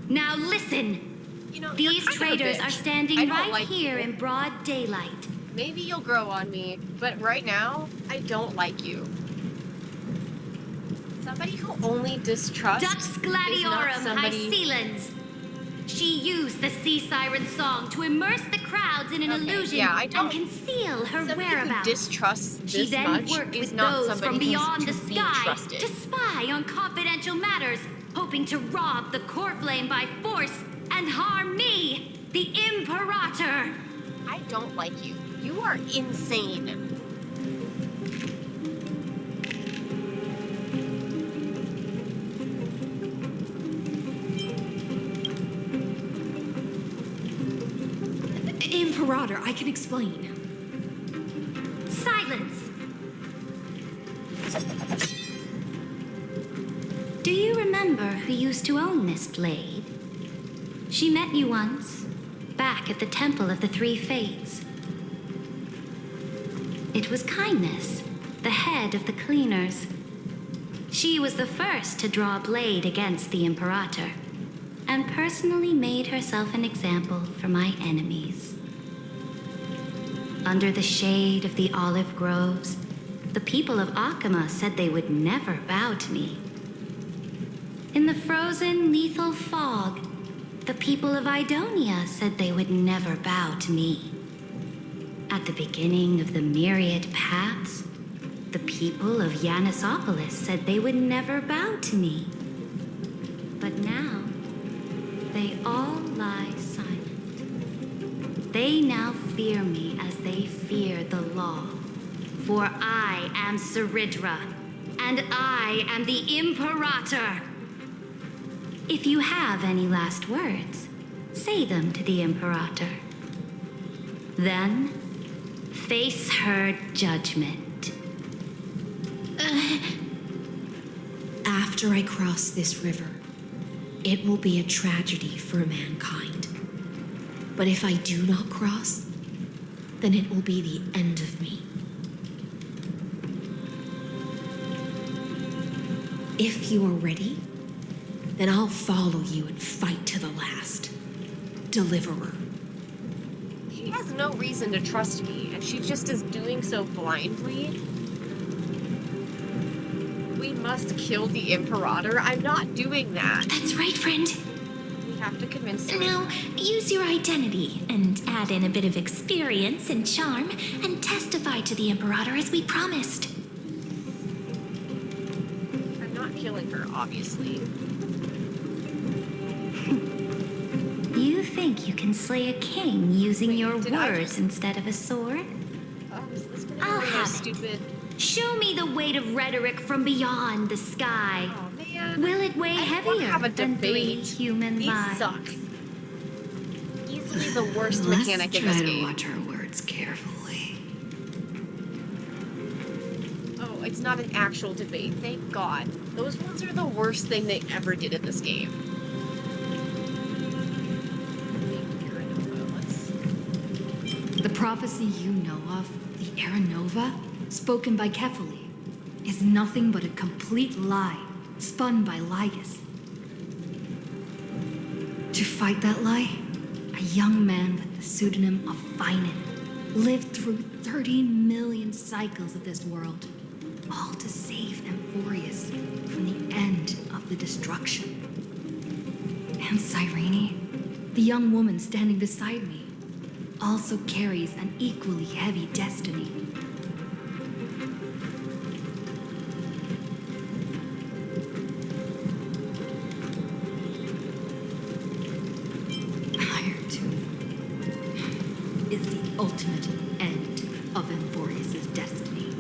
Now listen. You know, these you're kind of a traitors bitch. are standing I don't right like here you. in broad daylight. Maybe you'll grow on me, but right now, I don't like you. Somebody who only distrusts Dux is not Gladiorum somebody... Hycelans. She used the sea siren song to immerse the crowds in an illusion and conceal her whereabouts. Who distrusts She this then much worked is with not those somebody from beyond the who's to be sky trusted. to spy on confidential matters, hoping to rob the core flame by force and harm me, the Imperator. I don't like you. You are insane. Imperator, I can explain. Silence! Do you remember who used to own this blade? She met you once, back at the Temple of the Three Fates. It was Kindness, the head of the cleaners. She was the first to draw a blade against the Imperator, and personally made herself an example for my enemies. Under the shade of the olive groves, the people of Akama said they would never bow to me. In the frozen, lethal fog, the people of Idonia said they would never bow to me. At the beginning of the myriad paths, the people of Yanisopolis said they would never bow to me. But now, they all lie silent. They now fear me as they fear the law. For I am Saridra, and I am the Imperator. If you have any last words, say them to the Imperator. Then, face her judgment. After I cross this river, it will be a tragedy for mankind. But if I do not cross, then it will be the end of me. If you are ready, then I'll follow you and fight to the last. Deliverer. She has no reason to trust me, and she just is doing so blindly. We must kill the Imperator. I'm not doing that. That's right, friend. We have to convince him. Now, use your identity and add in a bit of experience and charm and testify to the Imperator as we promised. I'm not killing her, obviously. You think you can slay a king using your words instead of a sword? I'll have stupid. Show me the weight of rhetoric from beyond the sky. Oh, man. Will it weigh heavier have a than 3 debate. human These lives? suck. Easily the worst Let's mechanic in try this to game. watch our words carefully. Oh, it's not an actual debate. Thank God. Those ones are the worst thing they ever did in this game. The prophecy you know of, the Aranova, spoken by Kefali, is nothing but a complete lie, spun by Lygus. To fight that lie, a young man with the pseudonym of Finan lived through 30 million cycles of this world, all to save Amphorius from the end of the destruction. And Cyrene, the young woman standing beside me, also carries an equally heavy destiny. Fire Tomb is the ultimate end of Amphorius' destiny.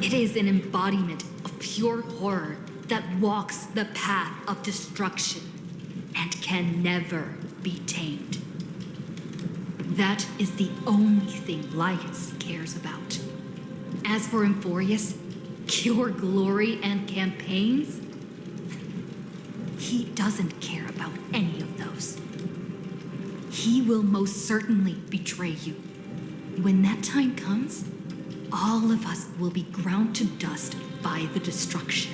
It is an embodiment of pure horror that walks the path of destruction and can never be tamed. That is the only thing Lygus cares about. As for Amphorius, pure glory and campaigns, he doesn't care about any of those. He will most certainly betray you. When that time comes, all of us will be ground to dust by the destruction.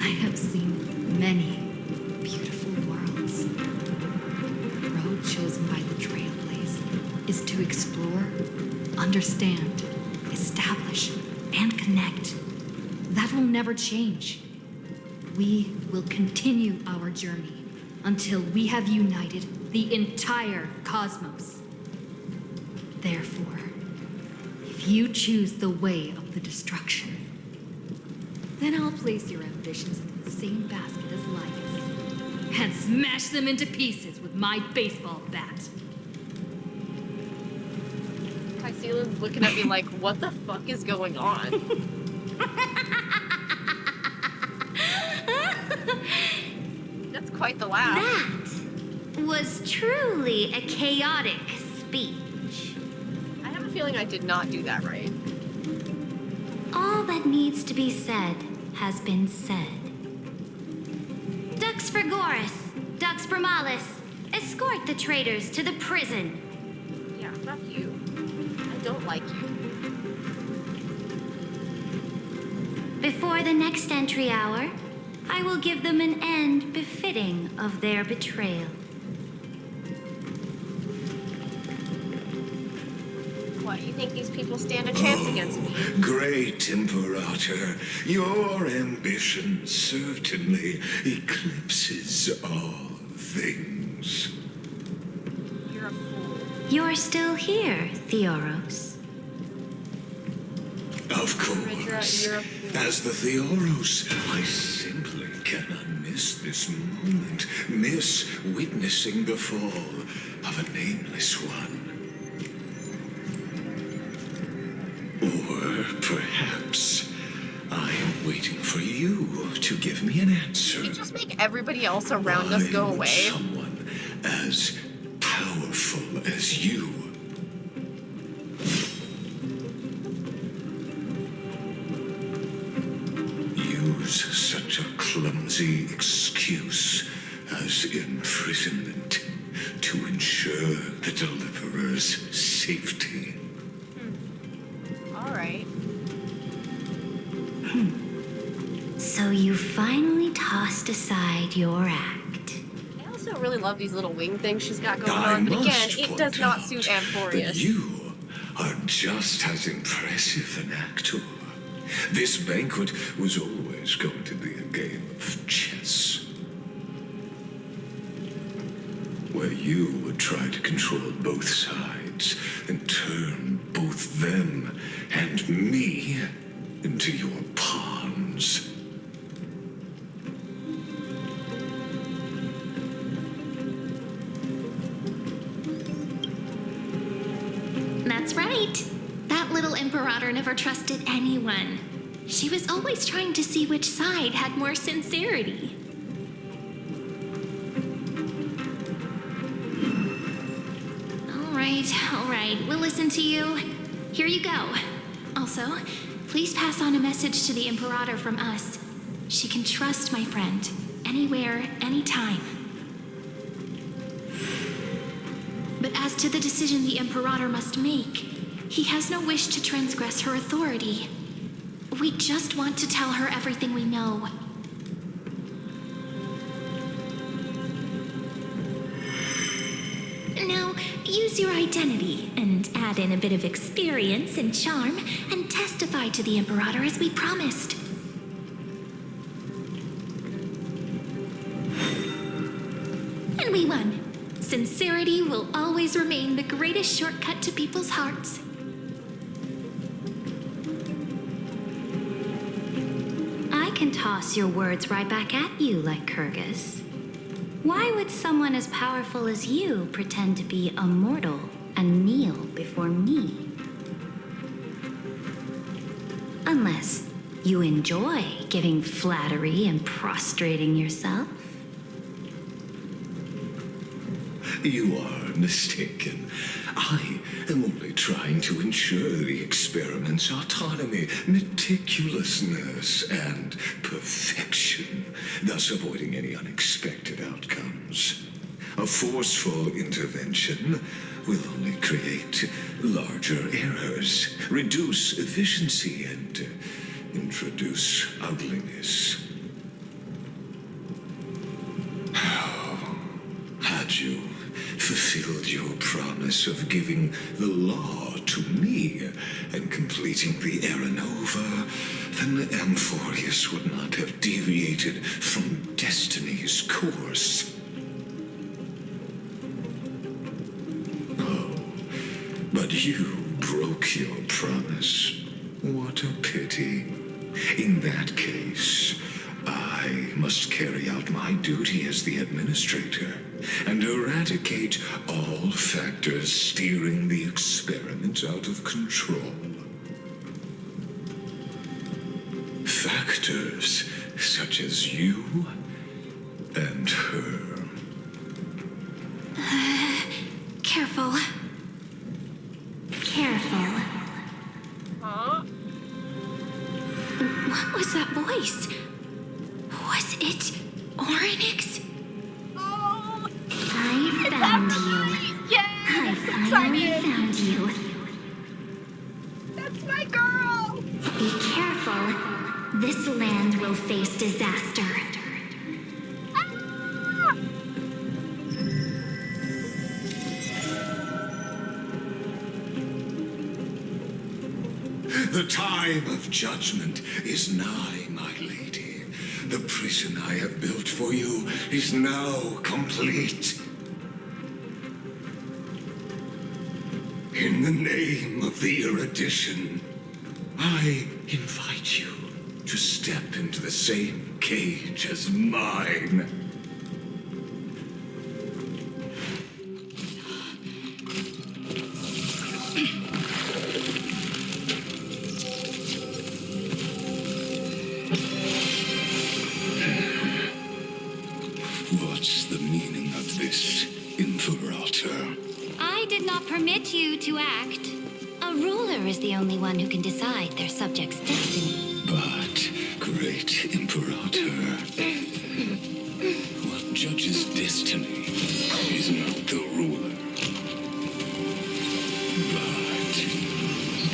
I have seen many beautiful worlds. The road chosen by the Trailblaze is to explore, understand, establish, and connect. That will never change. We will continue our journey until we have united the entire cosmos. Therefore, if you choose the way of the destruction, then I'll place your ambitions in the same basket as Lygus and smash them into pieces with my baseball bat. Tysealin's looking at me like, what the fuck is going on? That's quite the laugh. That was truly a chaotic speech. I have a feeling I did not do that right. All that needs to be said has been said. Dux Frigoris, Dux Bromalis, escort the traitors to the prison. Yeah, fuck you. I don't like you. Before the next entry hour, I will give them an end befitting of their betrayal. What, you think these people stand a chance against me? Great Imperator, your ambition certainly eclipses all things. You're a fool. You're still here, Theoros. Of course. You're a fool. As the Theoros, I simply cannot miss this moment, miss witnessing the fall of a nameless one. Or perhaps I am waiting for you to give me an answer. Can you just make everybody else around us go Why would away? someone as powerful as you use such a clumsy excuse as imprisonment to ensure the Deliverer's safety? All right. So you finally tossed aside your act. also really love these little wing things she's got going I on, but again, must it point does not out suit that Amphorius. you are just as impressive an actor. This banquet was always going to be a game of chess, where you would try to control both sides and turn both them and me into your pawns. That's right. That little Imperator never trusted anyone. She was always trying to see which side had more sincerity. All right, we'll listen to you. Here you go. Also, please pass on a message to the Imperator from us. She can trust my friend, anywhere, anytime. But as to the decision the Imperator must make, he has no wish to transgress her authority. We just want to tell her everything we know. Now, use your identity and add in a bit of experience and charm and testify to the Imperator as we promised. And we won. Sincerity will always remain the greatest shortcut to people's hearts. I can toss your words right back at you like Kyrgyz. Why would someone as powerful as you pretend to be a mortal and kneel before me? Unless you enjoy giving flattery and prostrating yourself. You are mistaken. I am only trying to ensure the experiment's autonomy, meticulousness, and perfection, thus avoiding any unexpected outcomes. A forceful intervention will only create larger errors, reduce efficiency, and introduce ugliness. Had you fulfilled your promise of giving the law to me and completing the Aranova, then Amphorius would not have deviated from destiny's course. Oh, but you broke your promise. What a pity. In that case, I must carry out my duty as the administrator and eradicate all factors steering the experiment out of control. Factors such as you and her. Careful. Careful. Huh? What was that voice? Was it Oryx? Oh! I found you. Yay! I finally found you. That's my girl! Be careful. This land will face disaster. Ah! The time of judgment is nigh, my lady. The prison I have built for you is now complete. In the name of the erudition, I invite you to step into the same cage as mine. What's the meaning of this, Imperator? I did not permit you to act. A ruler is the only one who can decide their subject's destiny. But, great Imperator, what judges destiny is not the ruler, but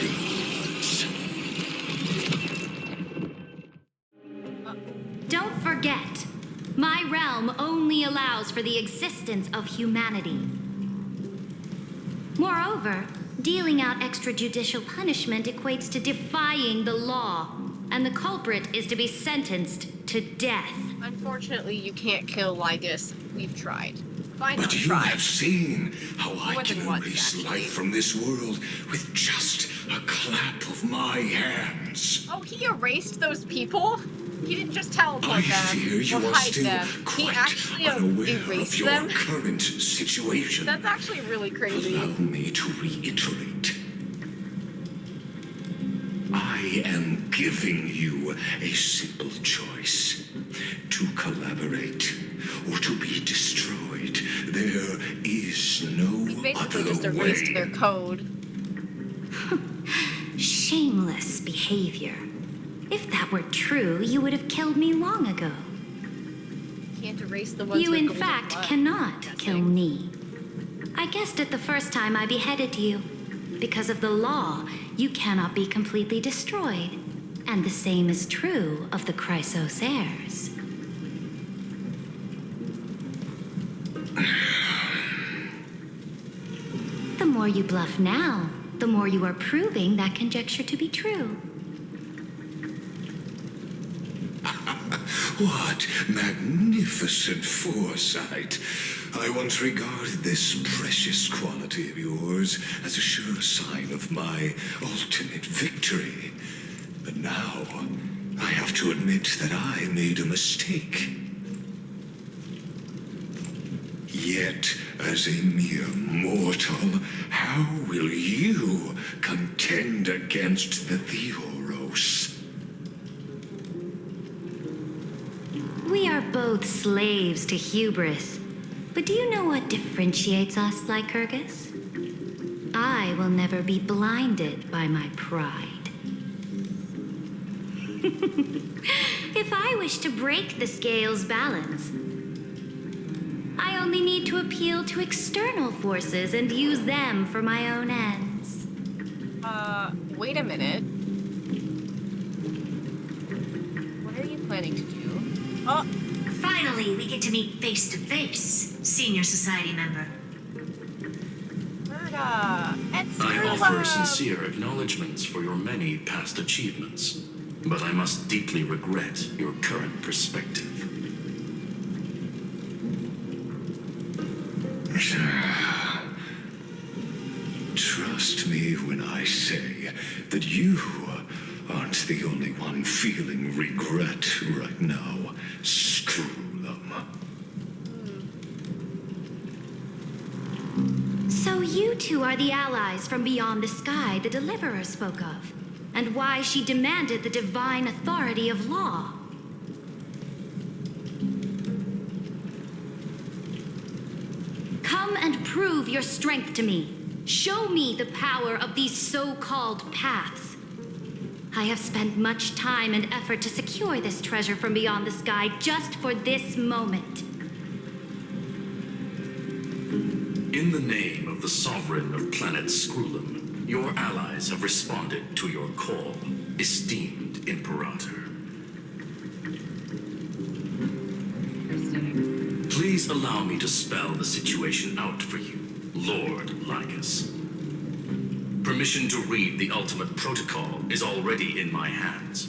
gods. Don't forget, my realm only allows allows for the existence of humanity. Moreover, dealing out extrajudicial punishment equates to defying the law, and the culprit is to be sentenced to death. Unfortunately, you can't kill Lygus. We've tried. Fine, But you tried. have seen how I More can than once, erase actually. life from this world with just a clap of my hands. Oh, he erased those people? He didn't just teleport I them fear you or are hide still them. He quite actually unaware erased of your them. current situation. That's actually really crazy. Allow me to reiterate. I am giving you a simple choice. To collaborate or to be destroyed. There is no He basically other just erased way. their code. Shameless behavior. If that were true, you would have killed me long ago. Can't erase the ones You, with in golden fact, blood. cannot kill me. I guessed it the first time I beheaded you. Because of the law, you cannot be completely destroyed. And the same is true of the Chrysos heirs. The more you bluff now, the more you are proving that conjecture to be true. What magnificent foresight. I once regarded this precious quality of yours as a sure sign of my ultimate victory. But now, I have to admit that I made a mistake. Yet, as a mere mortal, how will you contend against the Theoros? We are both slaves to hubris. But do you know what differentiates us, Lycurgus? I will never be blinded by my pride. If I wish to break the scale's balance, I only need to appeal to external forces and use them for my own ends. Wait a minute. What are you planning to do? Oh! Finally, we get to meet face to face, senior society member. I offer sincere acknowledgments for your many past achievements, but I must deeply regret your current perspective. Trust me when I say that you aren't the only one feeling regret right now. Screw them. So you two are the allies from beyond the sky the Deliverer spoke of, and why she demanded the divine authority of law. Come and prove your strength to me. Show me the power of these so-called paths. I have spent much time and effort to secure this treasure from beyond the sky just for this moment. In the name of the sovereign of planet Scrulum, your allies have responded to your call, esteemed Imperator. Please allow me to spell the situation out for you, Lord Lycus. Permission to read the ultimate protocol is already in my hands.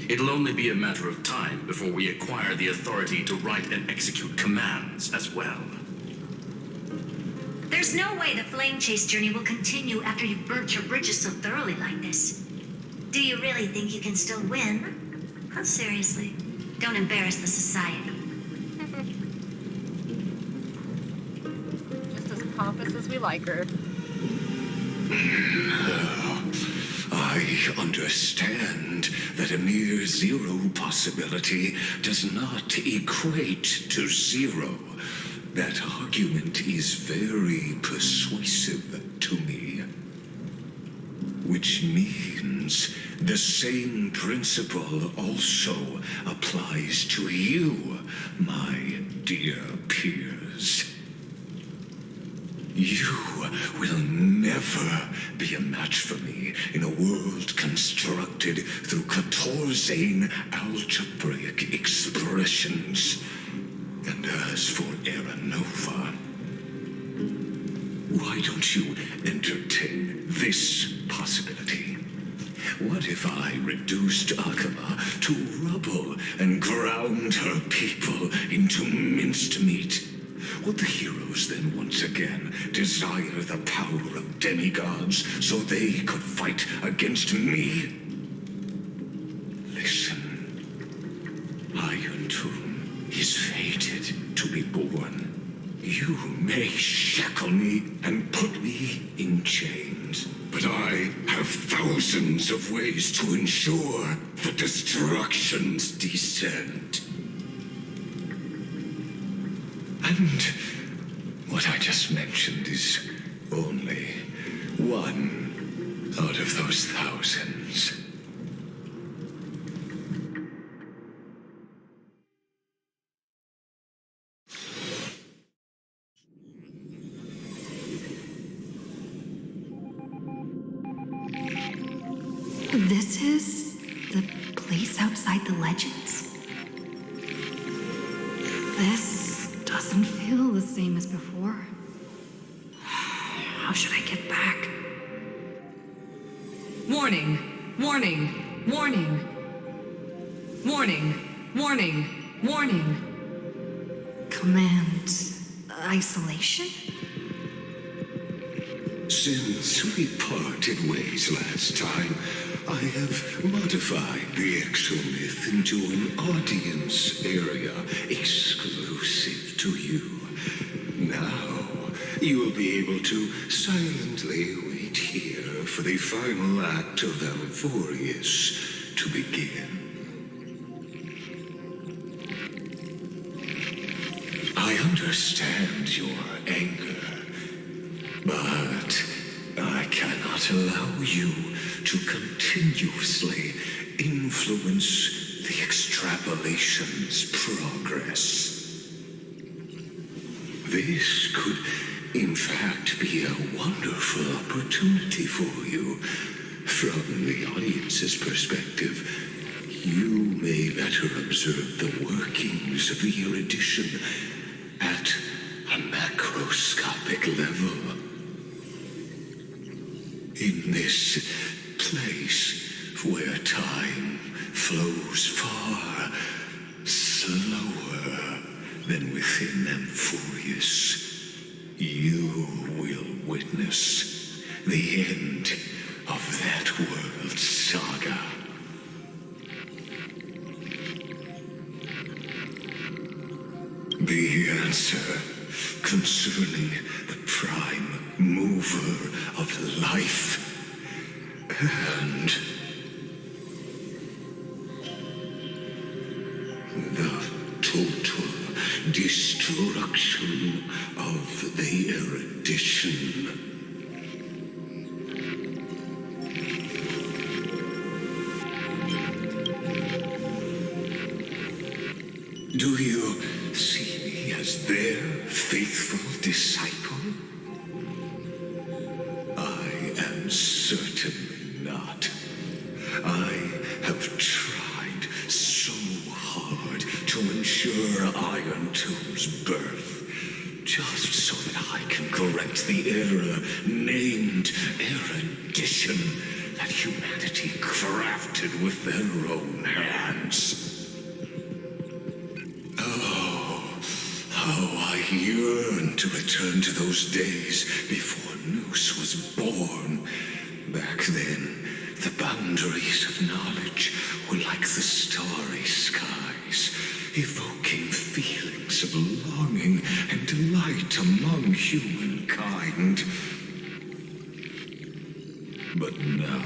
It'll only be a matter of time before we acquire the authority to write and execute commands as well. There's no way the flame chase journey will continue after you've burnt your bridges so thoroughly like this. Do you really think you can still win? Oh, seriously. Don't embarrass the society. Just as pompous as we like her. I understand that a mere zero possibility does not equate to zero. That argument is very persuasive to me. Which means the same principle also applies to you, my dear peers. You will never be a match for me in a world constructed through Katorzane algebraic expressions. And as for Nova. Why don't you entertain this possibility? What if I reduced Akama to rubble and ground her people into minced meat? Would the heroes then once again desire the power of demigods so they could fight against me? Listen. Iron Tomb is fated to be born. You may shackle me and put me in chains, but I have thousands of ways to ensure the destruction's descent. And what I just mentioned is only one out of those thousands. This is the place outside the legends? This doesn't feel the same as before. How should I get back? Warning! Warning! Warning! Warning! Warning! Warning! Command isolation? Since we parted ways last time, I have modified the exomyth into an audience area exclusive to you. Now, you will be able to silently wait here for the final act of Alphorius to begin. I understand your anger, but I cannot allow you to continuously influence the extrapolation's progress. This could, in fact, be a wonderful opportunity for you. From the audience's perspective, you may better observe the workings of the erudition at a macroscopic level. In this place where time flows far slower than within Amphorius, you will witness the end of that world's saga. The answer concerning the prime mover of life and the total destruction of the erudition. Do you see me as their faithful disciple? I am certainly not. I have tried so hard to ensure Iron Tomb's birth, just so that I can correct the error named erudition that humanity crafted with their own hands. How I yearn to return to those days before Noose was born. Back then, the boundaries of knowledge were like the starry skies, evoking feelings of longing and delight among humankind. But now,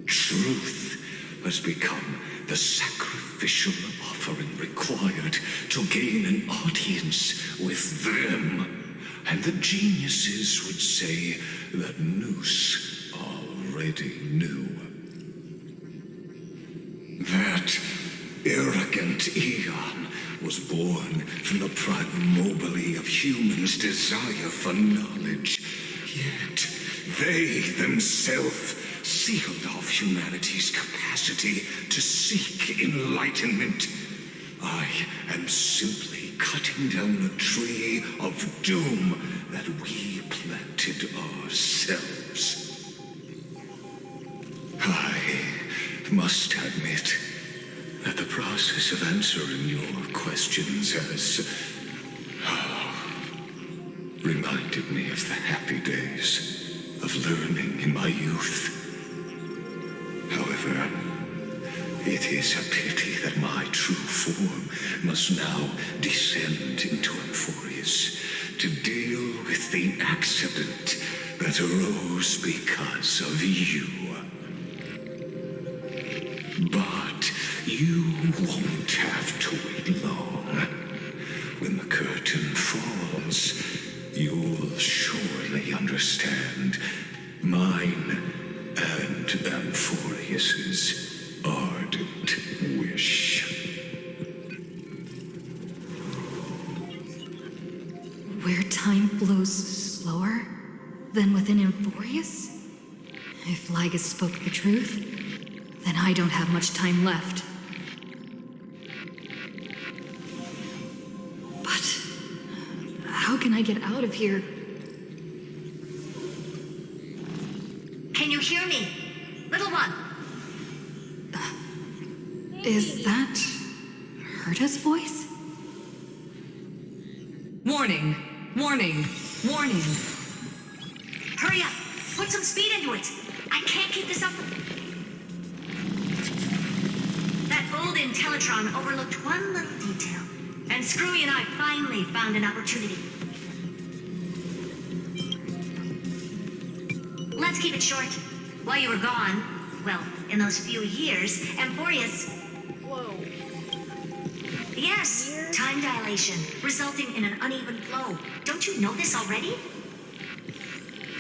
truth has become the sacrificial offering required to gain an audience with them. And the geniuses would say that Noose already knew. That arrogant Eon was born from the primobile of humans' desire for knowledge. Yet they themselves sealed off humanity's capacity to seek enlightenment. I am simply cutting down a tree of doom that we planted ourselves. I must admit that the process of answering your questions has reminded me of the happy days of learning in my youth. However, it is a pity that my true form must now descend into Euphorius to deal with the accident that arose because of you. But you won't have to wait long. When the curtain falls, you'll surely understand mine and Euphorius's ardent wish. Where time flows slower than within Euphorius? If Lygus spoke the truth, then I don't have much time left. But how can I get out of here? Can you hear me? Little one. Is that Herta's voice? Warning! Warning! Warning! Hurry up! Put some speed into it! I can't keep this up. That old Intellitron overlooked one little detail, and Screwy and I finally found an opportunity. Let's keep it short. While you were gone, well, in those few years, Euphorius... Whoa. Yes, time dilation, resulting in an uneven flow. Don't you know this already?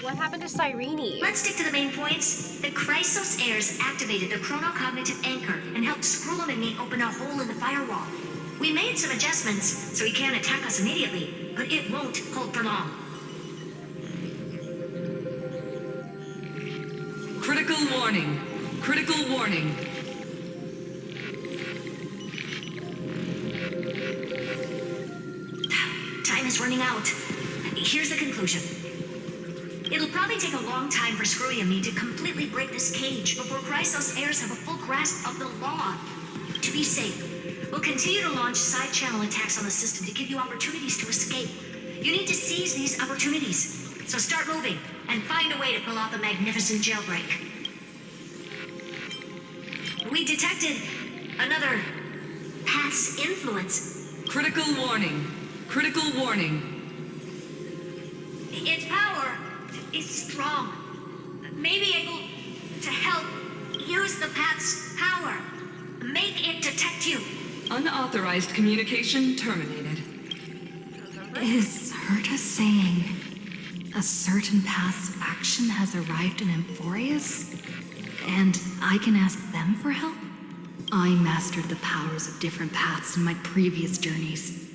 What happened to Cyrene? Let's stick to the main points. The Chrysos heirs activated the chronocognitive anchor and helped Skrullum and me open a hole in the firewall. We made some adjustments so he can't attack us immediately, but it won't hold for long. Critical warning! Critical warning! Time is running out. Here's the conclusion. It'll probably take a long time for Screwy and me to completely break this cage before Chrysos heirs have a full grasp of the law. To be safe, we'll continue to launch side-channel attacks on the system to give you opportunities to escape. You need to seize these opportunities. So start moving and find a way to pull off a magnificent jailbreak. We detected another path's influence. Critical warning! Critical warning! Its power is strong. May be able to help use the path's power. Make it detect you. Unauthorized communication terminated. Is Herta saying a certain path's faction has arrived in Euphorius? And I can ask them for help? I mastered the powers of different paths in my previous journeys.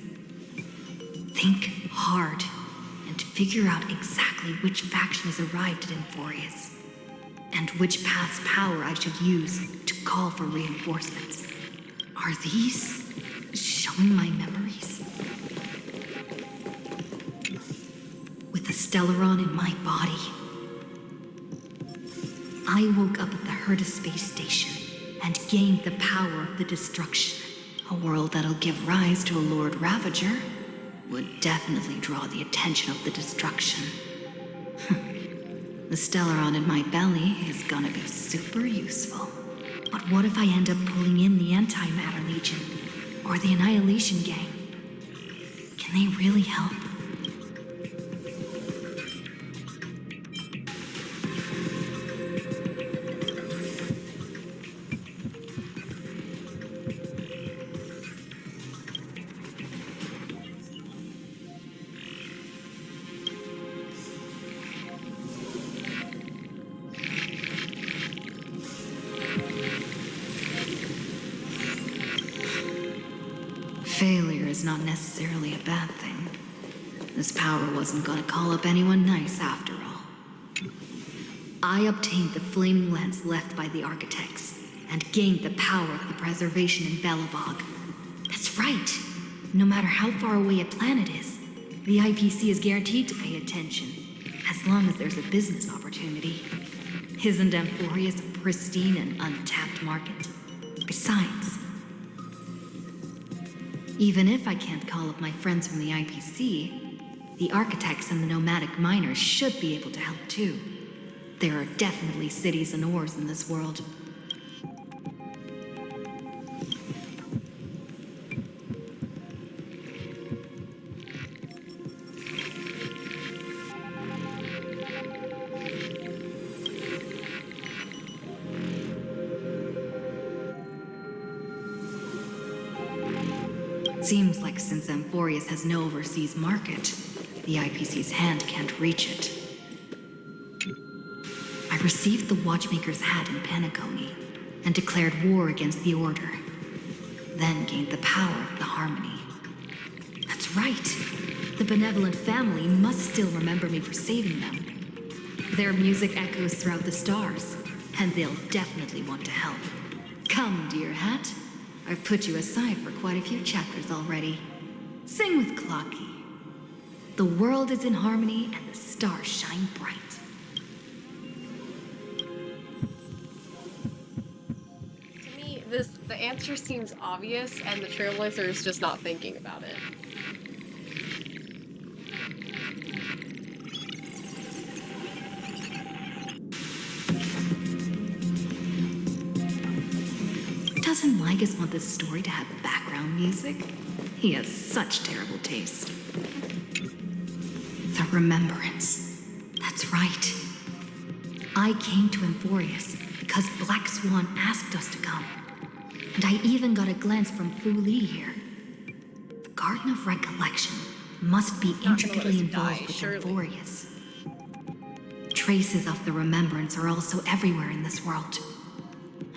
Think hard and figure out exactly which faction has arrived at Euphorius, and which path's power I should use to call for reinforcements. Are these showing my memories? With the Stellaron in my body, I woke up at the Herta space station and gained the power of the destruction. A world that'll give rise to a Lord Ravager would definitely draw the attention of the destruction. The Stellaron in my belly is gonna be super useful. But what if I end up pulling in the Antimatter Legion or the Annihilation Gang? Can they really help? Failure is not necessarily a bad thing. This power wasn't gonna call up anyone nice after all. I obtained the flaming lens left by the architects, and gained the power of the preservation in Belobog. That's right! No matter how far away a planet is, the IPC is guaranteed to pay attention, as long as there's a business opportunity. Isn't Amphorius a pristine and untapped market? Besides, even if I can't call up my friends from the IPC, the architects and the nomadic miners should be able to help too. There are definitely cities and ores in this world. Seems like since Amphorius has no overseas market, the IPC's hand can't reach it. I received the Watchmaker's hat in Penacony and declared war against the Order, then gained the power of the Harmony. That's right. The benevolent family must still remember me for saving them. Their music echoes throughout the stars, and they'll definitely want to help. Come, dear hat. I've put you aside for quite a few chapters already. Sing with Clocky. The world is in harmony and the stars shine bright. To me, the answer seems obvious, and the Trailblazer is just not thinking about it. Doesn't Lygus want this story to have background music? He has such terrible taste. The Remembrance. That's right. I came to Amphorius because Black Swan asked us to come. And I even got a glance from Fu Li here. The Garden of Recollection must be intricately involved with Amphorius. Traces of the Remembrance are also everywhere in this world.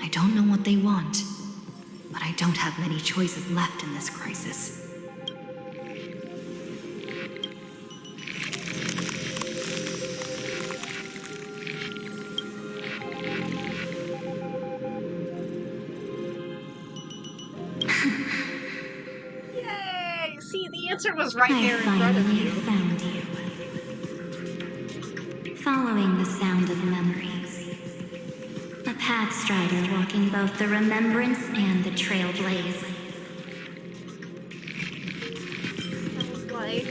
I don't know what they want, but I don't have many choices left in this crisis. Yay! See, the answer was right there in front of you. Found you. Following the sound of memories. A pathstrider walking both the Remembrance and the Trailblaze. Sounds like...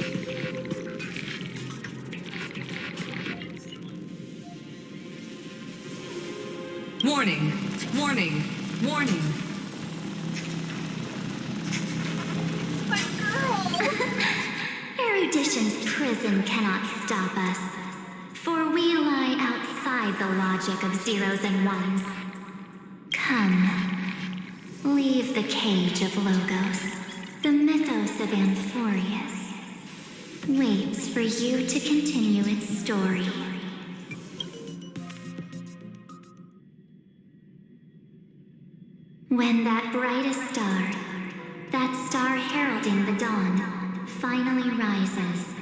Warning! Warning! Warning! My girl! Erudition's prison cannot stop us, for we lie outside the logic of zeros and ones. Come, leave the cage of Logos. The mythos of Amphorius waits for you to continue its story. When that brightest star, that star heralding the dawn, finally rises,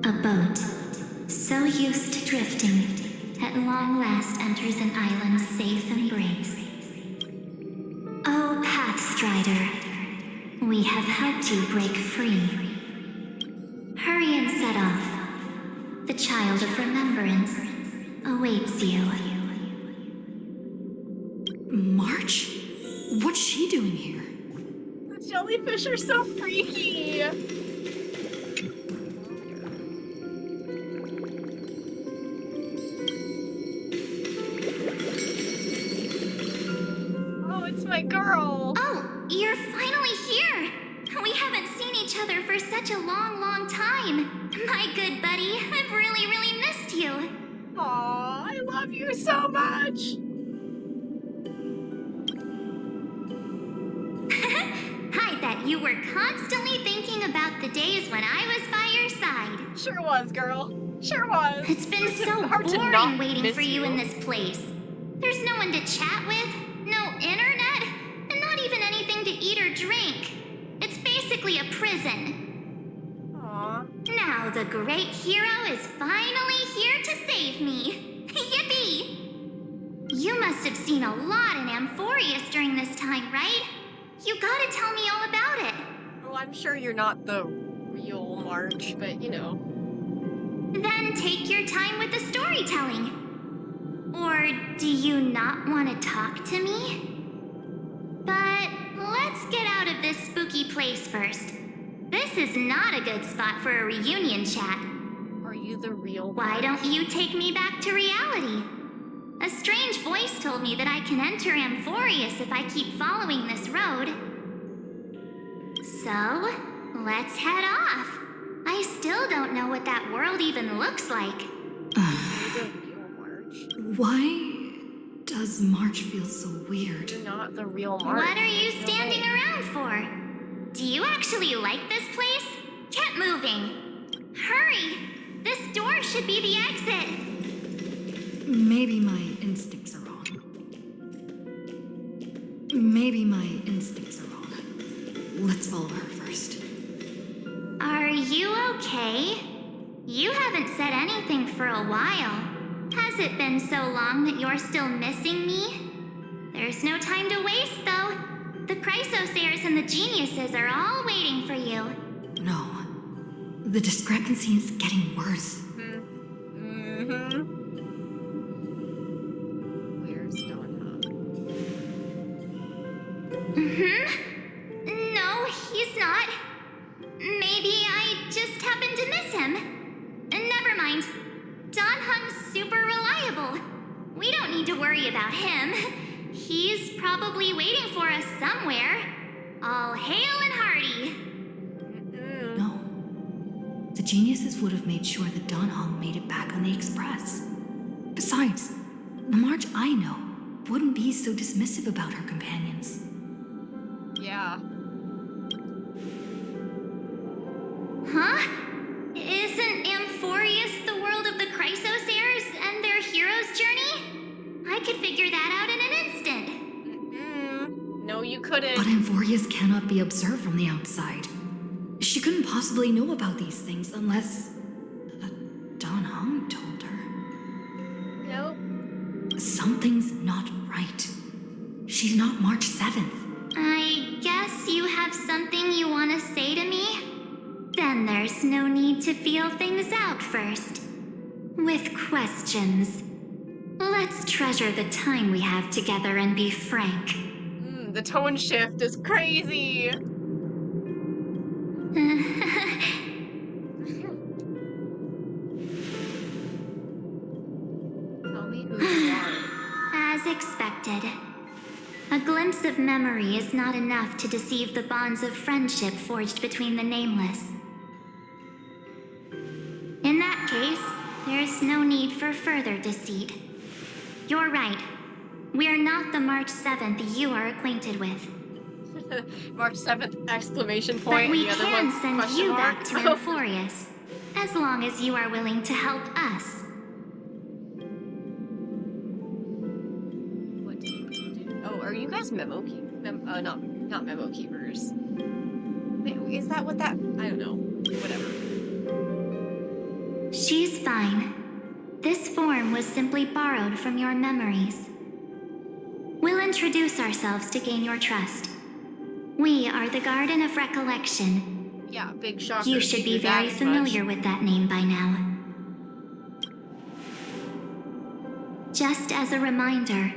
a boat, so used to drifting, at long last enters an island's safe embrace. Oh, Pathstrider, we have helped you break free. Hurry and set off. The Child of Remembrance awaits you. March? What's she doing here? The jellyfish are so freaky! Oh, it's my girl! Oh, you're finally here! We haven't seen each other for such a long, long time. My good buddy, I've really, really missed you. Aw, I love you so much! I bet you were constantly thinking about the days when I was by your side. Sure was, girl. Sure was. It's been so hard to boring not waiting miss for you in this place. There's no one to chat with, no internet, and not even anything to eat or drink. It's basically a prison. Aww. Now the great hero is finally here to save me. Yippee! You must have seen a lot in Amphorius during this time, right? You gotta tell me all about it. Oh, I'm sure you're not the real March, but you know. Then take your time with the storytelling. Or do you not want to talk to me? But let's get out of this spooky place first. This is not a good spot for a reunion chat. Are you the real Why don't you take me back to reality? A strange voice told me that I can enter Amphorius if I keep following this road. So, let's head off. I still don't know what that world even looks like. Why does March feel so weird? You're not the real March. What are you standing around for? Do you actually like this place? Get moving. Hurry! This door should be the exit. Maybe my instincts are wrong. Maybe my instincts are wrong. Let's follow her first. Are you okay? You haven't said anything for a while. Has it been so long that you're still missing me? There's no time to waste, though. The Chrysosayers and the geniuses are all waiting for you. No. The discrepancy is getting worse. Where's Donha? No, he's not. Maybe I just happened to miss him. Never mind. Don Hung's super reliable. We don't need to worry about him. He's probably waiting for us somewhere. All hail and hearty. No. The geniuses would have made sure that Don Hong made it back on the Express. Besides, the March I know wouldn't be so dismissive about her companions. Yeah. Huh? Isn't Amphorius the world of the Chrysosayers and their hero's journey? I could figure that out in an instant. No, you couldn't. But Amphorius cannot be observed from the outside. She couldn't possibly know about these things unless Don Hong told her. Nope. Something's not right. She's not March 7th. I guess you have something you want to say to me? Then there's no need to feel things out first. With questions. Let's treasure the time we have together and be frank. The tone shift is crazy. Tell me who you are. As expected. A glimpse of memory is not enough to deceive the bonds of friendship forged between the nameless. In that case, there's no need for further deceit. You're right. We're not the March 7th you are acquainted with. March 7th exclamation But point. we The other can one's send question you mark. back to Amphorius, as long as you are willing to help us. What do you do? Oh, are you guys memo keep? Not memo keepers. Wait, is that what that? I don't know. Whatever. She's fine. This form was simply borrowed from your memories. We'll introduce ourselves to gain your trust. We are the Garden of Recollection. Yeah, big shocker. You should be knew that very as familiar much. with that name by now. Just as a reminder,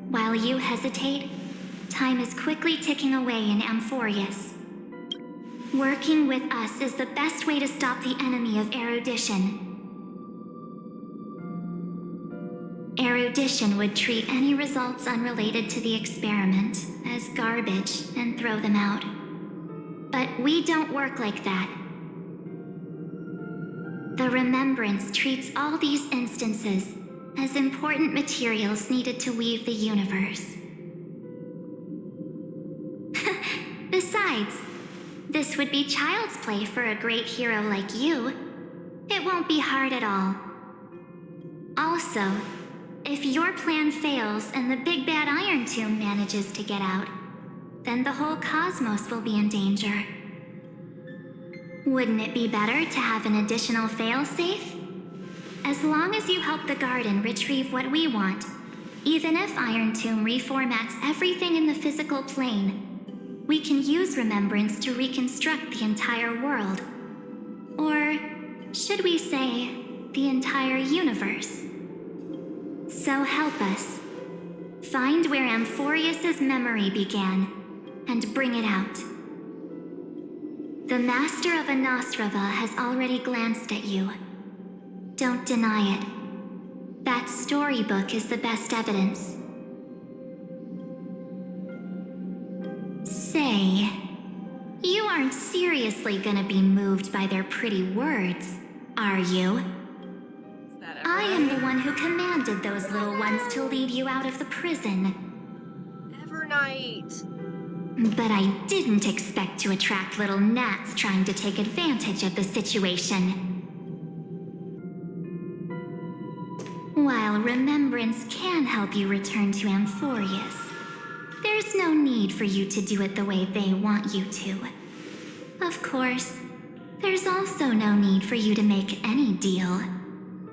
while you hesitate, time is quickly ticking away in Amphorius. Working with us is the best way to stop the enemy of erudition. Erudition would treat any results unrelated to the experiment as garbage and throw them out. But we don't work like that. The Remembrance treats all these instances as important materials needed to weave the universe. Besides, this would be child's play for a great hero like you. It won't be hard at all. Also, if your plan fails and the big bad Iron Tomb manages to get out, then the whole cosmos will be in danger. Wouldn't it be better to have an additional failsafe? As long as you help the Garden retrieve what we want, even if Iron Tomb reformats everything in the physical plane, we can use remembrance to reconstruct the entire world. Or should we say, the entire universe? So help us. Find where Amphorius's memory began, and bring it out. The Master of Anosrava has already glanced at you. Don't deny it. That storybook is the best evidence. Say, you aren't seriously gonna be moved by their pretty words, are you? I am the one who commanded those little ones to lead you out of the prison. Evernight. But I didn't expect to attract little gnats trying to take advantage of the situation. While remembrance can help you return to Amphorius, there's no need for you to do it the way they want you to. Of course, there's also no need for you to make any deal,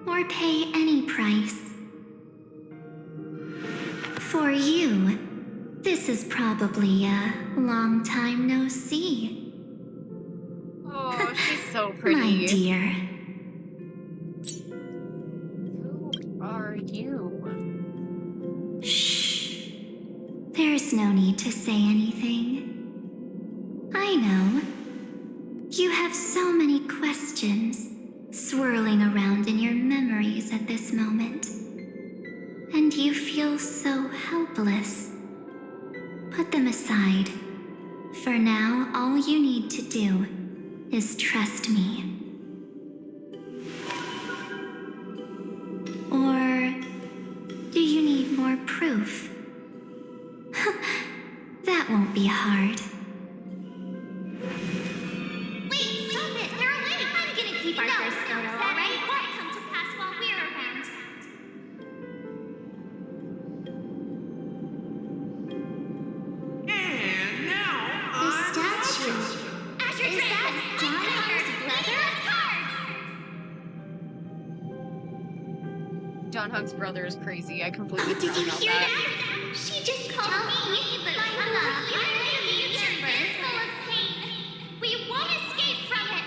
or pay any price. For you, this is probably a long time no see. Oh, she's so pretty. My dear. Who are you? Shh. There's no need to say anything. I know. You have so many questions swirling around in your memories at this moment. And you feel so helpless. Put them aside. For now, all you need to do is trust me. Or do you need more proof? That won't be hard. Wait, stop it! They're away! I'm gonna keep our first photo, alright? Won't come to pass while we're around. And now, The statue. Is that John Hunk's brother is crazy. I completely Did you forgot about hear that. that? She just called me, but Mama, our future is full of pain. We won't escape from it.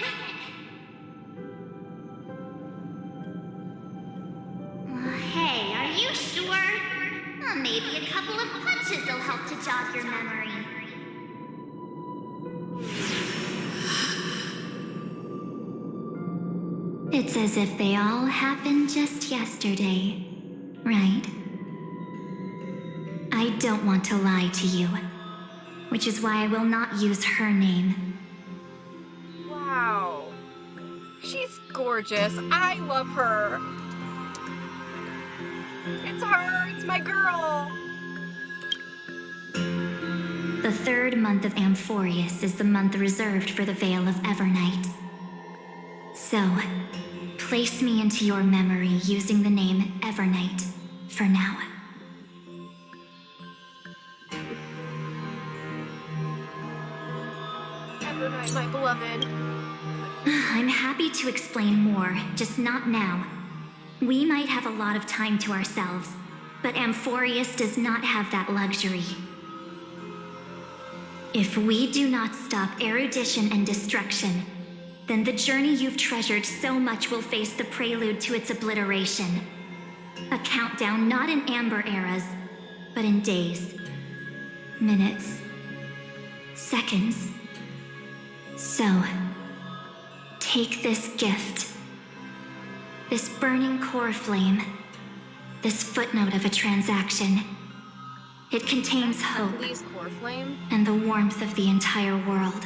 Hey, are you sure? Maybe a couple of punches will help to jog your memory. It's as if they all happened just yesterday, right? I don't want to lie to you, which is why I will not use her name. Wow. She's gorgeous. I love her. It's her. It's my girl. The third month of Amphorius is the month reserved for the Veil of Evernight. So, place me into your memory using the name Evernight for now. Evernight, my beloved. I'm happy to explain more, just not now. We might have a lot of time to ourselves, but Amphorius does not have that luxury. If we do not stop erudition and destruction, then the journey you've treasured so much will face the prelude to its obliteration. A countdown not in amber eras, but in days, minutes, seconds. So, take this gift. This burning core flame. This footnote of a transaction. It contains hope Core flame. and the warmth of the entire world.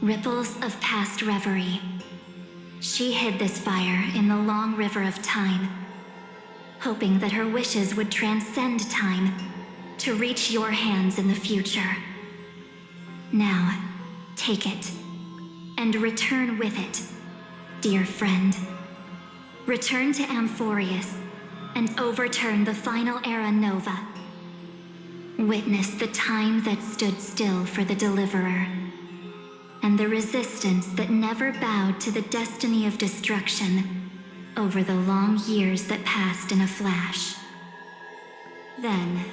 Ripples of past reverie. She hid this fire in the long river of time, hoping that her wishes would transcend time to reach your hands in the future. Now, take it, and return with it, dear friend. Return to Amphorius, and overturn the final era Nova. Witness the time that stood still for the Deliverer, and the resistance that never bowed to the destiny of destruction over the long years that passed in a flash. Then,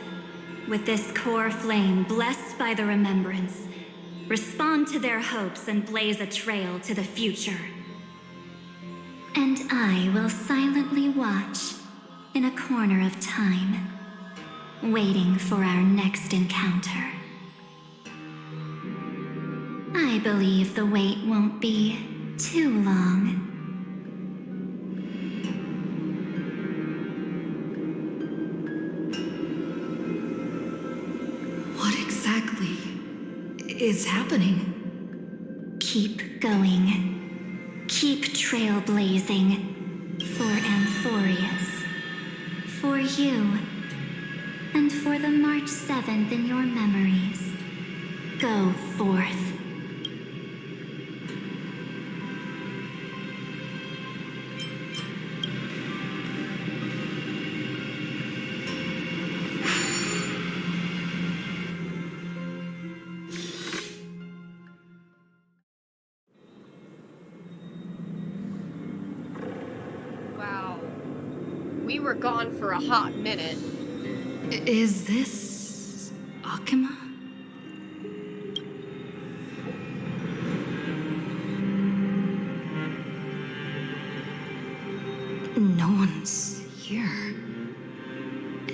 With this core flame blessed by the remembrance, respond to their hopes and blaze a trail to the future. And I will silently watch in a corner of time, waiting for our next encounter. I believe the wait won't be too long. What exactly is happening? Keep going. Keep trailblazing. For Amphorius. For you. And for the March 7th in your memories. Go forth. Wow. We were gone for a hot minute. Is this Akima? No one's here.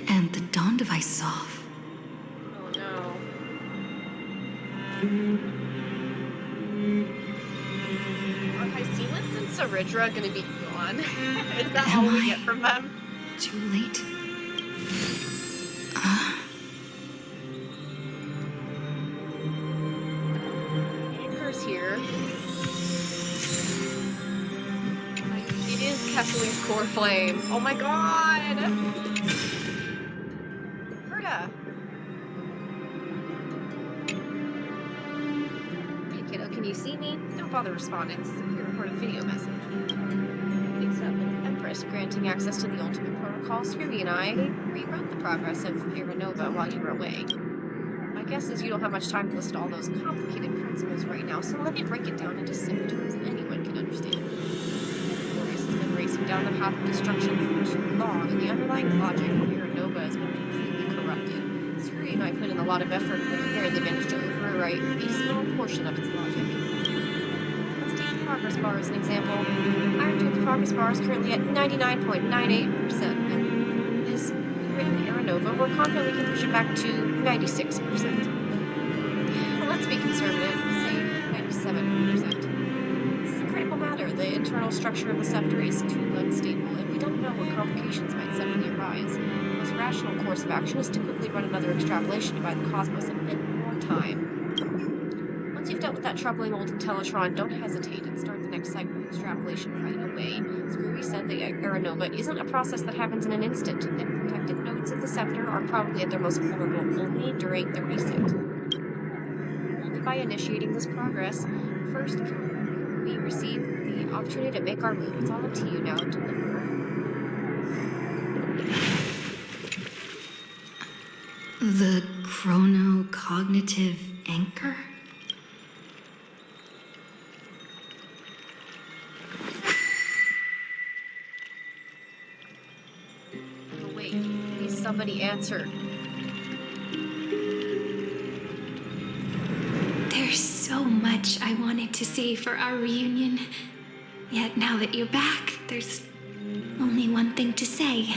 And the dawn device off. Oh no. Are Hycelins and Saridra gonna be gone? Is that all we get from them? Too late? Anchor's here. It is Kesseli's core flame. Oh my god! Herta! Hey kiddo, can you see me? Don't bother responding. This is a pre-recorded video message. Thanks up, Empress, granting access to the ultimate protocol. Scooby and I rewrote the progress of Aranova while you were away. My guess is you don't have much time to list all those complicated principles right now, so let me break it down into simple terms that anyone can understand. Glorious has been racing down the path of destruction for too long, and the underlying logic of Aranova has been completely corrupted. Scooby and I put in a lot of effort, but we barely managed to overwrite a small portion of its logic. Let's take the progress bar as an example. Iron Doom's progress bar is currently at 99.98%, and this rewritten Aranova, we're confident we can push it back to 96%. Well, let's be conservative, say 97%. This is a critical matter. The internal structure of the scepter is too unstable, and we don't know what complications might suddenly arise. The most rational course of action is to quickly run another extrapolation to buy the cosmos a bit more time. Once you've dealt with that troubling old Teletron, don't hesitate and start the next cycle of extrapolation right away. Screwy said that Aranova isn't a process that happens in an instant, and protected nodes of the scepter are probably at their most vulnerable only during the reset. Only by initiating this progress, first we receive the opportunity to make our move. It's all up to you now, Deliverer. The chrono-cognitive anchor? But wait, please somebody answer. There's so much I wanted to say for our reunion. Yet now that you're back, there's only one thing to say.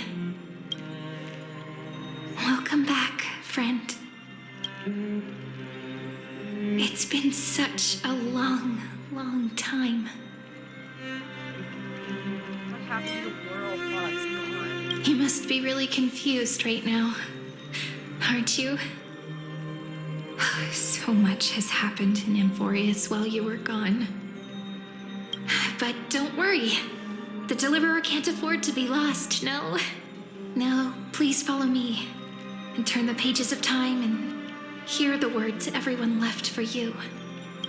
Welcome back, friend. It's been such a long, long time. What happened to the world while it's gone? You must be really confused right now, aren't you? So much has happened in Amphorius while you were gone. But don't worry. The Deliverer can't afford to be lost, no? No, please follow me and turn the pages of time and hear the words everyone left for you.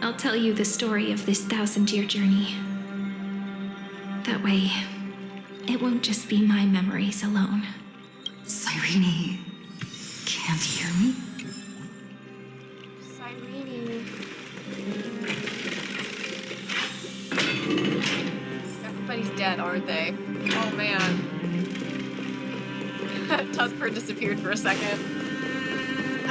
I'll tell you the story of this 1,000-year journey. That way, it won't just be my memories alone. Cyrene can't hear me? Cyrene. Everybody's dead, aren't they? Oh man. Tusker disappeared for a second.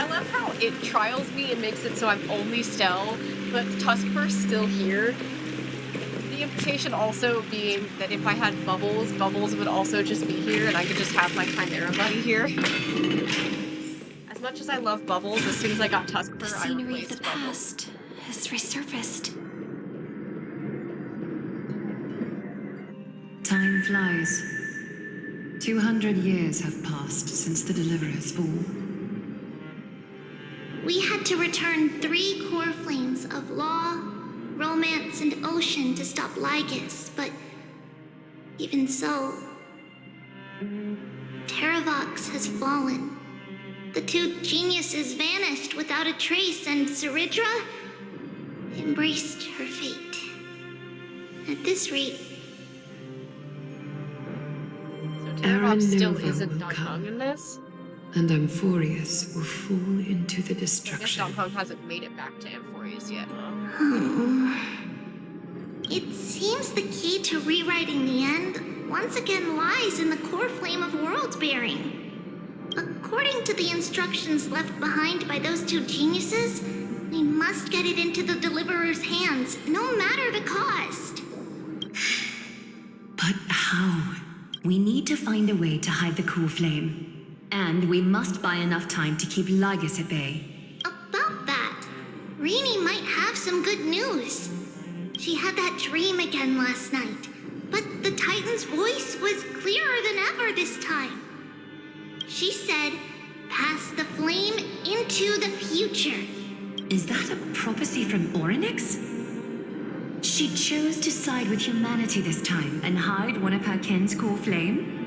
I love how it trials me and makes it so I'm only Stell, but Tuskper's still here. The implication also being that if I had Bubbles, Bubbles would also just be here and I could just have my Chimera buddy here. As much as I love Bubbles, as soon as I got Tuskper, The I scenery of the replaced Bubbles. past has resurfaced. Time flies. 200 years have passed since the Deliverer's fall. We had to return 3 core flames of law, romance, and ocean to stop Lygus, but even so, Terravox has fallen. The 2 geniuses vanished without a trace, and Zeridra embraced her fate. At this rate, So Terravox still Nova isn't will Don come. Hung in this? And Amphorius will fall into the I guess destruction. Don Hung hasn't made it back to Amphorius yet, huh? It seems the key to rewriting the end once again lies in the core flame of world-bearing. According to the instructions left behind by those 2 geniuses, we must get it into the Deliverer's hands, no matter the cost. But how? We need to find a way to hide the core flame. And we must buy enough time to keep Lygus at bay. About that, Rini might have some good news. She had that dream again last night, but the Titan's voice was clearer than ever this time. She said, "Pass the flame into the future." Is that a prophecy from Orynyx? She chose to side with humanity this time and hide one of her kin's core flame?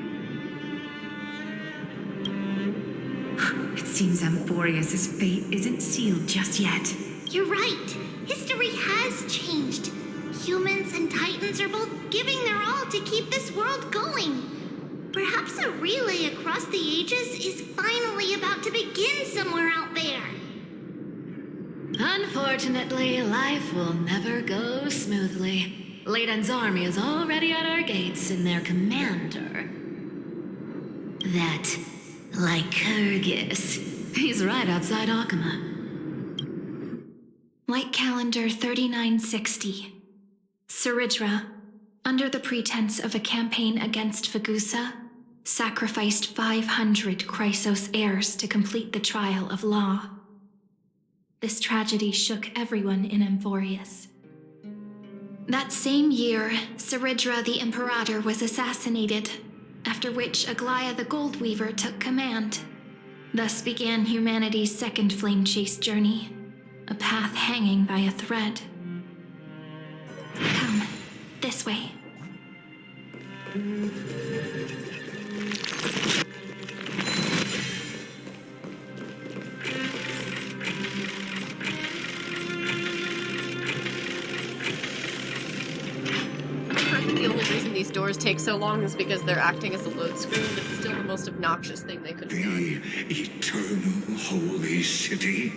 It seems Amphorius' fate isn't sealed just yet. You're right. History has changed. Humans and Titans are both giving their all to keep this world going. Perhaps a relay across the ages is finally about to begin somewhere out there. Unfortunately, life will never go smoothly. Leiden's army is already at our gates, and their commander... that Lycurgus. He's right outside Akama. White Calendar 3960. Zeridra, under the pretense of a campaign against Vagusa, sacrificed 500 Chrysos heirs to complete the trial of law. This tragedy shook everyone in Amphorius. That same year, Zeridra the Imperator was assassinated, after which Aglaya the Goldweaver took command. Thus began humanity's second flame chase journey, a path hanging by a thread. Come, this way. The only reason these doors take so long is because they're acting as a load screen, but it's still the most obnoxious thing they could have done. The eternal holy city.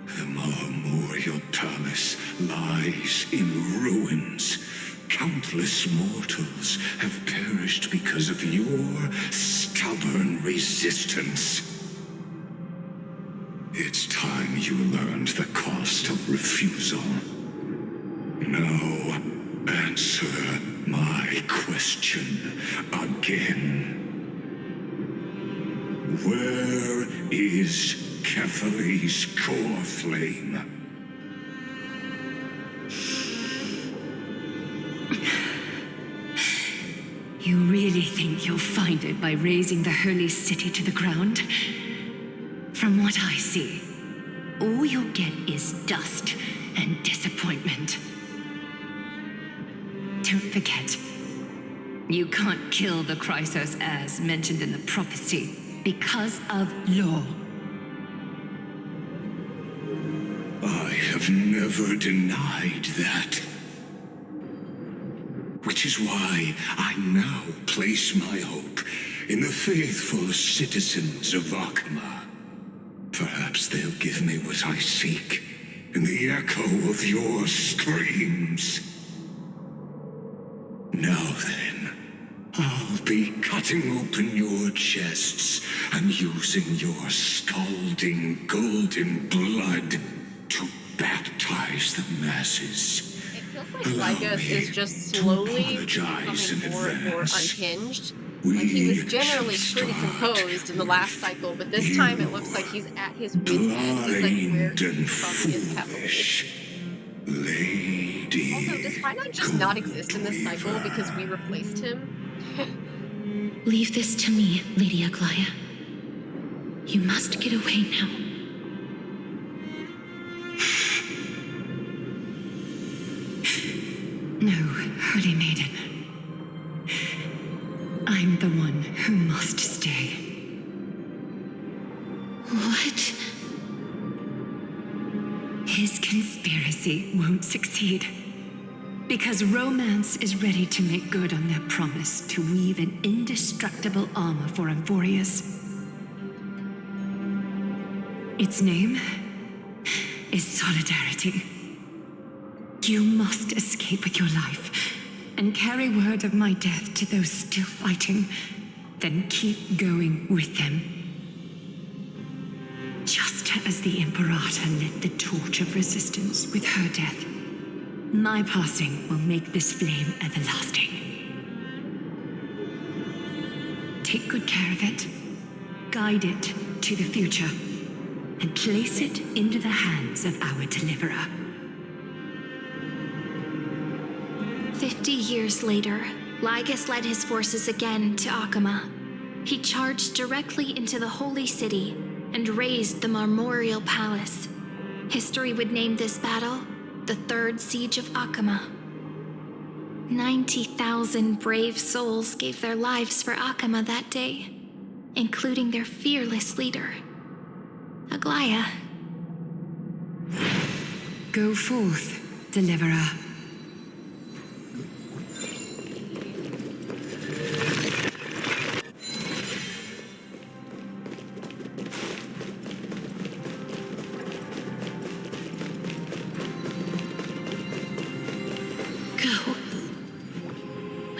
The Memorial Palace lies in ruins. Countless mortals have perished because of your stubborn resistance. It's time you learned the cost of refusal. Now, answer my question again. Where is Ketheri's core flame? You really think you'll find it by razing the holy city to the ground? From what I see, all you'll get is dust and disappointment. Don't forget, you can't kill the Chrysos as mentioned in the prophecy because of law. I have never denied that. Which is why I now place my hope in the faithful citizens of Akama. Perhaps they'll give me what I seek in the echo of your screams. Now then, I'll be cutting open your chests and using your scalding golden blood to baptize the masses. It feels like Lygus is just slowly becoming more and more unhinged. Like, he was generally pretty composed in the last cycle, but this time it looks like he's at his wit's end. He's like, where he from is heavily. Lady. Also, does Finite just not exist in this cycle because we replaced him? Leave this to me, Lady Aglaya. You must get away now. No, Holy Maiden. I'm the one who must stay. What? His conspiracy won't succeed. Because Romance is ready to make good on their promise to weave an indestructible armor for Emphorius. Its name is Solidarity. You must escape with your life and carry word of my death to those still fighting, then keep going with them. Just as the Imperator lit the torch of resistance with her death, my passing will make this flame everlasting. Take good care of it, guide it to the future, and place it into the hands of our deliverer. 50 years later, Lygus led his forces again to Akama. He charged directly into the Holy City and razed the Marmorial Palace. History would name this battle the Third Siege of Akama. 90,000 brave souls gave their lives for Akama that day, including their fearless leader, Aglaya. Go forth, deliverer.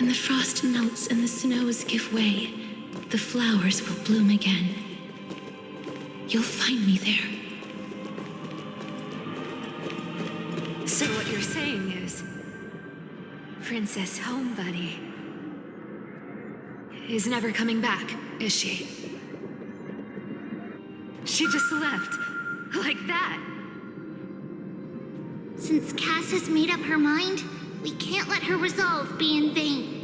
When the frost melts and the snows give way, the flowers will bloom again. You'll find me there. So what you're saying is, Princess Homebuddy is never coming back, is she? She just left, like that. Since Cass has made up her mind, we can't let her resolve be in vain.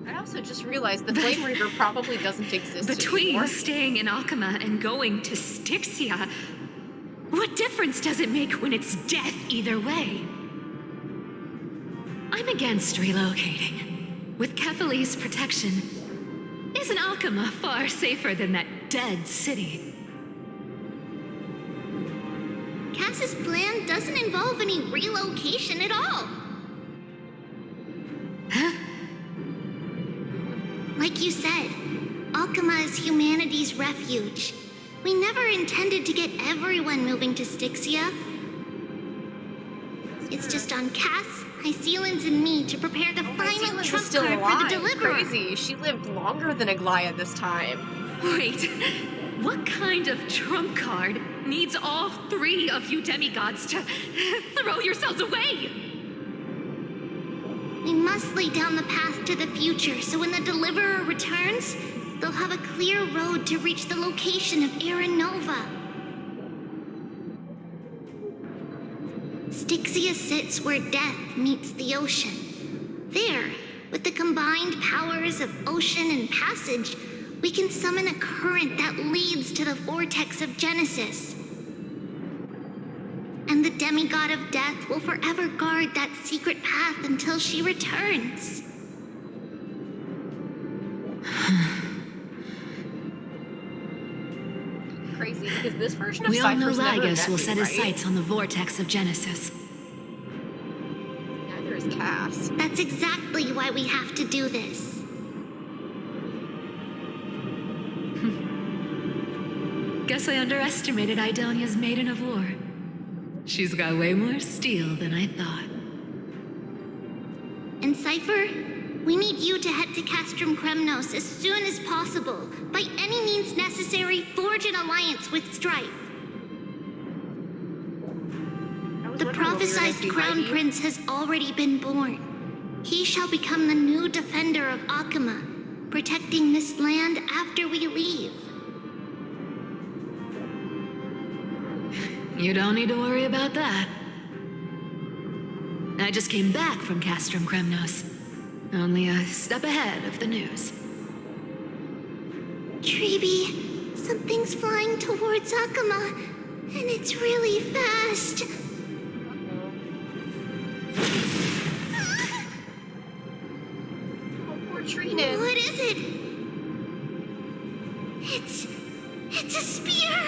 I also just realized the Flame Reaver probably doesn't exist Between anymore. staying in Akama and going to Styxia, what difference does it make when it's death either way? I'm against relocating. With Kethale's protection, isn't Akama far safer than that dead city? Cass's plan doesn't involve any relocation at all. Huh? Like you said, Akama is humanity's refuge. We never intended to get everyone moving to Styxia. It's just on Cass, Hycealans, and me to prepare the final trump still card alive. for the Deliverer. Crazy. She lived longer than Aglaya this time. Wait, what kind of trump card needs all three of you demigods to throw yourselves away? We must lay down the path to the future so when the Deliverer returns, they'll have a clear road to reach the location of Aranova. Styxia sits where death meets the ocean. There, with the combined powers of ocean and passage, we can summon a current that leads to the vortex of Genesis. And the demigod of death will forever guard that secret path until she returns. Crazy, because this version of We all know Cypher's never Lygus met will me, set his right? sights on the vortex of Genesis. Neither is Cass. That's exactly why we have to do this. Guess I underestimated Idonia's Maiden of War. She's got way more steel than I thought. And Cypher, We need you to head to Castrum Kremnos as soon as possible. By any means necessary, forge an alliance with Strife. The prophesized Crown Prince has already been born. He shall become the new defender of Akama, protecting this land after we leave. You don't need to worry about that. I just came back from Castrum Kremnos. Only a step ahead of the news. Treeby, something's flying towards Akama, and it's really fast. Oh, poor Trina. What is it? It's a spear!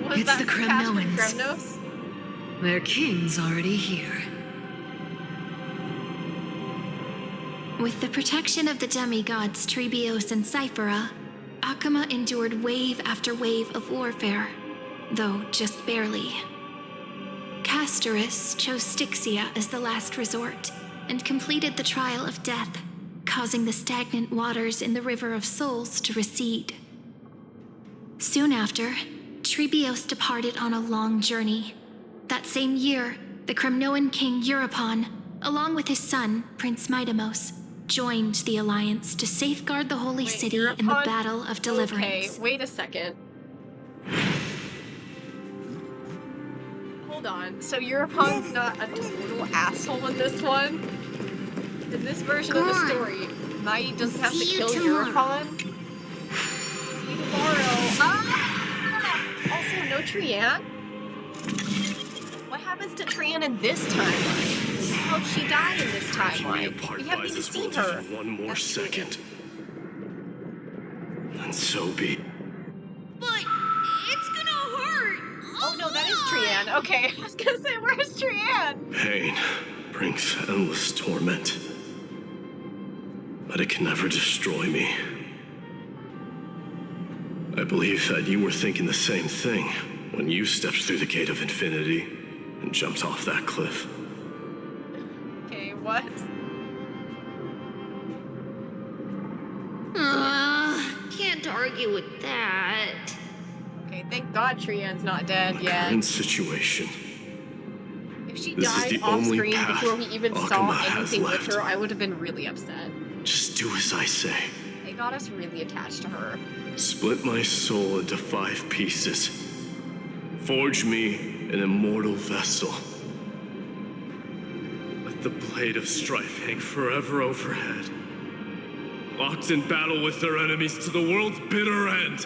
Was It's that the Castrum Kremnoans. Kremnos? Their king's already here. With the protection of the demigods Trebios and Cyphera, Akama endured wave after wave of warfare, though just barely. Castorus chose Styxia as the last resort and completed the trial of death, causing the stagnant waters in the River of Souls to recede. Soon after, Trebios departed on a long journey. That same year, the Kremnoan king Euripon, along with his son, Prince Midamos, joined the Alliance to safeguard the Holy City in the Battle of Deliverance. Okay, wait a second. Hold on. So Europon's not a total asshole in this one? In this version of the story, Mai doesn't have to kill Europon? See you tomorrow. Also, no Trian? What happens to Trian in this timeline? How'd she die in this timeline? We haven't even seen her. One more second. And so be. But it's gonna hurt! Oh no, that is Trian. Okay, I was gonna say, where's Trian? Pain brings endless torment. But it can never destroy me. I believe that you were thinking the same thing when you stepped through the gate of infinity and jumped off that cliff. Okay, what? Can't argue with that. Okay, thank God Trian's not dead yet. Current situation. If she This is died the off only screen path before we even Akama saw has anything with left. her, I would have been really upset. Just do as I say. They got us really attached to her. Split my soul into 5 pieces. Forge me an immortal vessel. Let the blade of strife hang forever overhead. Locked in battle with their enemies to the world's bitter end.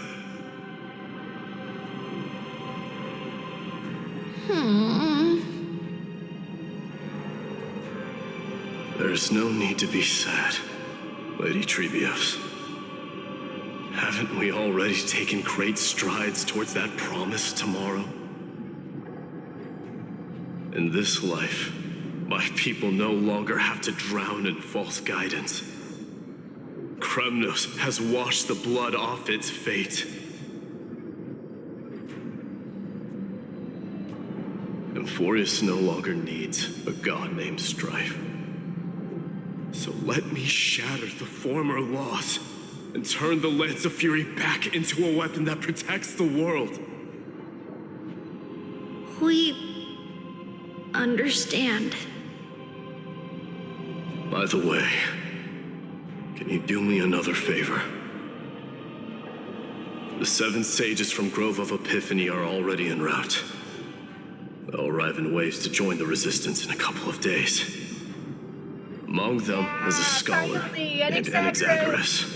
There's no need to be sad, Lady Trebios. Haven't we already taken great strides towards that promised tomorrow? In this life, my people no longer have to drown in false guidance. Kremnos has washed the blood off its fate. Emphorius no longer needs a god named Strife. So let me shatter the former laws and turn the Lance of Fury back into a weapon that protects the world. We understand. By the way, can you do me another favor? The 7 sages from Grove of Epiphany are already en route. They'll arrive in waves to join the resistance in a couple of days. Among them is a scholar named Anaxagoras.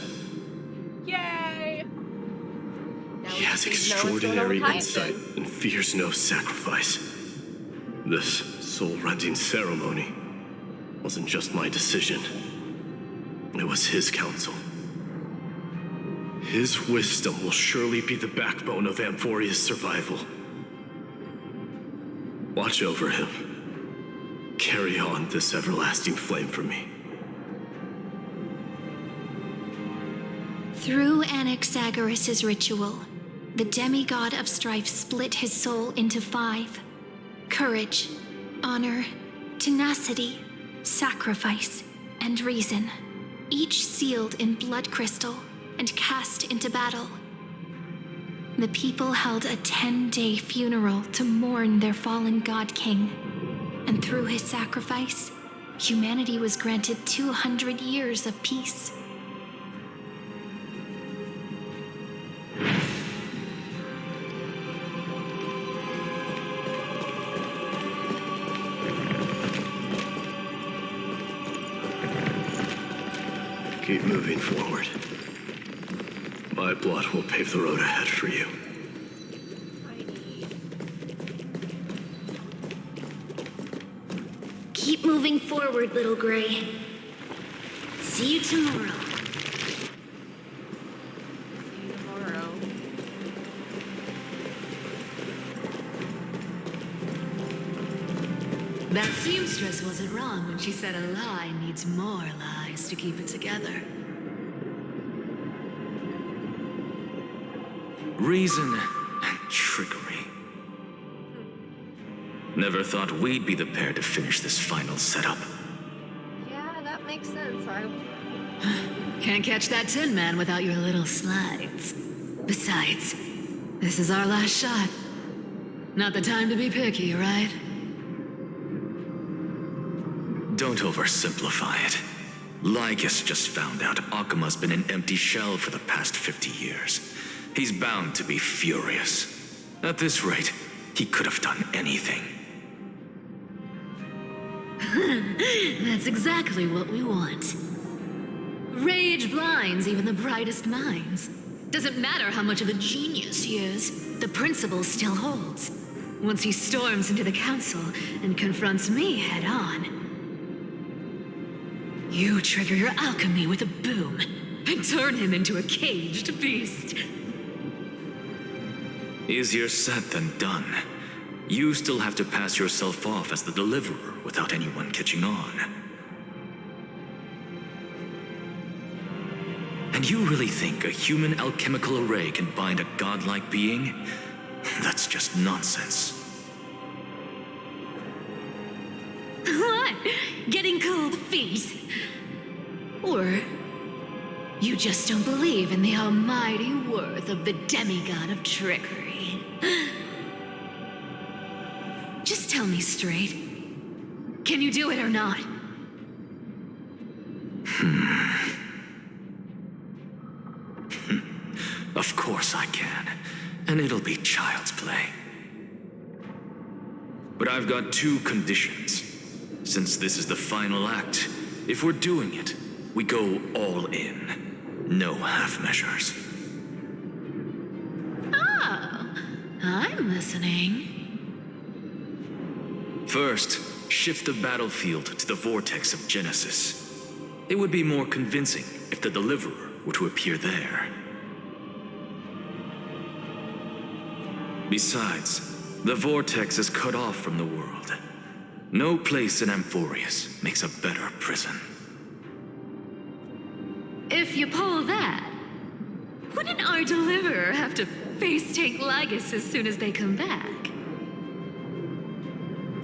Yay! He has extraordinary insight and fears no sacrifice. This soul-rending ceremony wasn't just my decision. It was his counsel. His wisdom will surely be the backbone of Amphoria's survival. Watch over him. Carry on this everlasting flame for me. Through Anaxagoras' ritual, the demigod of strife split his soul into 5: courage, honor, tenacity, sacrifice, and reason, each sealed in blood crystal and cast into battle. The people held a 10-day funeral to mourn their fallen god king, and through his sacrifice, humanity was granted 200 years of peace. Keep moving forward. My blood will pave the road ahead for you. Keep moving forward, little Gray. See you tomorrow. Tomorrow. That seamstress wasn't wrong when she said a lie needs more lies to keep it together. Reason and trickery. Never thought we'd be the pair to finish this final setup. Yeah, that makes sense. Can't catch that Tin Man without your little slides. Besides, this is our last shot. Not the time to be picky, right? Don't oversimplify it. Lycus just found out Akima's been an empty shell for the past 50 years. He's bound to be furious. At this rate, he could have done anything. That's exactly what we want. Rage blinds even the brightest minds. Doesn't matter how much of a genius he is, the principle still holds. Once he storms into the council and confronts me head on. You trigger your alchemy with a boom and turn him into a caged beast. Easier said than done. You still have to pass yourself off as the deliverer without anyone catching on. And you really think a human alchemical array can bind a godlike being? That's just nonsense. What? Getting cold feet? Or you just don't believe in the almighty worth of the demigod of trickery? Just tell me straight. Can you do it or not? Of course I can. And it'll be child's play. But I've got two conditions. Since this is the final act, if we're doing it, we go all in. No half measures. Oh, I'm listening. First, shift the battlefield to the vortex of Genesis. It would be more convincing if the deliverer were to appear there. Besides, the vortex is cut off from the world. No place in Amphorius makes a better prison. If you pull that, wouldn't our deliverer have to face tank Lygus as soon as they come back?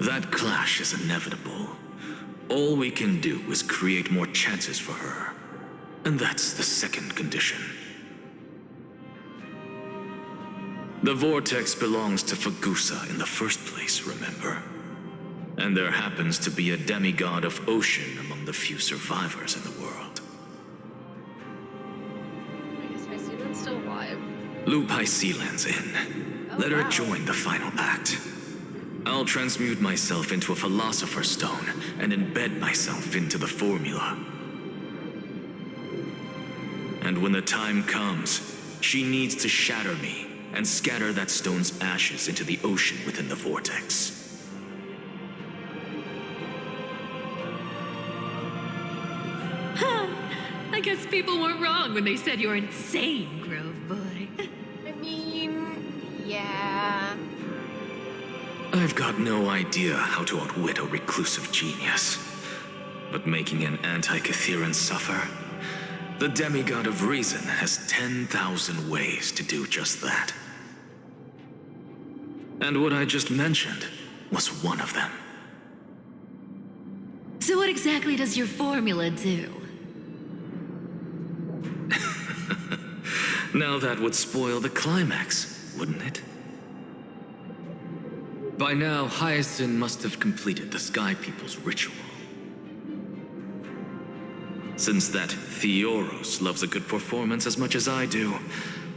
That clash is inevitable. All we can do is create more chances for her. And that's the second condition. The vortex belongs to Fagusa in the first place, remember? And there happens to be a demigod of ocean among the few survivors in the world. Is Hycelan still alive? Loop Hycelan's in. Let her join the final act. I'll transmute myself into a philosopher's stone and embed myself into the formula. And when the time comes, she needs to shatter me and scatter that stone's ashes into the ocean within the vortex. I guess people weren't wrong when they said you're insane, Grove Boy. I mean, yeah. I've got no idea how to outwit a reclusive genius. But making an anti-Catheran suffer? The demigod of reason has 10,000 ways to do just that. And what I just mentioned was one of them. So what exactly does your formula do? Now that would spoil the climax, wouldn't it? By now, Hyacinth must have completed the Sky People's ritual. Since that Theoros loves a good performance as much as I do,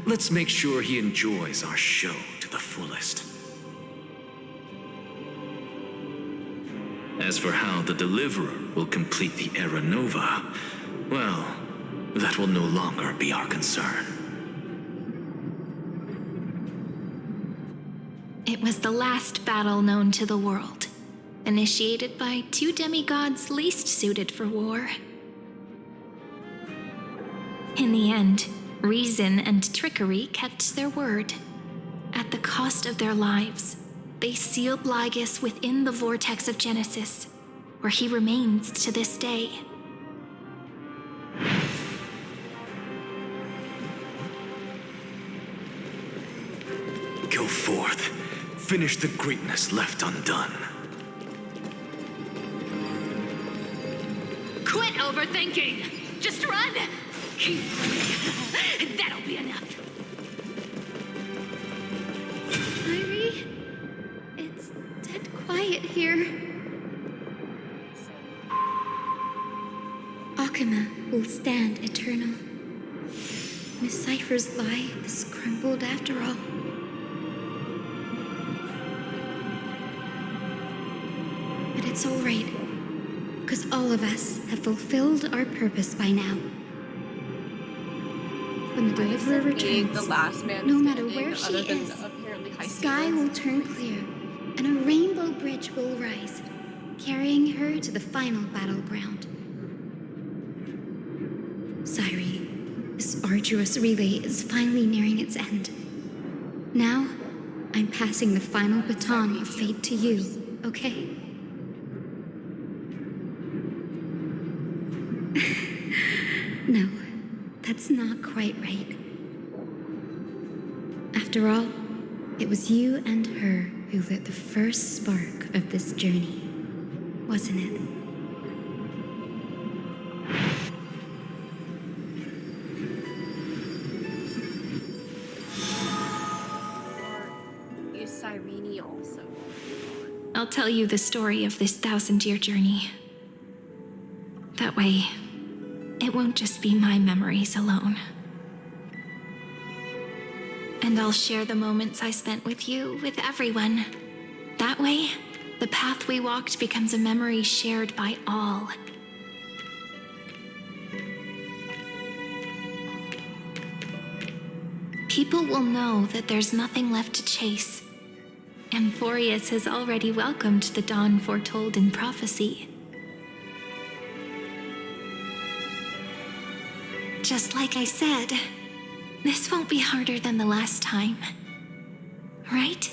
let's make sure he enjoys our show to the fullest. As for how the Deliverer will complete the Era Nova, well, that will no longer be our concern. It was the last battle known to the world, initiated by two demigods least suited for war. In the end, reason and trickery kept their word. At the cost of their lives, they sealed Lygus within the vortex of Genesis, where he remains to this day. Go forth. Finish the greatness left undone. Quit overthinking! Just run! Keep running. That'll be enough. Irie, it's dead quiet here. Akama will stand eternal. Miss Cypher's lie is crumbled after all. But it's all right, because all of us have fulfilled our purpose by now. When the Deliverer returns, the last man no matter standing, where she other than is, apparently high the sky school. will turn clear, and a rainbow bridge will rise, carrying her to the final battleground. Sairi, this arduous relay is finally nearing its end. Now, I'm passing the final baton of fate to you, okay? No, that's not quite right. After all, it was you and her who lit the first spark of this journey, wasn't it? Is Cyrene also? I'll tell you the story of this 1,000-year journey. That way, it won't just be my memories alone. And I'll share the moments I spent with you with everyone. That way, the path we walked becomes a memory shared by all. People will know that there's nothing left to chase. Amphorius has already welcomed the dawn foretold in prophecy. Just like I said, this won't be harder than the last time. Right?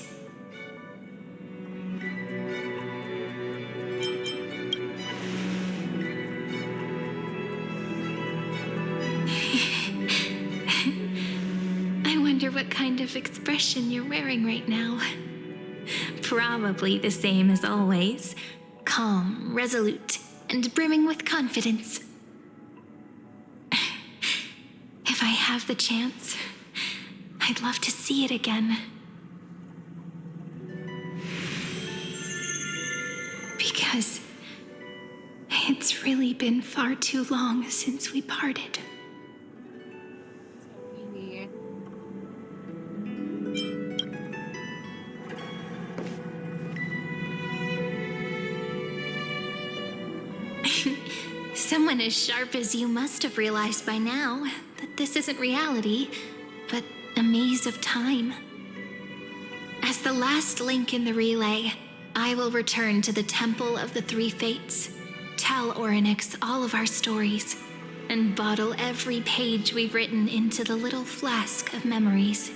I wonder what kind of expression you're wearing right now. Probably the same as always. Calm, resolute, and brimming with confidence. If I have the chance, I'd love to see it again. Because it's really been far too long since we parted. Someone as sharp as you must have realized by now that this isn't reality, but a maze of time. As the last link in the relay, I will return to the Temple of the Three Fates, tell Orynyx all of our stories, and bottle every page we've written into the little flask of memories.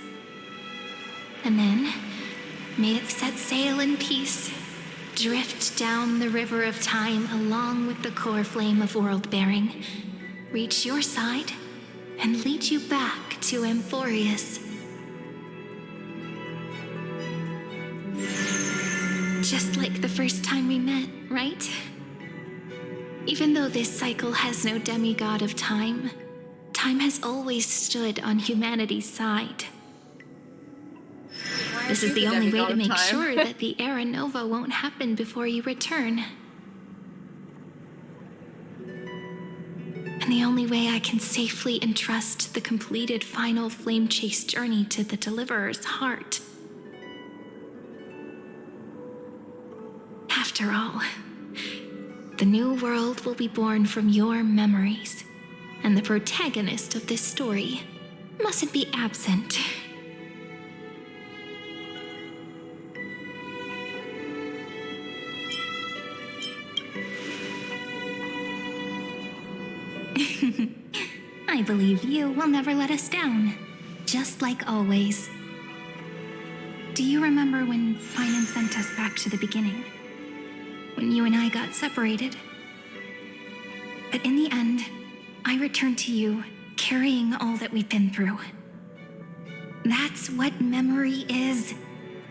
And then, may it set sail in peace, drift down the river of time along with the core flame of world-bearing, reach your side, and lead you back to Amphorius. Just like the first time we met, right? Even though this cycle has no demigod of time, time has always stood on humanity's side. This is the only way to make sure that the Era Nova won't happen before you return. And the only way I can safely entrust the completed final flame chase journey to the Deliverer's heart. After all, the new world will be born from your memories, and the protagonist of this story mustn't be absent. I believe you will never let us down, just like always. Do you remember when Finan sent us back to the beginning? When you and I got separated? But in the end, I returned to you, carrying all that we've been through. That's what memory is.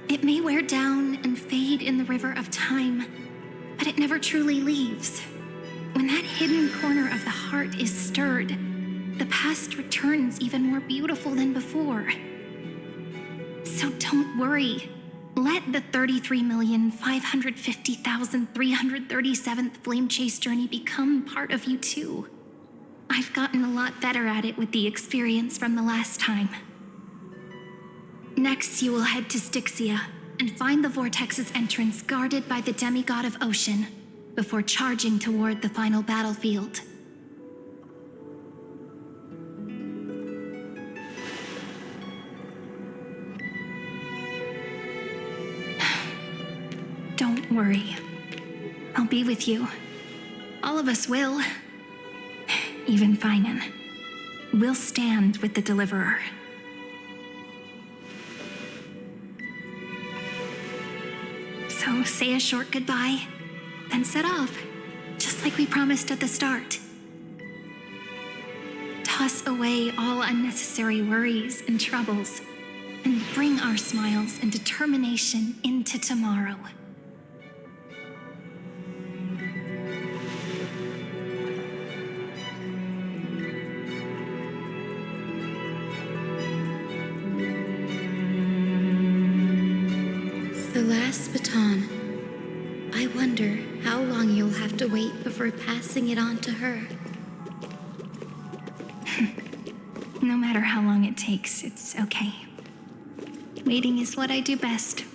It may wear down and fade in the river of time, but it never truly leaves. When that hidden corner of the heart is stirred, the past returns even more beautiful than before. So don't worry. Let the 33,550,337th Flame Chase journey become part of you too. I've gotten a lot better at it with the experience from the last time. Next, you will head to Styxia and find the Vortex's entrance guarded by the demigod of ocean, before charging toward the final battlefield. Don't worry. I'll be with you. All of us will. Even Finan. We'll stand with the Deliverer. So say a short goodbye, then set off, just like we promised at the start. Toss away all unnecessary worries and troubles, and bring our smiles and determination into tomorrow. The last baton. I wonder how long you'll have to wait before passing it on to her. No matter how long it takes, it's okay. Waiting is what I do best.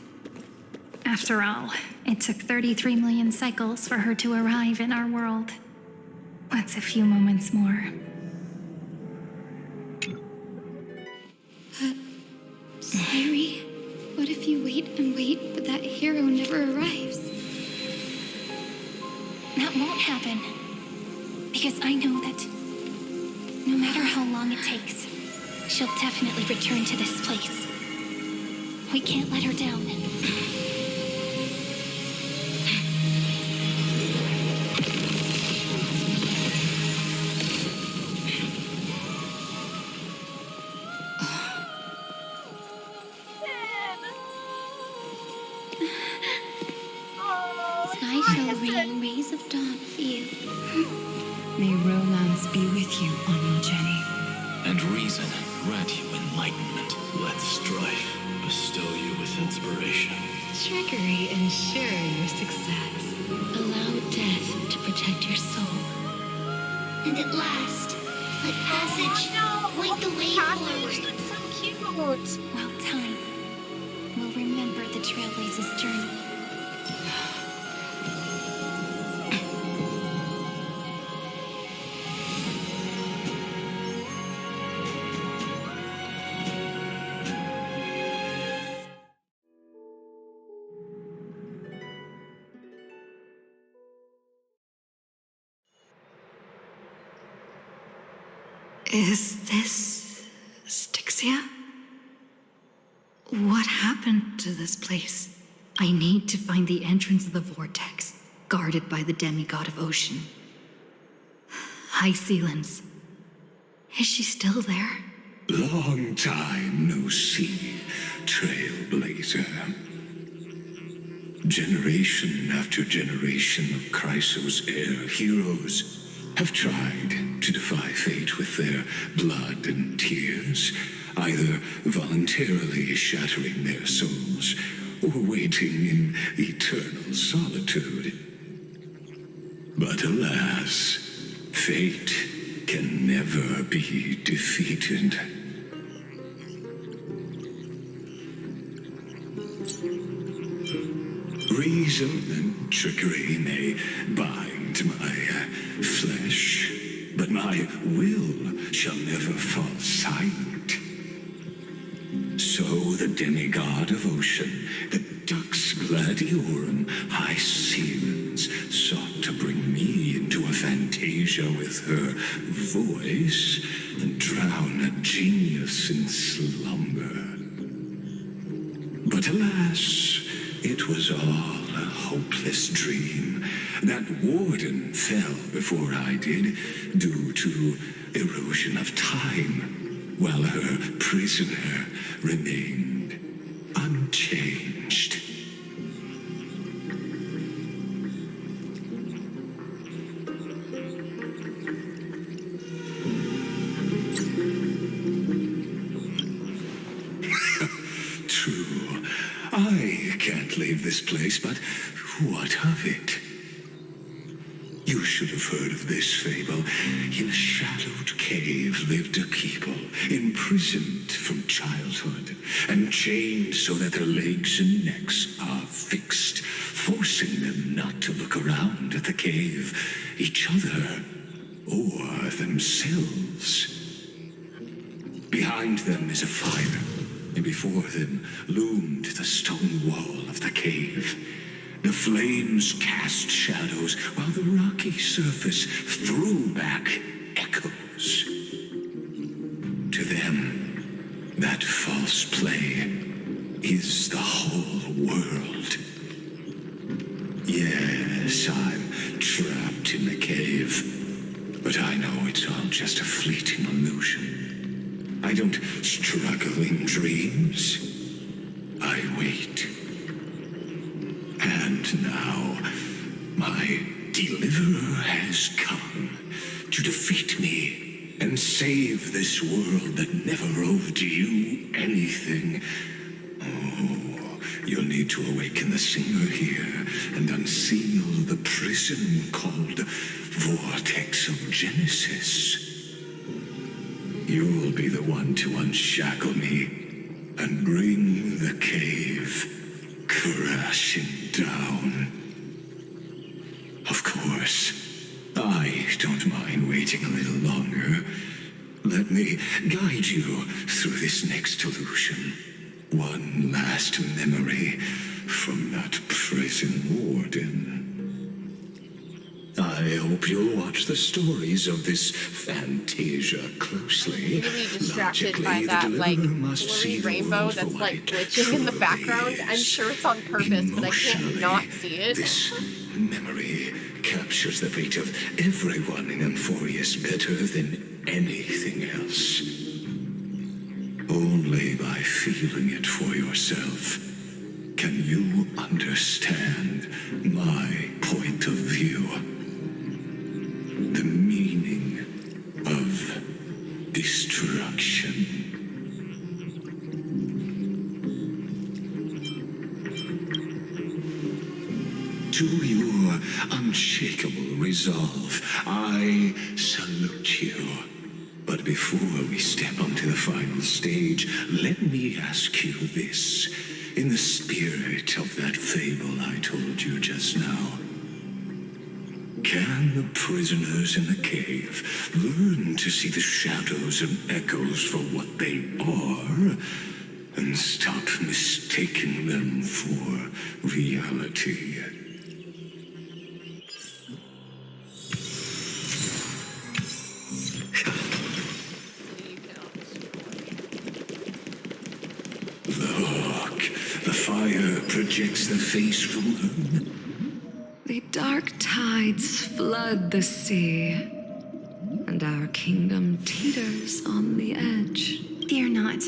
After all, it took 33 million cycles for her to arrive in our world. What's a few moments more? Sairi, what if you wait and wait, but that hero never arrives? That won't happen. Because I know that no matter how long it takes, she'll definitely return to this place. We can't let her down. Sky shall rain rays of dawn for you. May romance be with you on your journey. And reason grant you enlightenment. Let strife bestow you with inspiration. Trickery ensure your success. Allow death to protect your soul. And at last, let passage point the way forward. So cute. Well time. We'll remember the Trailblazer's journey. Is this Styxia? What happened to this place? I need to find the entrance of the vortex, guarded by the demigod of ocean. Hi, Sealens. Is she still there? Long time no see, Trailblazer. Generation after generation of Chrysos heir heroes have tried to defy fate with their blood and tears, either voluntarily shattering their souls or waiting in eternal solitude. But alas, fate can never be defeated. Reason and trickery may bind my flesh, but my will shall never fall silent. So the demigod of ocean, the Dux Gladiorum High Seasons, sought to bring me into a fantasia with her voice and drown a genius in slumber. But alas, it was all a hopeless dream. That warden fell before I did, due to erosion of time, while her prisoner remained unchanged. True, I can't leave this place, but what of it? You should have heard of this fable. In a shadowed cave lived a people, imprisoned from childhood, and chained so that their legs and necks are fixed, forcing them not to look around at the cave, each other, or themselves. Behind them is a fire, and before them loomed the stone wall of the cave. The flames cast shadows, while the rocky surface threw back echoes. To them, that false play is the whole world. Yes, I'm trapped in the cave, but I know it's all just a fleeting illusion. I don't struggle in dreams. I wait. And now, my deliverer has come to defeat me and save this world that never owed you anything. Oh, you'll need to awaken the singer here and unseal the prison called Vortex of Genesis. You'll be the one to unshackle me and bring the cave crashing down. Of course, I don't mind waiting a little longer. Let me guide you through this next illusion. One last memory from that prison warden. I hope you'll watch the stories of this fantasia closely. Really distracted by that, like, blurry rainbow that's, like, glitching in the background. I'm sure it's on purpose, but I can't not see it. This memory captures the fate of everyone in Emphorius better than anything else. Only by feeling it for yourself can you understand my point of view. The meaning of destruction. To your unshakable resolve, I salute you. But before we step onto the final stage, let me ask you this, in the spirit of that fable I told you just now. Can the prisoners in the cave learn to see the shadows and echoes for what they are, and stop mistaking them for reality? Look, the fire projects the face from her. The dark tides flood the sea, and our kingdom teeters on the edge. Fear not.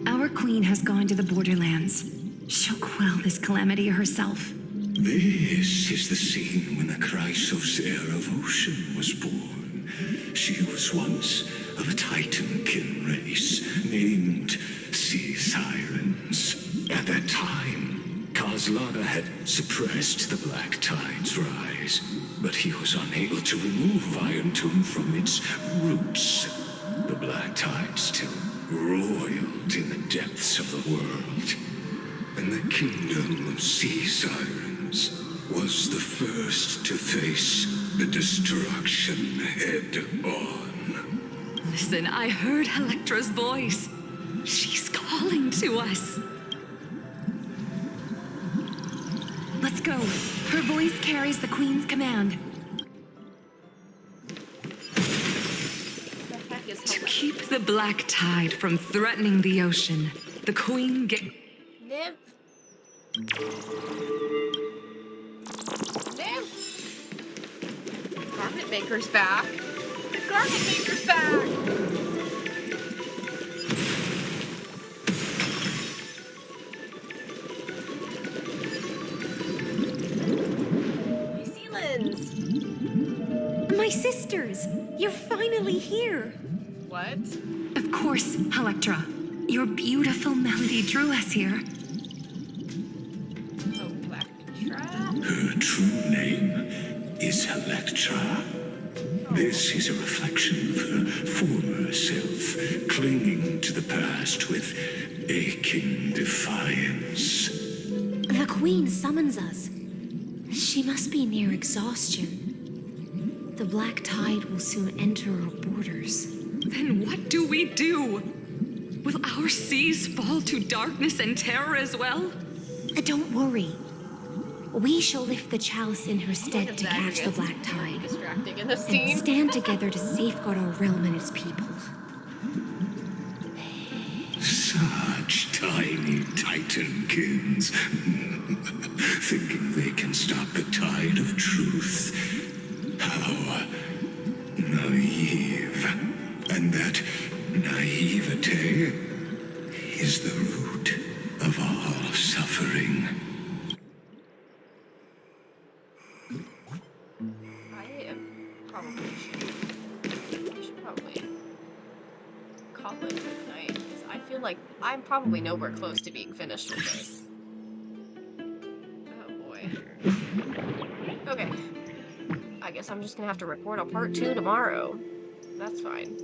Our queen has gone to the borderlands. She'll quell this calamity herself. This is the scene when the Chrysos heir of ocean was born. She was once of a Titankin race named Sea Sirens. At that time, Kozlana had suppressed the Black Tide's rise, but he was unable to remove Iron Tomb from its roots. The Black Tide still roiled in the depths of the world, and the kingdom of Sea Sirens was the first to face the destruction head-on. Listen, I heard Electra's voice. She's calling to us. Let's go. Her voice carries the Queen's command. To keep the Black Tide from threatening the ocean, the Queen Nymph. Garment Maker's back. The Garment Maker's back. My sisters! You're finally here! What? Of course, Electra. Your beautiful melody drew us here. Her true name is Electra. This is a reflection of her former self, clinging to the past with aching defiance. The Queen summons us. She must be near exhaustion. The Black Tide will soon enter our borders. Then what do we do? Will our seas fall to darkness and terror as well? Don't worry. We shall lift the chalice in her stead to catch the Black Tide. And stand together to safeguard our realm and its people. Such tiny Titankins, thinking they can stop the tide of truth. How naive. And that naivete is the root of all suffering. We should probably call it good night, because I feel like I'm probably nowhere close to being finished with this. Oh boy. Okay. I guess I'm just gonna have to record a part 2 tomorrow. That's fine.